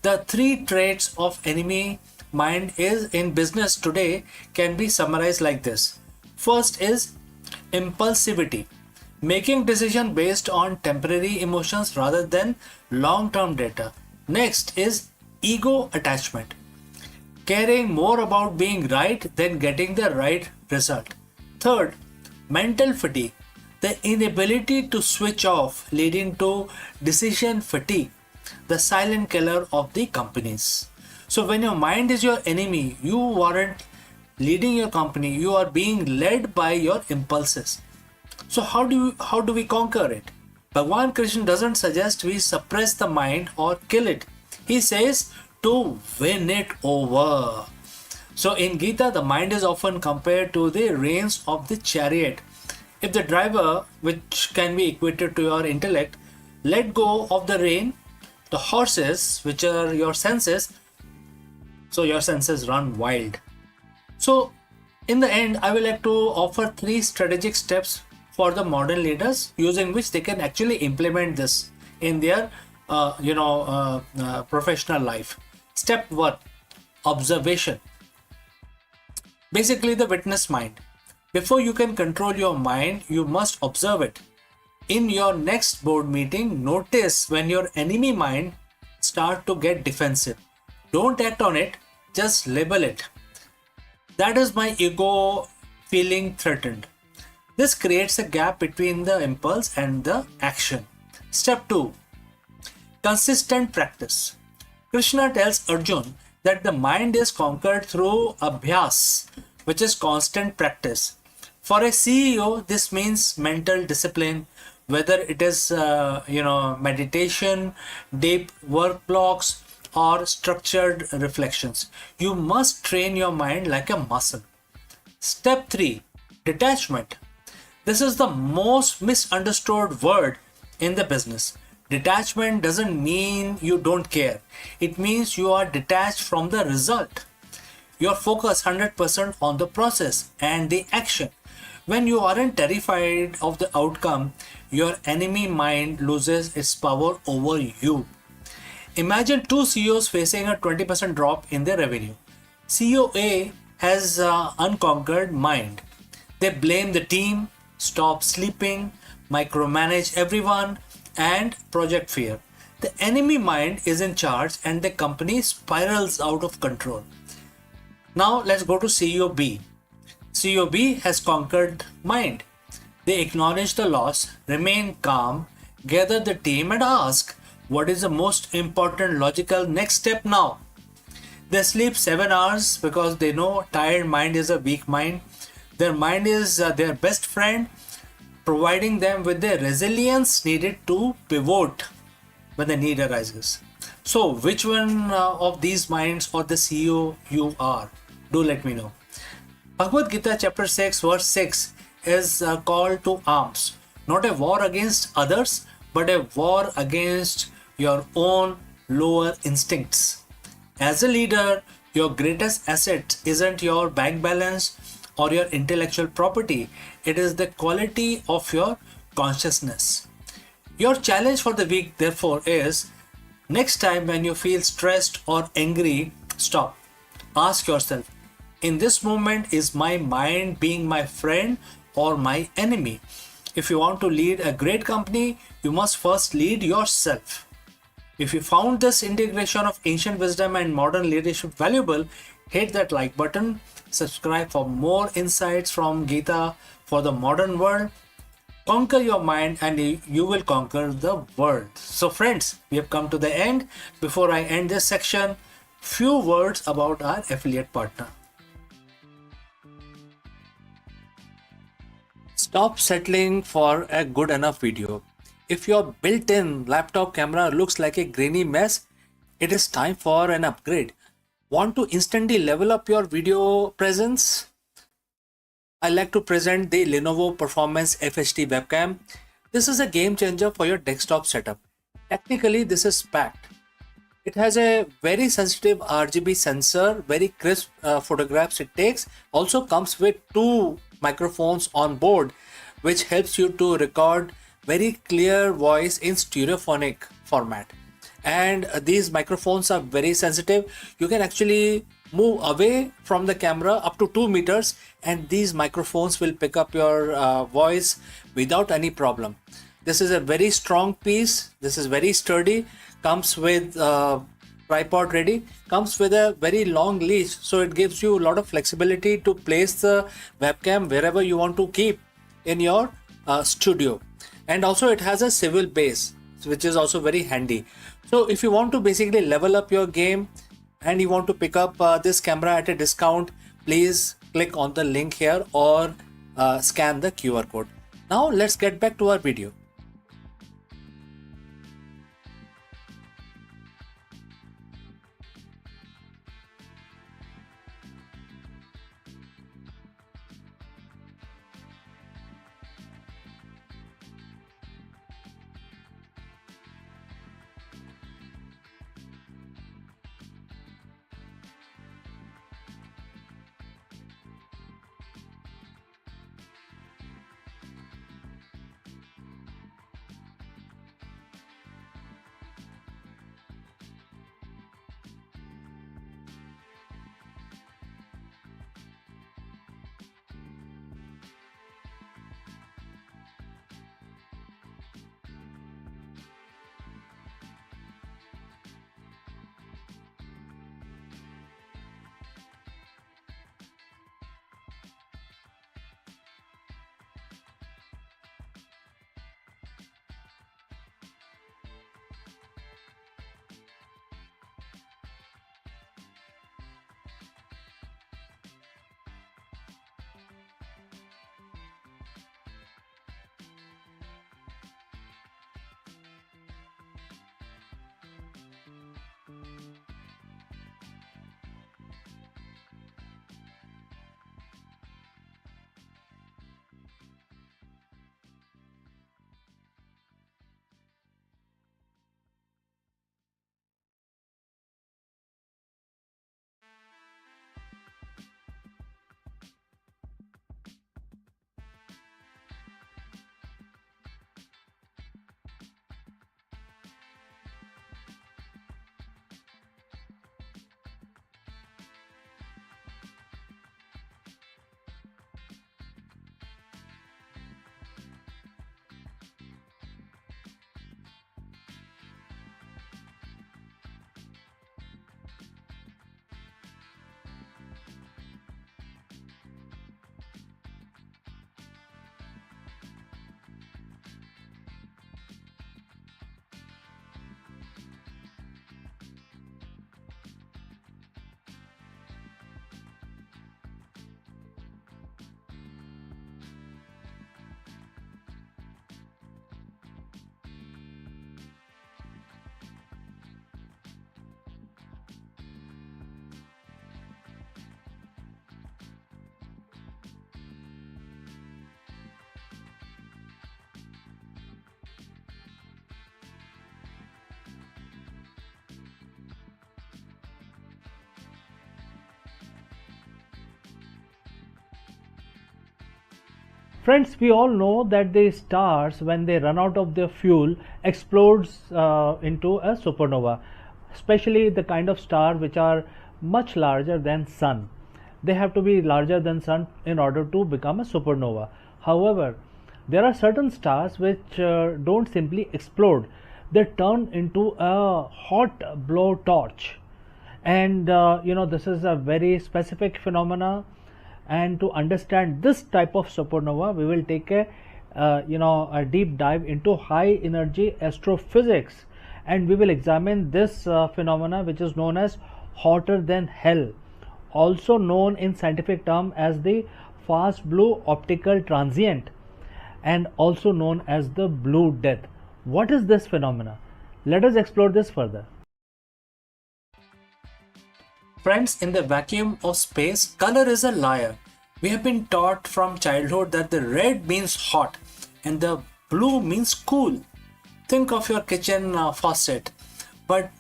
B: The three traits of enemy mind is in business today can be summarized like this. First is impulsivity, making decision based on temporary emotions rather than long-term data. Next is ego attachment, caring more about being right than getting the right result. Third, mental fatigue, the inability to switch off, leading to decision fatigue, the silent killer of the companies. So when your mind is your enemy, you aren't leading your company, you are being led by your impulses. So how do we conquer it? Bhagwan Krishna doesn't suggest we suppress the mind or kill it. He says to win it over. So in Gita, the mind is often compared to the reins of the chariot. If the driver, which can be equated to your intellect, let go of the rein, the horses, which are your senses, so your senses run wild. So in the end, I will like to offer 3 strategic steps for the modern leaders using which they can actually implement this in their professional life. Step 1, observation. Basically the witness mind. Before you can control your mind, you must observe it. In your next board meeting, notice when your enemy mind start to get defensive. Don't act on it, just label it. That is my ego feeling threatened. This creates a gap between the impulse and the action. Step 2. Consistent practice. Krishna tells Arjun that the mind is conquered through abhyas, which is constant practice. For a CEO, this means mental discipline, whether it is meditation, deep work blocks, or structured reflections. You must train your mind like a muscle. Step 3. Detachment. This is the most misunderstood word in the business. Detachment doesn't mean you don't care. It means you are detached from the result. You're focused 100% on the process and the action. When you aren't terrified of the outcome, your enemy mind loses its power over you. Imagine two CEOs facing a 20% drop in their revenue. CEO A has an unconquered mind. They blame the team, stop sleeping, micromanage everyone, and project fear. The enemy mind is in charge and the company spirals out of control. Now let's go to CEO B. CEO B has conquered mind. They acknowledge the loss, remain calm, gather the team and ask, what is the most important logical next step now? They sleep 7 hours because they know tired mind is a weak mind. Their mind is their best friend, providing them with the resilience needed to pivot when the need arises. So, which one of these minds or the CEO you are? Do let me know. Bhagavad Gita chapter 6 verse 6 is a call to arms. Not a war against others, but a war against your own lower instincts. As a leader, your greatest asset isn't your bank balance or your intellectual property. It is the quality of your consciousness. Your challenge for the week, therefore, is next time when you feel stressed or angry, stop. Ask yourself, in this moment, is my mind being my friend or my enemy? If you want to lead a great company, you must first lead yourself. If you found this integration of ancient wisdom and modern leadership valuable, hit that like button, subscribe for more insights from Gita for the modern world. Conquer your mind and you will conquer the world. So friends, we have come to the end. Before I end this section, few words about our affiliate partner. Stop settling for a good enough video. If your built-in laptop camera looks like a grainy mess, it is time for an upgrade. Want to instantly level up your video presence? I like to present the Lenovo Performance FHD webcam. This is a game changer for your desktop setup. Technically, this is packed. It has a very sensitive RGB sensor, very crisp photographs it takes. Also comes with 2 microphones on board, which helps you to record very clear voice in stereophonic format. And these microphones are very sensitive. You can actually move away from the camera up to 2 meters and these microphones will pick up your voice without any problem. This is a very strong piece. This is very sturdy. Comes with tripod ready. Comes with a very long leash, so it gives you a lot of flexibility to place the webcam wherever you want to keep in your studio. And also it has a swivel base, which is also very handy. So if you want to basically level up your game and you want to pick up this camera at a discount, please click on the link here or scan the QR code. Now let's get back to our video.
A: Friends, we all know that the stars, when they run out of their fuel, explodes into a supernova, especially the kind of star which are much larger than sun. They have to be larger than sun in order to become a supernova. However, there are certain stars which don't simply explode, they turn into a hot blowtorch. And this is a very specific phenomena, and to understand this type of supernova we will take a deep dive into high energy astrophysics, and we will examine this phenomena which is known as hotter than hell, also known in scientific term as the fast blue optical transient, and also known as the blue death. What is this phenomena? Let us explore this further.
B: Friends, in the vacuum of space, color is a liar. We have been taught from childhood that the red means hot and the blue means cool. Think of your kitchen faucet. But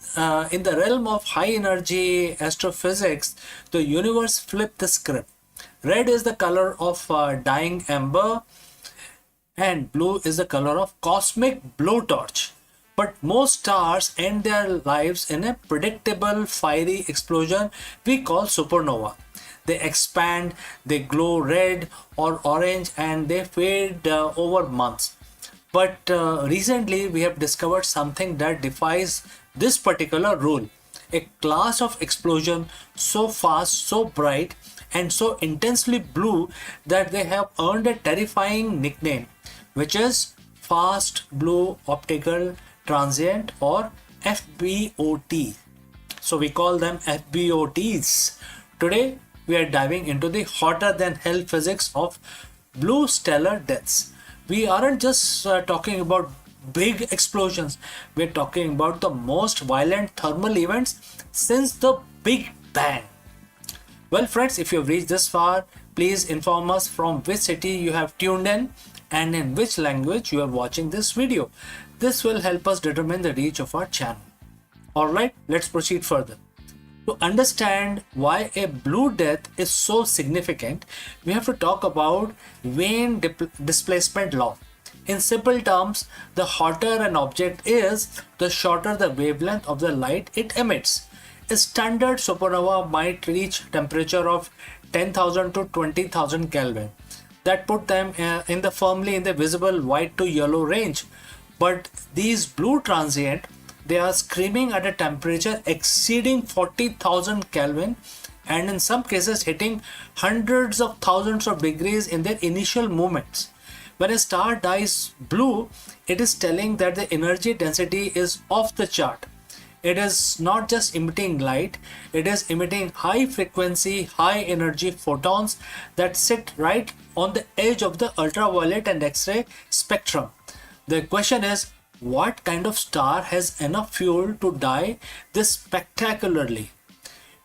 B: in the realm of high energy astrophysics, the universe flipped the script. Red is the color of dying ember, and blue is the color of cosmic blowtorch. But most stars end their lives in a predictable fiery explosion we call supernova. They expand, they glow red or orange, and they fade over months. But recently we have discovered something that defies this particular rule. A class of explosion so fast, so bright, and so intensely blue that they have earned a terrifying nickname, which is fast blue optical transient, or FBOT. So we call them FBOTs. Today we are diving into the hotter than hell physics of blue stellar deaths. We aren't just talking about big explosions, we're talking about the most violent thermal events since the Big Bang. Well friends, if you've reached this far, please inform us from which city you have tuned in and in which language you are watching this video. This will help us determine the reach of our channel. Alright, let's proceed further. To understand why a blue death is so significant, we have to talk about Wien displacement law. In simple terms, the hotter an object is, the shorter the wavelength of the light it emits. A standard supernova might reach temperature of 10,000 to 20,000 Kelvin. That put them firmly in the visible white to yellow range. But these blue transient, they are screaming at a temperature exceeding 40,000 Kelvin, and in some cases hitting hundreds of thousands of degrees in their initial movements. When a star dies blue, it is telling that the energy density is off the chart. It is not just emitting light, it is emitting high frequency, high energy photons that sit right on the edge of the ultraviolet and X-ray spectrum. The question is, what kind of star has enough fuel to die this spectacularly?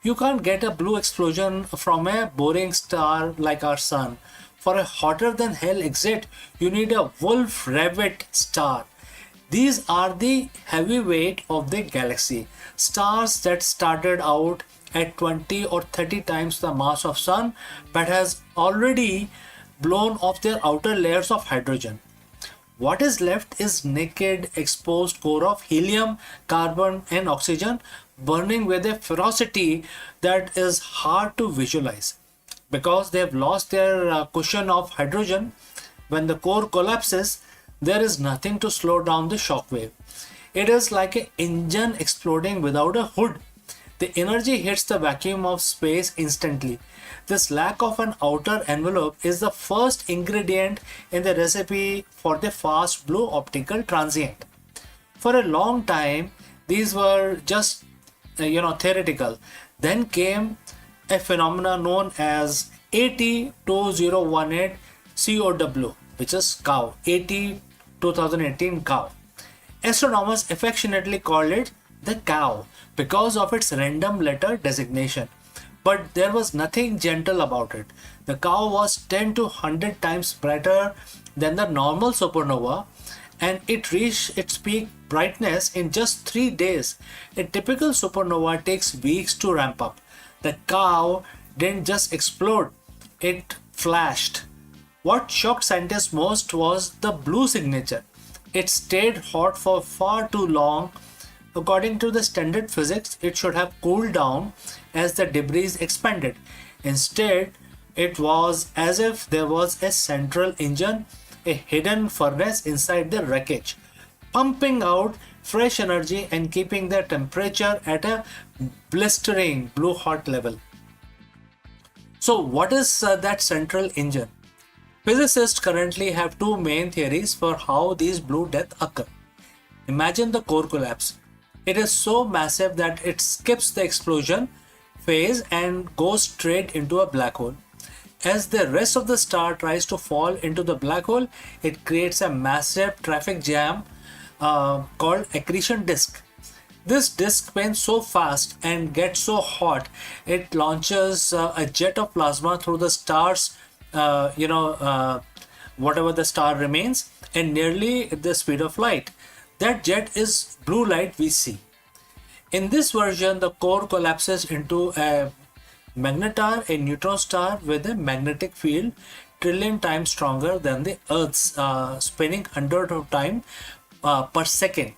B: You can't get a blue explosion from a boring star like our sun. For a hotter than hell exit, you need a Wolf-Rayet star. These are the heavyweight of the galaxy. Stars that started out at 20 or 30 times the mass of sun but has already blown off their outer layers of hydrogen. What is left is naked exposed core of helium, carbon and oxygen burning with a ferocity that is hard to visualize. Because they have lost their cushion of hydrogen, when the core collapses, there is nothing to slow down the shock wave. It is like an engine exploding without a hood. The energy hits the vacuum of space instantly. This lack of an outer envelope is the first ingredient in the recipe for the fast blue optical transient. For a long time, these were just theoretical. Then came a phenomenon known as AT2018 COW, which is cow, AT 2018 cow. Astronomers affectionately called it the cow because of its random letter designation. But there was nothing gentle about it. The cow was 10 to 100 times brighter than the normal supernova, and it reached its peak brightness in just 3 days. A typical supernova takes weeks to ramp up. The cow didn't just explode, it flashed. What shocked scientists most was the blue signature. It stayed hot for far too long. According to the standard physics, it should have cooled down as the debris expanded. Instead, it was as if there was a central engine, a hidden furnace inside the wreckage, pumping out fresh energy and keeping the temperature at a blistering blue hot level. So, what is that central engine? Physicists currently have two main theories for how these blue deaths occur. Imagine the core collapse. It is so massive that it skips the explosion phase and goes straight into a black hole. As the rest of the star tries to fall into the black hole, it creates a massive traffic jam called accretion disk. This disk spins so fast and gets so hot, it launches a jet of plasma through the star's, whatever the star remains, and nearly at the speed of light. That jet is blue light we see. In this version, the core collapses into a magnetar, a neutron star with a magnetic field trillion times stronger than the Earth's, spinning hundred of time per second.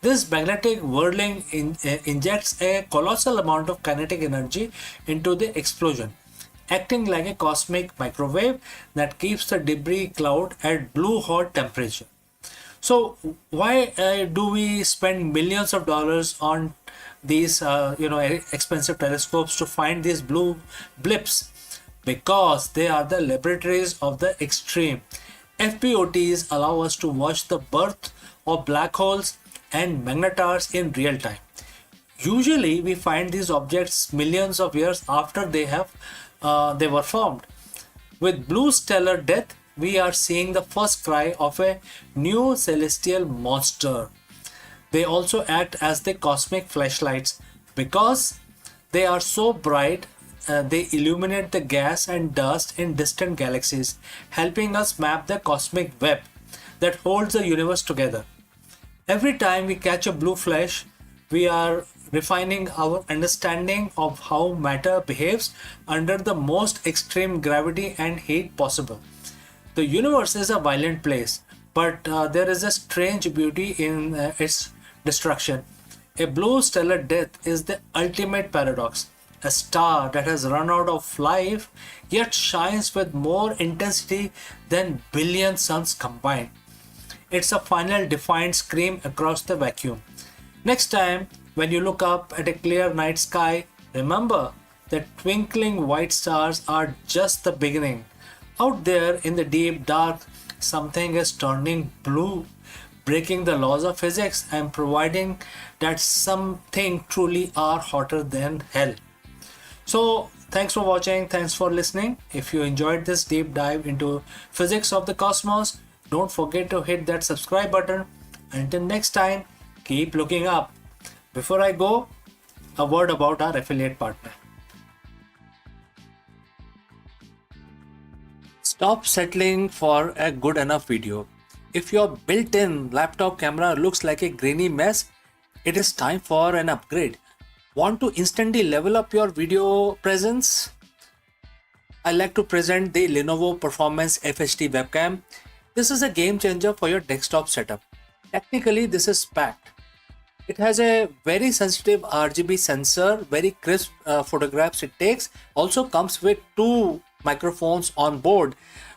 B: This magnetic whirling injects a colossal amount of kinetic energy into the explosion, acting like a cosmic microwave that keeps the debris cloud at blue hot temperature. So why do we spend millions of dollars on these expensive telescopes to find these blue blips? Because they are the laboratories of the extreme. FBOTs allow us to watch the birth of black holes and magnetars in real time. Usually we find these objects millions of years after they were formed. With blue stellar death, we are seeing the first cry of a new celestial monster. They also act as the cosmic flashlights because they are so bright. They illuminate the gas and dust in distant galaxies, helping us map the cosmic web that holds the universe together. Every time we catch a blue flash, we are refining our understanding of how matter behaves under the most extreme gravity and heat possible. The universe is a violent place, but there is a strange beauty in its destruction. A blue stellar death is the ultimate paradox. A star that has run out of life yet shines with more intensity than billion suns combined. It's a final defiant scream across the vacuum. Next time, when you look up at a clear night sky, remember that twinkling white stars are just the beginning. Out there in the deep dark, something is turning blue, breaking the laws of physics and providing that something truly are hotter than hell. So, thanks for watching, thanks for listening. If you enjoyed this deep dive into physics of the cosmos, don't forget to hit that subscribe button. Until next time, keep looking up. Before I go, a word about our affiliate partner. Stop settling for a good enough video. If your built-in laptop camera looks like a grainy mess, it is time for an upgrade. Want to instantly level up your video presence? I like to present the Lenovo Performance FHD webcam. This is a game changer for your desktop setup. Technically, this is packed. It has a very sensitive RGB sensor, very crisp photographs it takes. Also comes with two microphones on board,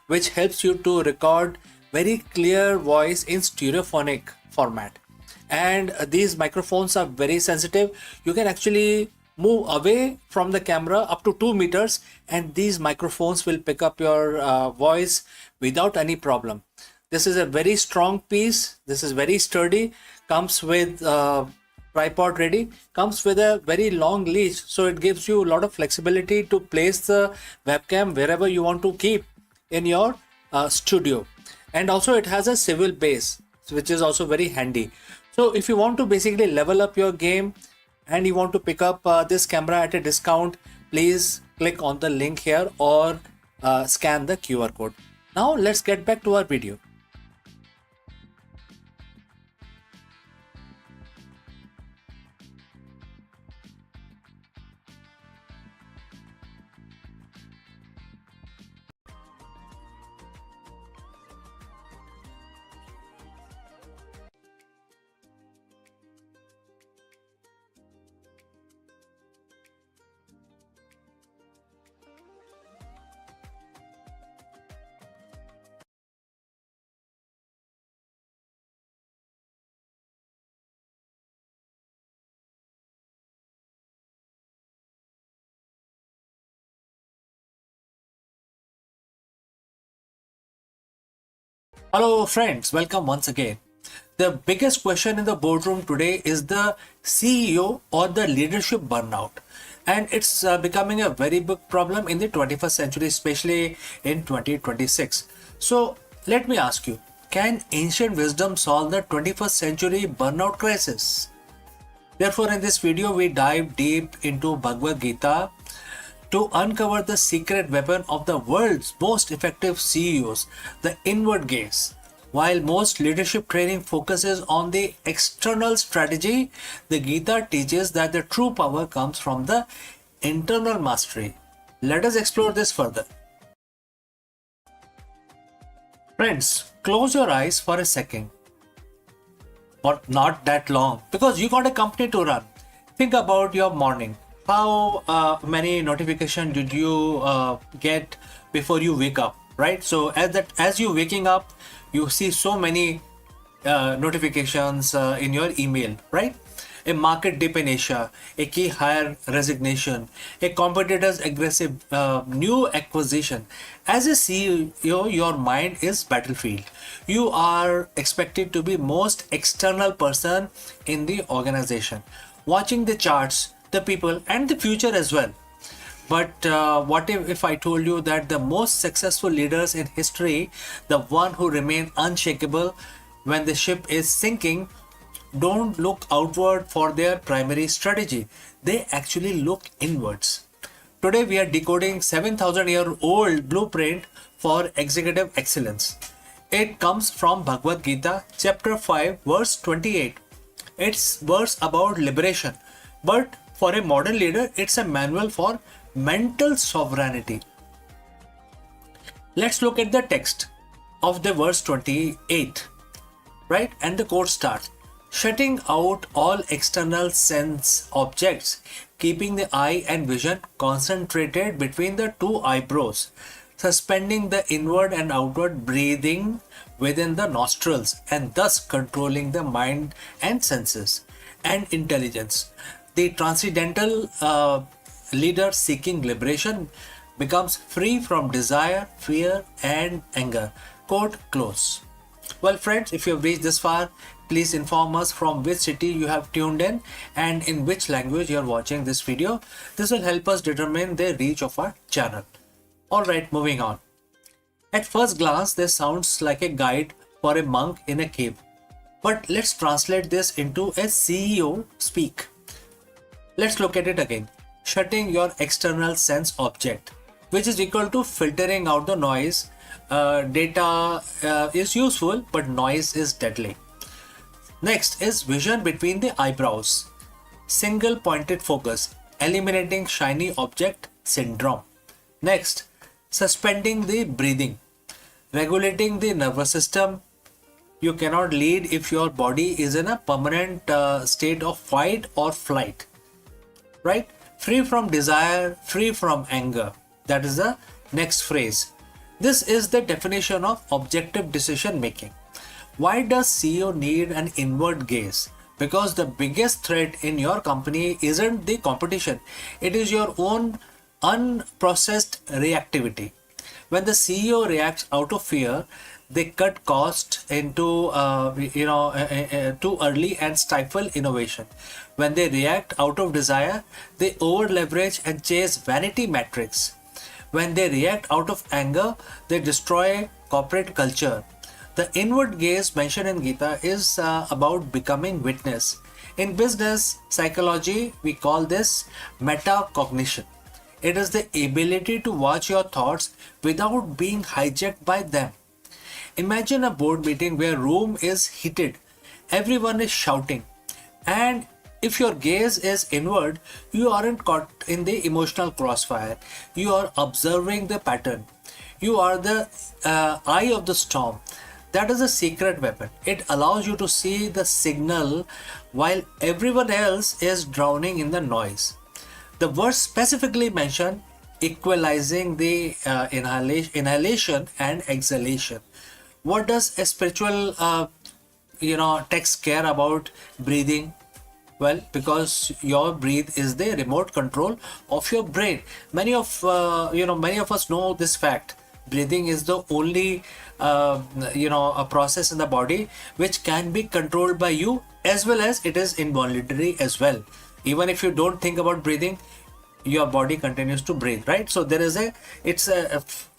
B: which helps you to record very clear voice in stereophonic format. And these microphones are very sensitive. You can actually move away from the camera up to 2 meters and these microphones will pick up your voice without any problem. This is a very strong piece. This is very sturdy. Comes with tripod ready. Comes with a very long leash, so it gives you a lot of flexibility to place the webcam wherever you want to keep in your studio. And also it has a swivel base, which is also very handy. So if you want to basically level up your game and you want to pick up this camera at a discount, please click on the link here or scan the QR code. Now let's get back to our video. Hello, friends. Welcome once again. The biggest question in the boardroom today is the CEO or the leadership burnout. And it's becoming a very big problem in the 21st century, especially in 2026. So, let me ask you, can ancient wisdom solve the 21st century burnout crisis? Therefore, in this video, we dive deep into Bhagavad Gita to uncover the secret weapon of the world's most effective CEOs, the inward gaze. While most leadership training focuses on the external strategy, the Gita teaches that the true power comes from the internal mastery. Let us explore this further. Friends, close your eyes for a second, but not that long, because you got a company to run. Think about your morning. How many notifications did you get before you wake up, right? So as you waking up, you see so many notifications in your email, right? A market dip in Asia, a key hire resignation, a competitor's aggressive new acquisition. As a CEO, your mind is battlefield. You are expected to be most external person in the organization, watching the charts, the people, and the future as well. But what if I told you that the most successful leaders in history, the one who remain unshakable when the ship is sinking, don't look outward for their primary strategy. They actually look inwards. Today we are decoding 7,000-year-old blueprint for executive excellence. It comes from Bhagavad Gita, chapter 5, verse 28. It's verse about liberation, but for a modern leader, it's a manual for mental sovereignty. Let's look at the text of the verse 28, right? And the quote starts, shutting out all external sense objects, keeping the eye and vision concentrated between the two eyebrows, suspending the inward and outward breathing within the nostrils, and thus controlling the mind and senses and intelligence. The transcendental leader seeking liberation becomes free from desire, fear, and anger. Quote close. Well, friends, if you have reached this far, please inform us from which city you have tuned in and in which language you are watching this video. This will help us determine the reach of our channel. Alright, moving on. At first glance, this sounds like a guide for a monk in a cave. But let's translate this into a CEO speak. Let's look at it again. Shutting your external sense object, which is equal to filtering out the noise. Data is useful, but noise is deadly. Next is vision between the eyebrows. Single pointed focus, eliminating shiny object syndrome. Next, suspending the breathing, regulating the nervous system. You cannot lead if your body is in a permanent state of fight or flight. Right? Free from desire, free from anger. That is the next phrase. This is the definition of objective decision making. Why does CEO need an inward gaze? Because the biggest threat in your company isn't the competition. It is your own unprocessed reactivity. When the CEO reacts out of fear, they cut costs into too early and stifle innovation. When they react out of desire, they over leverage and chase vanity metrics. When they react out of anger, they destroy corporate culture. The inward gaze mentioned in Gita is about becoming witness. In business psychology, we call this metacognition. It is the ability to watch your thoughts without being hijacked by them. Imagine a board meeting where room is heated, everyone is shouting, and if your gaze is inward, you aren't caught in the emotional crossfire. You are observing the pattern. You are the eye of the storm. That is a secret weapon. It allows you to see the signal while everyone else is drowning in the noise. The verse specifically mentioned equalizing the inhalation and exhalation. What does a spiritual text care about breathing? Well, because your breath is the remote control of your brain. Many of us know this fact. breathing is the only a process in the body which can be controlled by you, as well as it is involuntary as well. Even if you don't think about breathing, your body continues to breathe, right? So there is a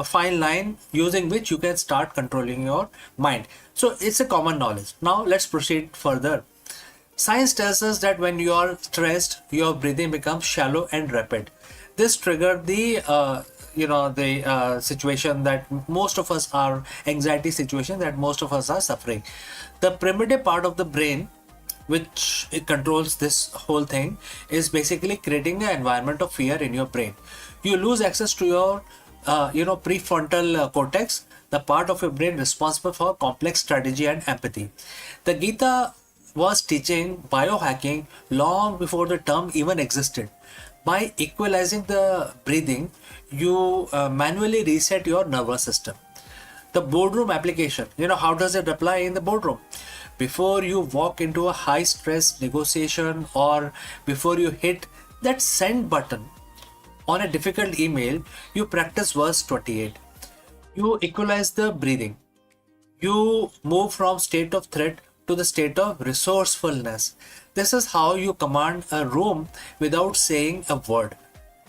B: fine line using which you can start controlling your mind. So it's a common knowledge. Now let's proceed further. Science tells us that when you are stressed, your breathing becomes shallow and rapid. This triggered the situation that most of us are, anxiety situation that most of us are suffering. The primitive part of the brain, which it controls this whole thing, is basically creating an environment of fear in your brain. You lose access to your prefrontal cortex, the part of your brain responsible for complex strategy and empathy. The Gita was teaching biohacking long before the term even existed. By equalizing the breathing, you manually reset your nervous system. The boardroom application, how does it apply in the boardroom? Before you walk into a high stress negotiation, or before you hit that send button on a difficult email, you practice verse 28. You equalize the breathing. You move from state of threat to the state of resourcefulness. This is how you command a room without saying a word.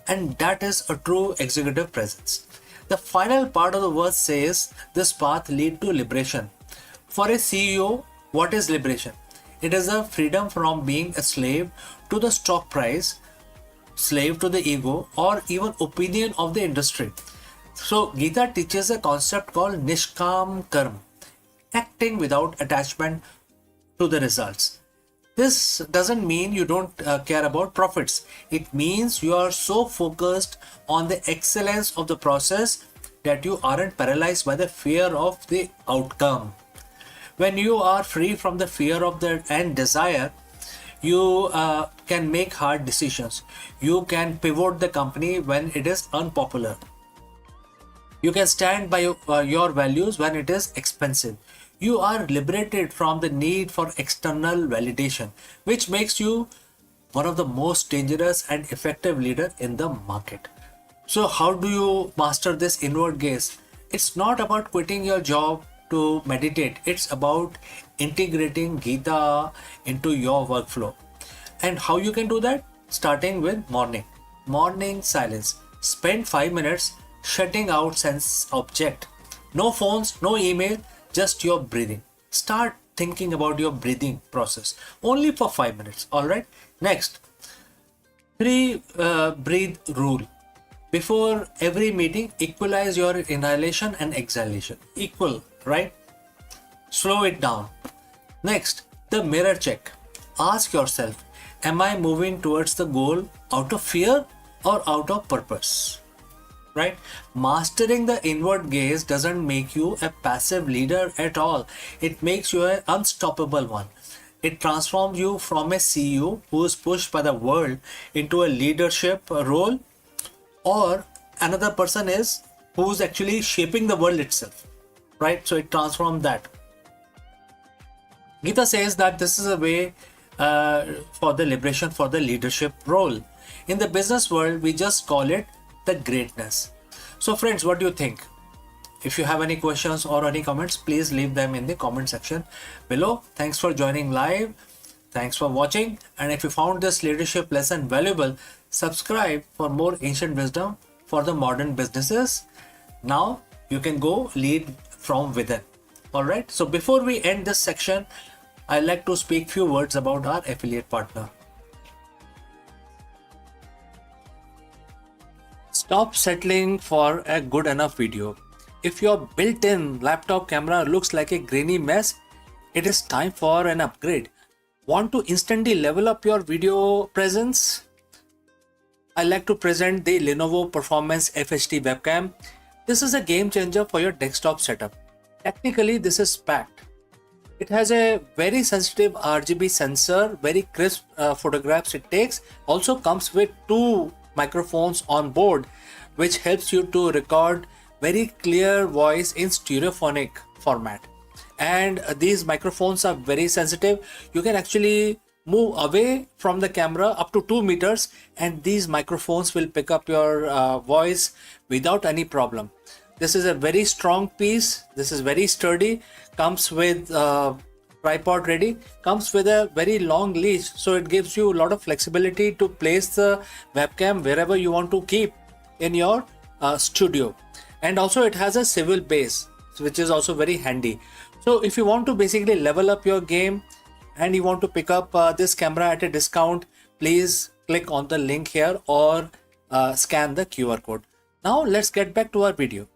B: And that is a true executive presence. The final part of the verse says this path leads to liberation. For a CEO, what is liberation? It is a freedom from being a slave to the stock price, slave to the ego, or even opinion of the industry. So Gita teaches a concept called Nishkam Karma, acting without attachment to the results. This doesn't mean you don't care about profits. It means you are so focused on the excellence of the process that you aren't paralyzed by the fear of the outcome. When you are free from the fear of the and desire, you can make hard decisions. You can pivot the company when it is unpopular. You can stand by your values when it is expensive. You are liberated from the need for external validation, which makes you one of the most dangerous and effective leader in the market. So how do you master this inward gaze? It's not about quitting your job to meditate. It's about integrating Gita into your workflow. And how you can do that? Starting with morning silence. Spend 5 minutes shutting out sense object. No phones, no email, just your breathing. Start thinking about your breathing process only for 5 minutes. All right. Next, 3 breathe rule. Before every meeting, equalize your inhalation and exhalation. Equal, right? Slow it down. Next, the mirror check. Ask yourself, am I moving towards the goal out of fear or out of purpose? Right? Mastering the inward gaze doesn't make you a passive leader at all. It makes you an unstoppable one. It transforms you from a CEO who is pushed by the world into a leadership role, or another person is who's actually shaping the world itself. Right? So it transforms that. Gita says that this is a way for the liberation for the leadership role. In the business world, we just call it the greatness. So friends, what do you think? If you have any questions or any comments, please leave them in the comment section below. Thanks for joining live. Thanks for watching. And if you found this leadership lesson valuable, subscribe for more ancient wisdom for the modern businesses. Now you can go lead from within. All right. So before we end this section, I'd like to speak few words about our affiliate partner. Stop settling for a good enough video. If your built-in laptop camera looks like a grainy mess, it is time for an upgrade. Want to instantly level up your video presence? I like to present the Lenovo Performance FHD webcam. This is a game changer for your desktop setup. Technically, this is packed. It has a very sensitive RGB sensor, very crisp photographs it takes. Also comes with 2 microphones on board, which helps you to record very clear voice in stereophonic format. And these microphones are very sensitive. You can actually move away from the camera up to 2 meters, and these microphones will pick up your voice without any problem. This is a very strong piece. This is very sturdy. Comes with tripod ready. Comes with a very long leash, so it gives you a lot of flexibility to place the webcam wherever you want to keep in your studio. And also it has a swivel base, which is also very handy. So if you want to basically level up your game and you want to pick up this camera at a discount, please click on the link here or scan the QR code. Now let's get back to our video.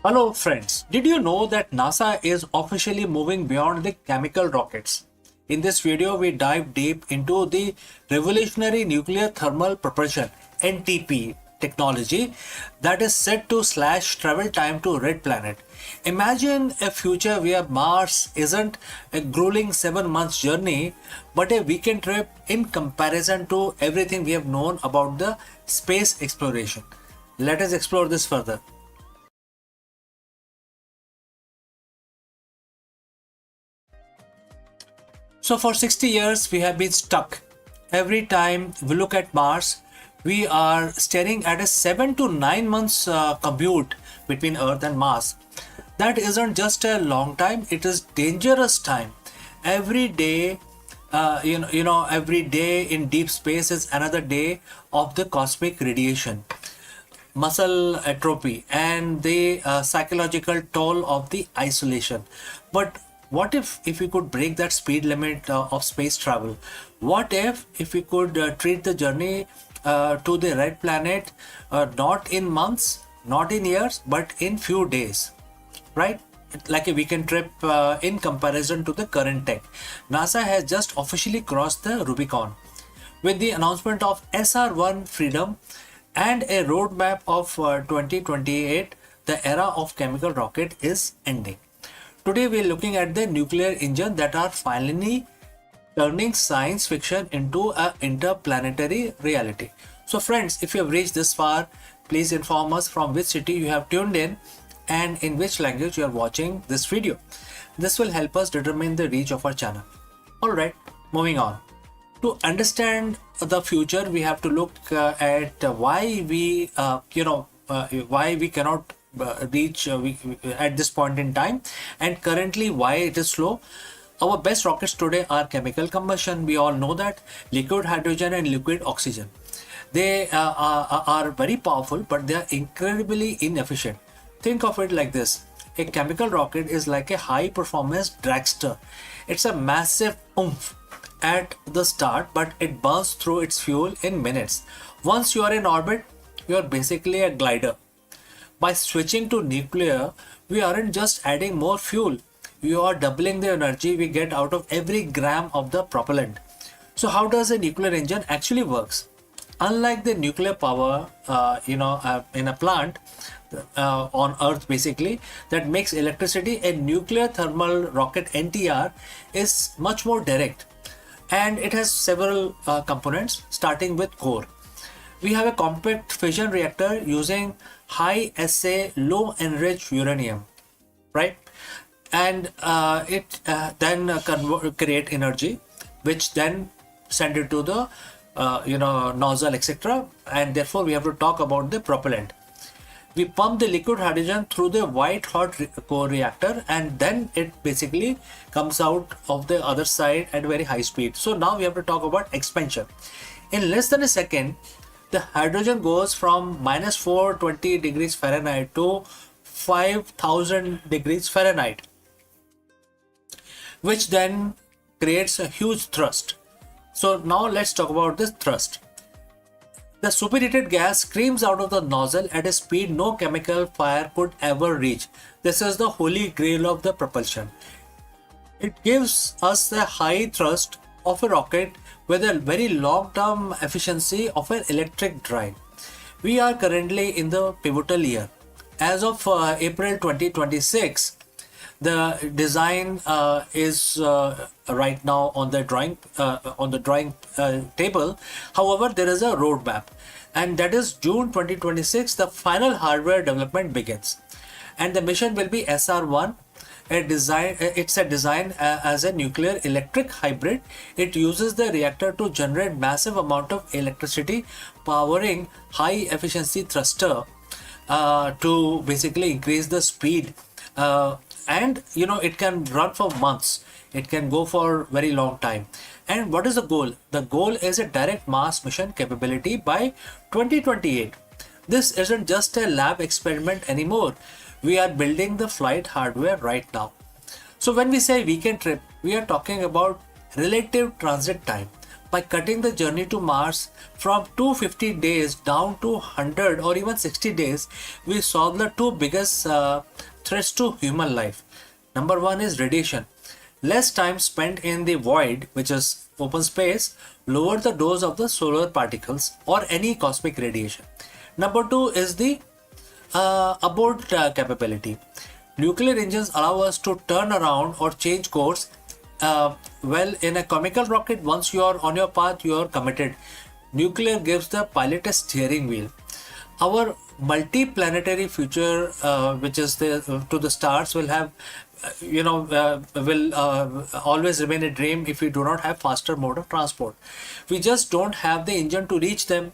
B: Hello friends, did you know that NASA is officially moving beyond the chemical rockets? In this video, we dive deep into the revolutionary nuclear thermal propulsion (NTP) technology that is set to slash travel time to red planet. Imagine a future where Mars isn't a grueling 7 months journey, but a weekend trip in comparison to everything we have known about the space exploration. Let us explore this further. So for 60 years, we have been stuck. Every time we look at Mars, we are staring at a 7 to 9 months commute between Earth and Mars. That isn't just a long time, it is dangerous time. Every day, every day in deep space is another day of the cosmic radiation, muscle atrophy, and the psychological toll of the isolation. But what if we could break that speed limit of space travel? What if we could treat the journey to the red planet not in months, not in years, but in few days, right? Like a weekend trip in comparison to the current tech. NASA has just officially crossed the Rubicon with the announcement of SR-1 Freedom and a roadmap of 2028. The era of chemical rocket is ending. Today we are looking at the nuclear engine that are finally turning science fiction into an interplanetary reality. So friends, if you have reached this far, please inform us from which city you have tuned in and in which language you are watching this video. This will help us determine the reach of our channel. Alright, moving on. To understand the future, we have to look at why we cannot reach at this point in time, and currently why it is slow. Our best rockets today are chemical combustion. We all know that liquid hydrogen and liquid oxygen. They are very powerful, but they are incredibly inefficient. Think of it like this. A chemical rocket is like a high performance dragster. It's a massive oomph at the start, but it burns through its fuel in minutes. Once you are in orbit, you are basically a glider. By switching to nuclear, we aren't just adding more fuel, we are doubling the energy we get out of every gram of the propellant. So how does a nuclear engine actually works? Unlike the nuclear power in a plant, on Earth basically, that makes electricity, a nuclear thermal rocket NTR, is much more direct, and it has several components starting with core. We have a compact fission reactor using high assay low enriched uranium, right? And it then create energy, which then send it to the nozzle, etc. And therefore we have to talk about the propellant. We pump the liquid hydrogen through the white hot core reactor, and then it basically comes out of the other side at very high speed. So now we have to talk about expansion. In less than a second, the hydrogen goes from minus 420 degrees Fahrenheit to 5000 degrees Fahrenheit, which then creates a huge thrust. So now let's talk about this thrust. The superheated gas screams out of the nozzle at a speed no chemical fire could ever reach. This is the holy grail of the propulsion. It gives us the high thrust of a rocket with a very long-term efficiency of an electric drive. We are currently in the pivotal year. As of April 2026, the design is right now on the drawing table. However, there is a roadmap, and that is June 2026. The final hardware development begins, and the mission will be SR1. It's a design as a nuclear electric hybrid. It uses the reactor to generate massive amount of electricity, powering high efficiency thruster to basically increase the speed. And it can run for months. It can go for very long time. And what is the goal? The goal is a direct mass mission capability by 2028. This isn't just a lab experiment anymore. We are building the flight hardware right now. So when we say weekend trip, we are talking about relative transit time. By cutting the journey to Mars from 250 days down to 100 or even 60 days, we solve the two biggest threats to human life. Number one is radiation. Less time spent in the void, which is open space, lower the dose of the solar particles or any cosmic radiation. Number two is the abort capability. Nuclear engines allow us to turn around or change course. Well, in a chemical rocket, once you are on your path, you are committed. Nuclear gives the pilot a steering wheel. Our multi-planetary future, which is to the stars, will have, will always remain a dream if we do not have faster mode of transport. We just don't have the engine to reach them.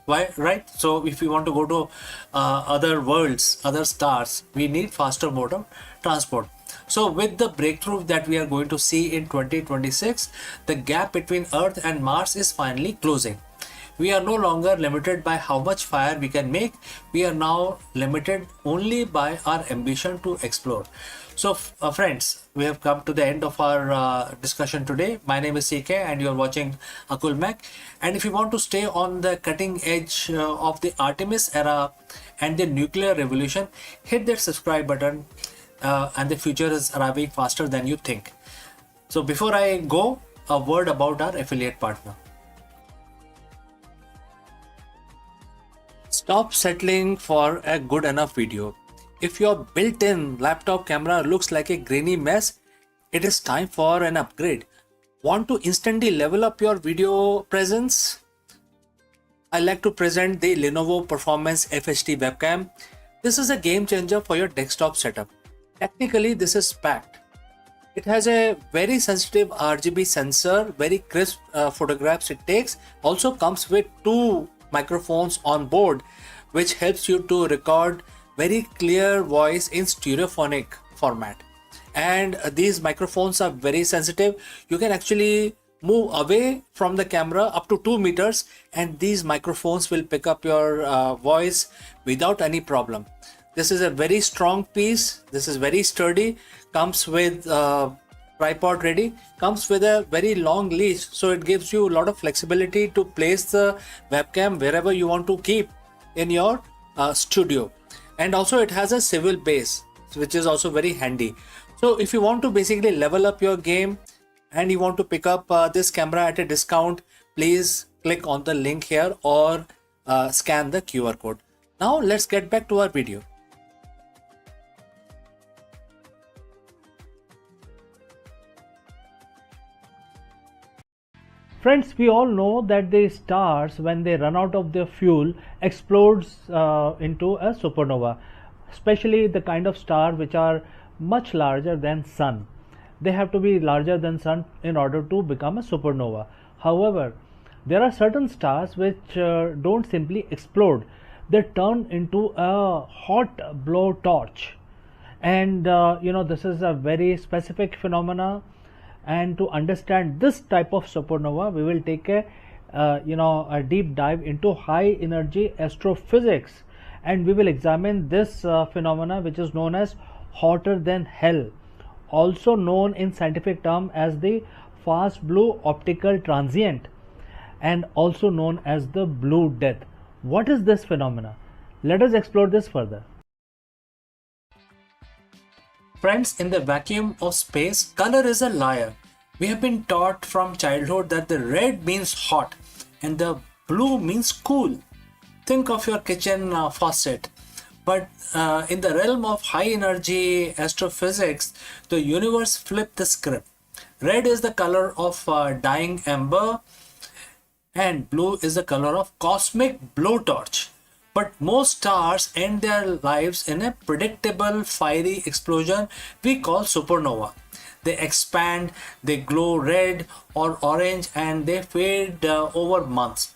B: Why, right? So if we want to go to other worlds, other stars, we need faster mode of transport. So with the breakthrough that we are going to see in 2026, the gap between Earth and Mars is finally closing. We are no longer limited by how much fire we can make. We are now limited only by our ambition to explore. So friends, we have come to the end of our discussion today. My name is CK and you are watching Akulmach. And if you want to stay on the cutting edge of the Artemis era and the nuclear revolution, hit that subscribe button, and the future is arriving faster than you think. So before I go, a word about our affiliate partner. Stop settling for a good enough video. If your built-in laptop camera looks like a grainy mess, it is time for an upgrade. Want to instantly level up your video presence? I like to present the Lenovo Performance FHD webcam. This is a game changer for your desktop setup. Technically, this is packed. It has a very sensitive RGB sensor, very crisp photographs it takes. Also comes with two microphones on board, which helps you to record very clear voice in stereophonic format. And these microphones are very sensitive. You can actually move away from the camera up to 2 meters and these microphones will pick up your voice without any problem. This is a very strong piece. This is very sturdy. Comes with tripod ready. Comes with a very long leash, so it gives you a lot of flexibility to place the webcam wherever you want to keep in your studio. And also it has a swivel base, which is also very handy. So if you want to basically level up your game and you want to pick up this camera at a discount, please click on the link here or scan the QR code. Now let's get back to our video.
A: Friends, we all know that the stars, when they run out of their fuel, explodes into a supernova, especially the kind of star which are much larger than sun. They have to be larger than sun in order to become a supernova. However, there are certain stars which don't simply explode, they turn into a hot blowtorch. And this is a very specific phenomena, and to understand this type of supernova we will take a deep dive into high energy astrophysics, and we will examine this phenomena which is known as hotter than hell, also known in scientific term as the fast blue optical transient, and also known as the blue death. What is this phenomena? Let us explore this further.
B: Friends, in the vacuum of space, color is a liar. We have been taught from childhood that the red means hot and the blue means cool. Think of your kitchen faucet. But in the realm of high energy astrophysics, the universe flipped the script. Red is the color of dying ember and blue is the color of cosmic blowtorch. But most stars end their lives in a predictable fiery explosion we call supernova. They expand, they glow red or orange, and they fade over months.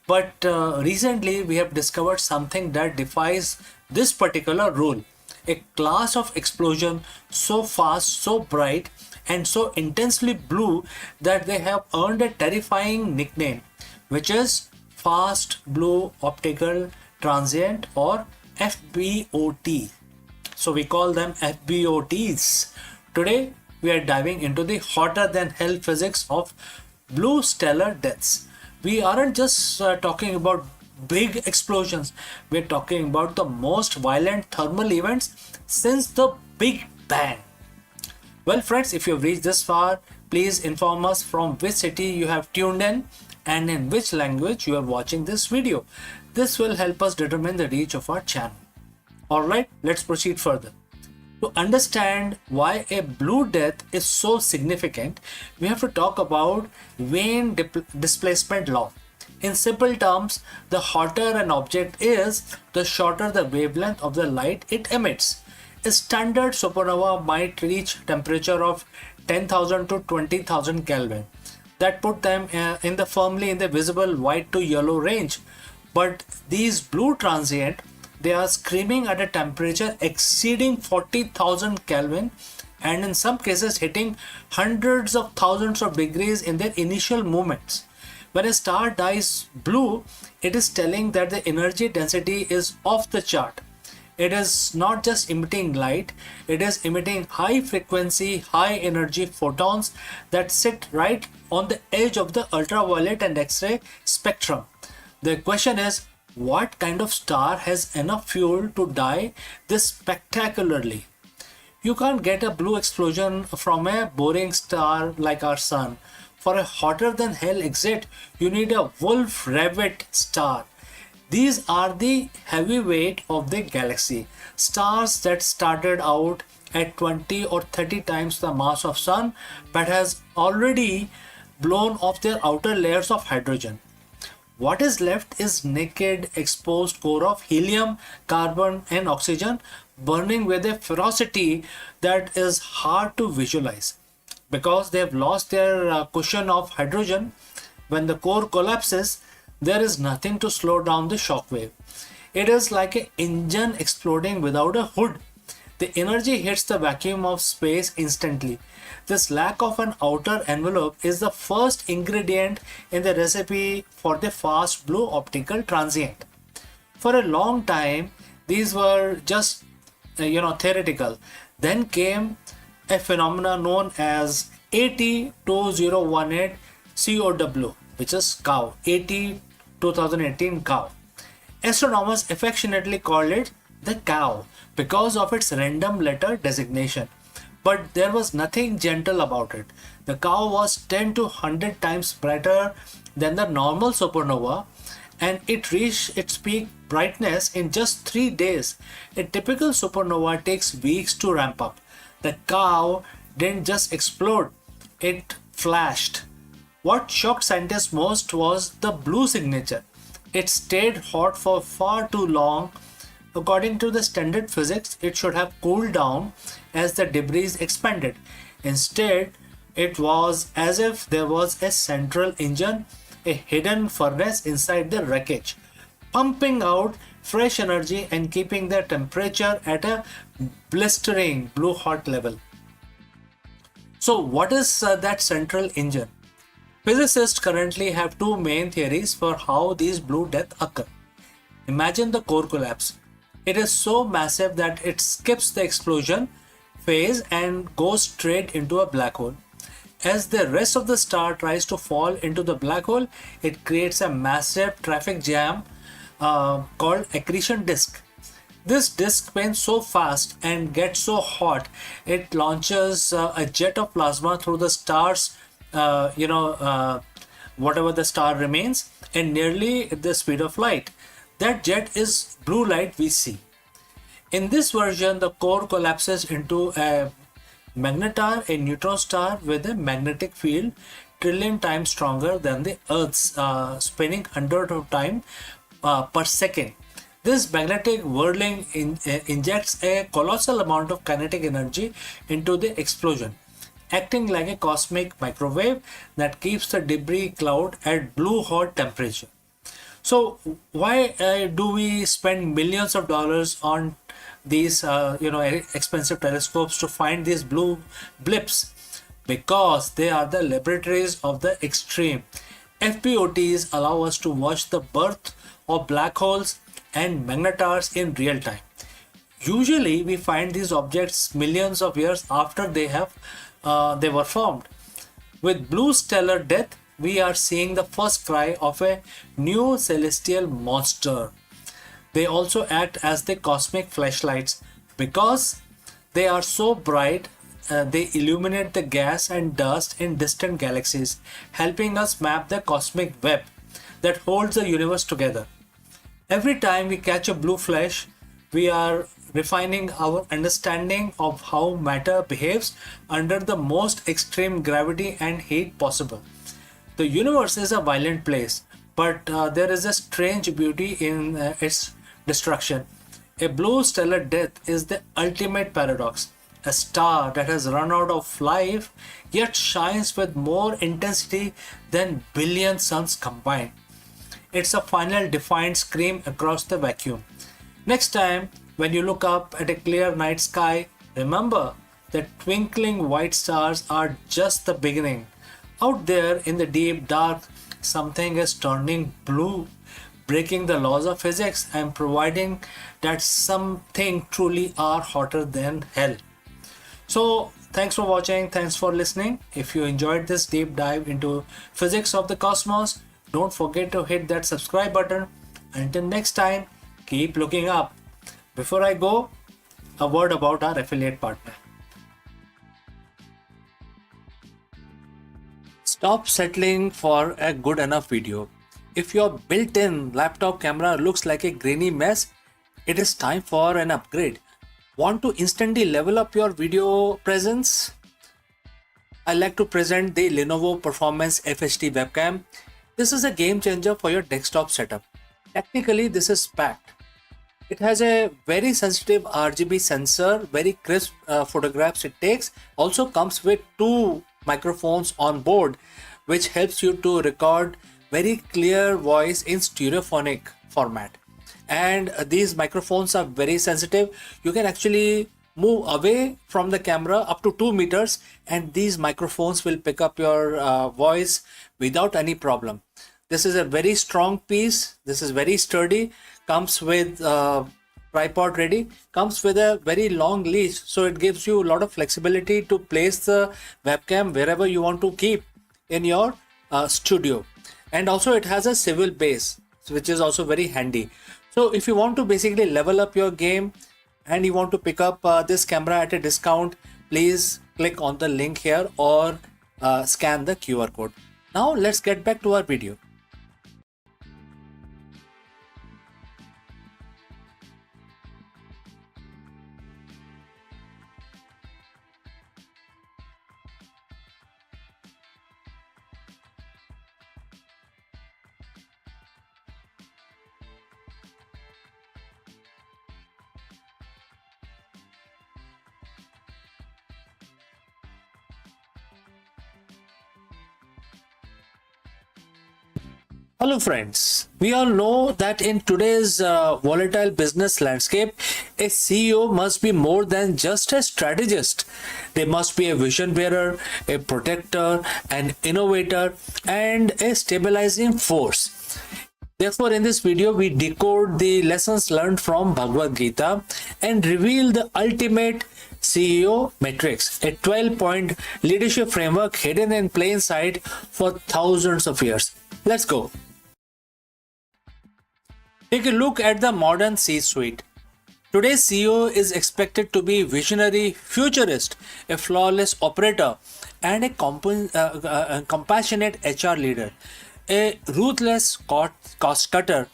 B: But recently we have discovered something that defies this particular rule. A class of explosion so fast, so bright, and so intensely blue that they have earned a terrifying nickname, which is fast blue optical transient, or FBOT. So we call them FBOTs. Today we are diving into the hotter than hell physics of blue stellar deaths. We aren't just talking about big explosions, we're talking about the most violent thermal events since the Big Bang. Well friends, if you've reached this far, please inform us from which city you have tuned in and in which language you are watching this video. This will help us determine the reach of our channel. Alright, let's proceed further. To understand why a blue death is so significant, we have to talk about Wien displacement law. In simple terms, the hotter an object is, the shorter the wavelength of the light it emits. A standard supernova might reach temperature of 10,000 to 20,000 Kelvin. That put them firmly in the visible white to yellow range. But these blue transient, they are screaming at a temperature exceeding 40,000 Kelvin, and in some cases hitting hundreds of thousands of degrees in their initial movements. When a star dies blue, it is telling that the energy density is off the chart. It is not just emitting light, it is emitting high frequency, high energy photons that sit right on the edge of the ultraviolet and X-ray spectrum. The question is, what kind of star has enough fuel to die this spectacularly? You can't get a blue explosion from a boring star like our sun. For a hotter than hell exit, you need a Wolf-Rayet star. These are the heavyweight of the galaxy. Stars that started out at 20 or 30 times the mass of sun but has already blown off their outer layers of hydrogen. What is left is naked exposed core of helium, carbon and oxygen burning with a ferocity that is hard to visualize. Because they have lost their cushion of hydrogen, when the core collapses, there is nothing to slow down the shock wave. It is like an engine exploding without a hood. The energy hits the vacuum of space instantly. This lack of an outer envelope is the first ingredient in the recipe for the fast blue optical transient. For a long time, these were just theoretical. Then came a phenomenon known as AT2018 COW, which is cow, AT2018 cow. Astronomers affectionately called it the cow because of its random letter designation. But there was nothing gentle about it. The cow was 10 to 100 times brighter than the normal supernova, and it reached its peak brightness in just 3 days. A typical supernova takes weeks to ramp up. The cow didn't just explode, it flashed. What shocked scientists most was the blue signature. It stayed hot for far too long. According to the standard physics, it should have cooled down as the debris expanded. Instead, it was as if there was a central engine, a hidden furnace inside the wreckage, pumping out fresh energy and keeping the temperature at a blistering blue hot level. So, what is that central engine? Physicists currently have two main theories for how these blue deaths occur. Imagine the core collapse. It is so massive that it skips the explosion phase and goes straight into a black hole. As the rest of the star tries to fall into the black hole, it creates a massive traffic jam called accretion disk. This disk spins so fast and gets so hot, it launches a jet of plasma through the star's, whatever the star remains, and nearly at the speed of light. That jet is blue light we see. In this version, the core collapses into a magnetar, a neutron star with a magnetic field trillion times stronger than the Earth's, spinning 100 of time per second. This magnetic whirling injects a colossal amount of kinetic energy into the explosion, acting like a cosmic microwave that keeps the debris cloud at blue hot temperature. So why do we spend millions of dollars on these expensive telescopes to find these blue blips? Because they are the laboratories of the extreme. FBOTs allow us to watch the birth of black holes and magnetars in real time. Usually we find these objects millions of years after they were formed. With blue stellar death, we are seeing the first cry of a new celestial monster. They also act as the cosmic flashlights because they are so bright. They illuminate the gas and dust in distant galaxies, helping us map the cosmic web that holds the universe together. Every time we catch a blue flash, we are refining our understanding of how matter behaves under the most extreme gravity and heat possible. The universe is a violent place, but there is a strange beauty in its destruction. A blue stellar death is the ultimate paradox. A star that has run out of life yet shines with more intensity than billion suns combined. It's a final defiant scream across the vacuum. Next time, when you look up at a clear night sky, remember that twinkling white stars are just the beginning. Out there in the deep dark, something is turning blue, breaking the laws of physics and providing that something truly are hotter than hell. So, thanks for watching, thanks for listening. If you enjoyed this deep dive into physics of the cosmos, don't forget to hit that subscribe button. Until next time, keep looking up. Before I go, a word about our affiliate partner. Stop settling for a good enough video. If your built-in laptop camera looks like a grainy mess, it is time for an upgrade. Want to instantly level up your video presence? I like to present the Lenovo Performance FHD webcam. This is a game changer for your desktop setup. Technically, this is packed. It has a very sensitive RGB sensor, very crisp photographs it takes. Also comes with two microphones on board, which helps you to record very clear voice in stereophonic format. And these microphones are very sensitive. You can actually move away from the camera up to 2 meters and these microphones will pick up your voice without any problem. This is a very strong piece. This is very sturdy. Comes with tripod ready. Comes with a very long leash, so it gives you a lot of flexibility to place the webcam wherever you want to keep in your studio. And also it has a swivel base, which is also very handy. So if you want to basically level up your game and you want to pick up this camera at a discount, please click on the link here or scan the QR code. Now let's get back to our video. Hello, friends. We all know that in today's volatile business landscape, a CEO must be more than just a strategist. They must be a vision bearer, a protector, an innovator, and a stabilizing force. Therefore, in this video, we decode the lessons learned from Bhagavad Gita and reveal the ultimate CEO matrix, a 12-point leadership framework hidden in plain sight for thousands of years. Let's go. Take a look at the modern C-suite. Today's CEO is expected to be visionary, futurist, a flawless operator, and a compassionate HR leader, a ruthless cost cutter,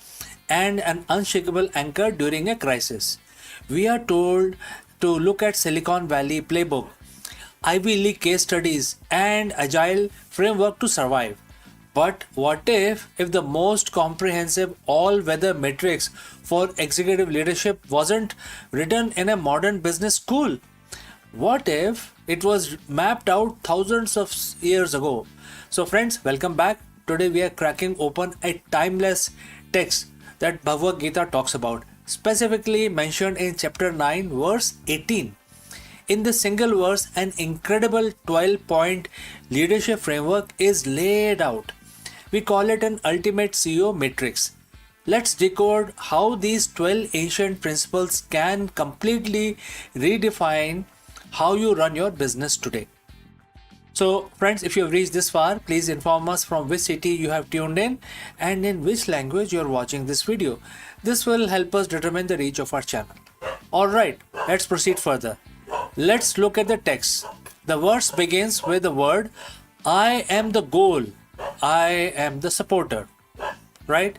B: and an unshakable anchor during a crisis. We are told to look at Silicon Valley playbook, Ivy League case studies, and agile framework to survive. But what if the most comprehensive all-weather matrix for executive leadership wasn't written in a modern business school? What if it was mapped out thousands of years ago? So friends, welcome back. Today we are cracking open a timeless text that Bhagavad Gita talks about, specifically mentioned in chapter 9 verse 18. In this single verse, an incredible 12-point leadership framework is laid out. We call it an ultimate CEO matrix. Let's decode how these 12 ancient principles can completely redefine how you run your business today. So friends, if you have reached this far, please inform us from which city you have tuned in and in which language you are watching this video. This will help us determine the reach of our channel. Alright, let's proceed further. Let's look at the text. The verse begins with the word, I am the goal. I am the supporter, right?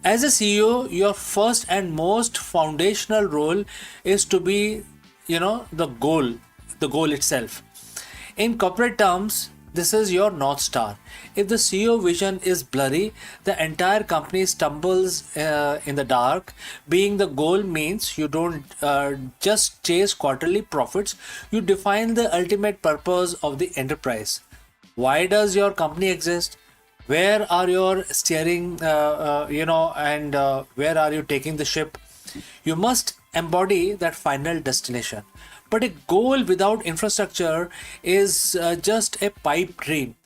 B: As a CEO, your first and most foundational role is to be, the goal itself. In corporate terms, this is your North Star. If the CEO vision is blurry, the entire company stumbles in the dark. Being the goal means you don't just chase quarterly profits, you define the ultimate purpose of the enterprise. Why does your company exist? Where are your steering, and where are you taking the ship? You must embody that final destination. But a goal without infrastructure is just a pipe dream.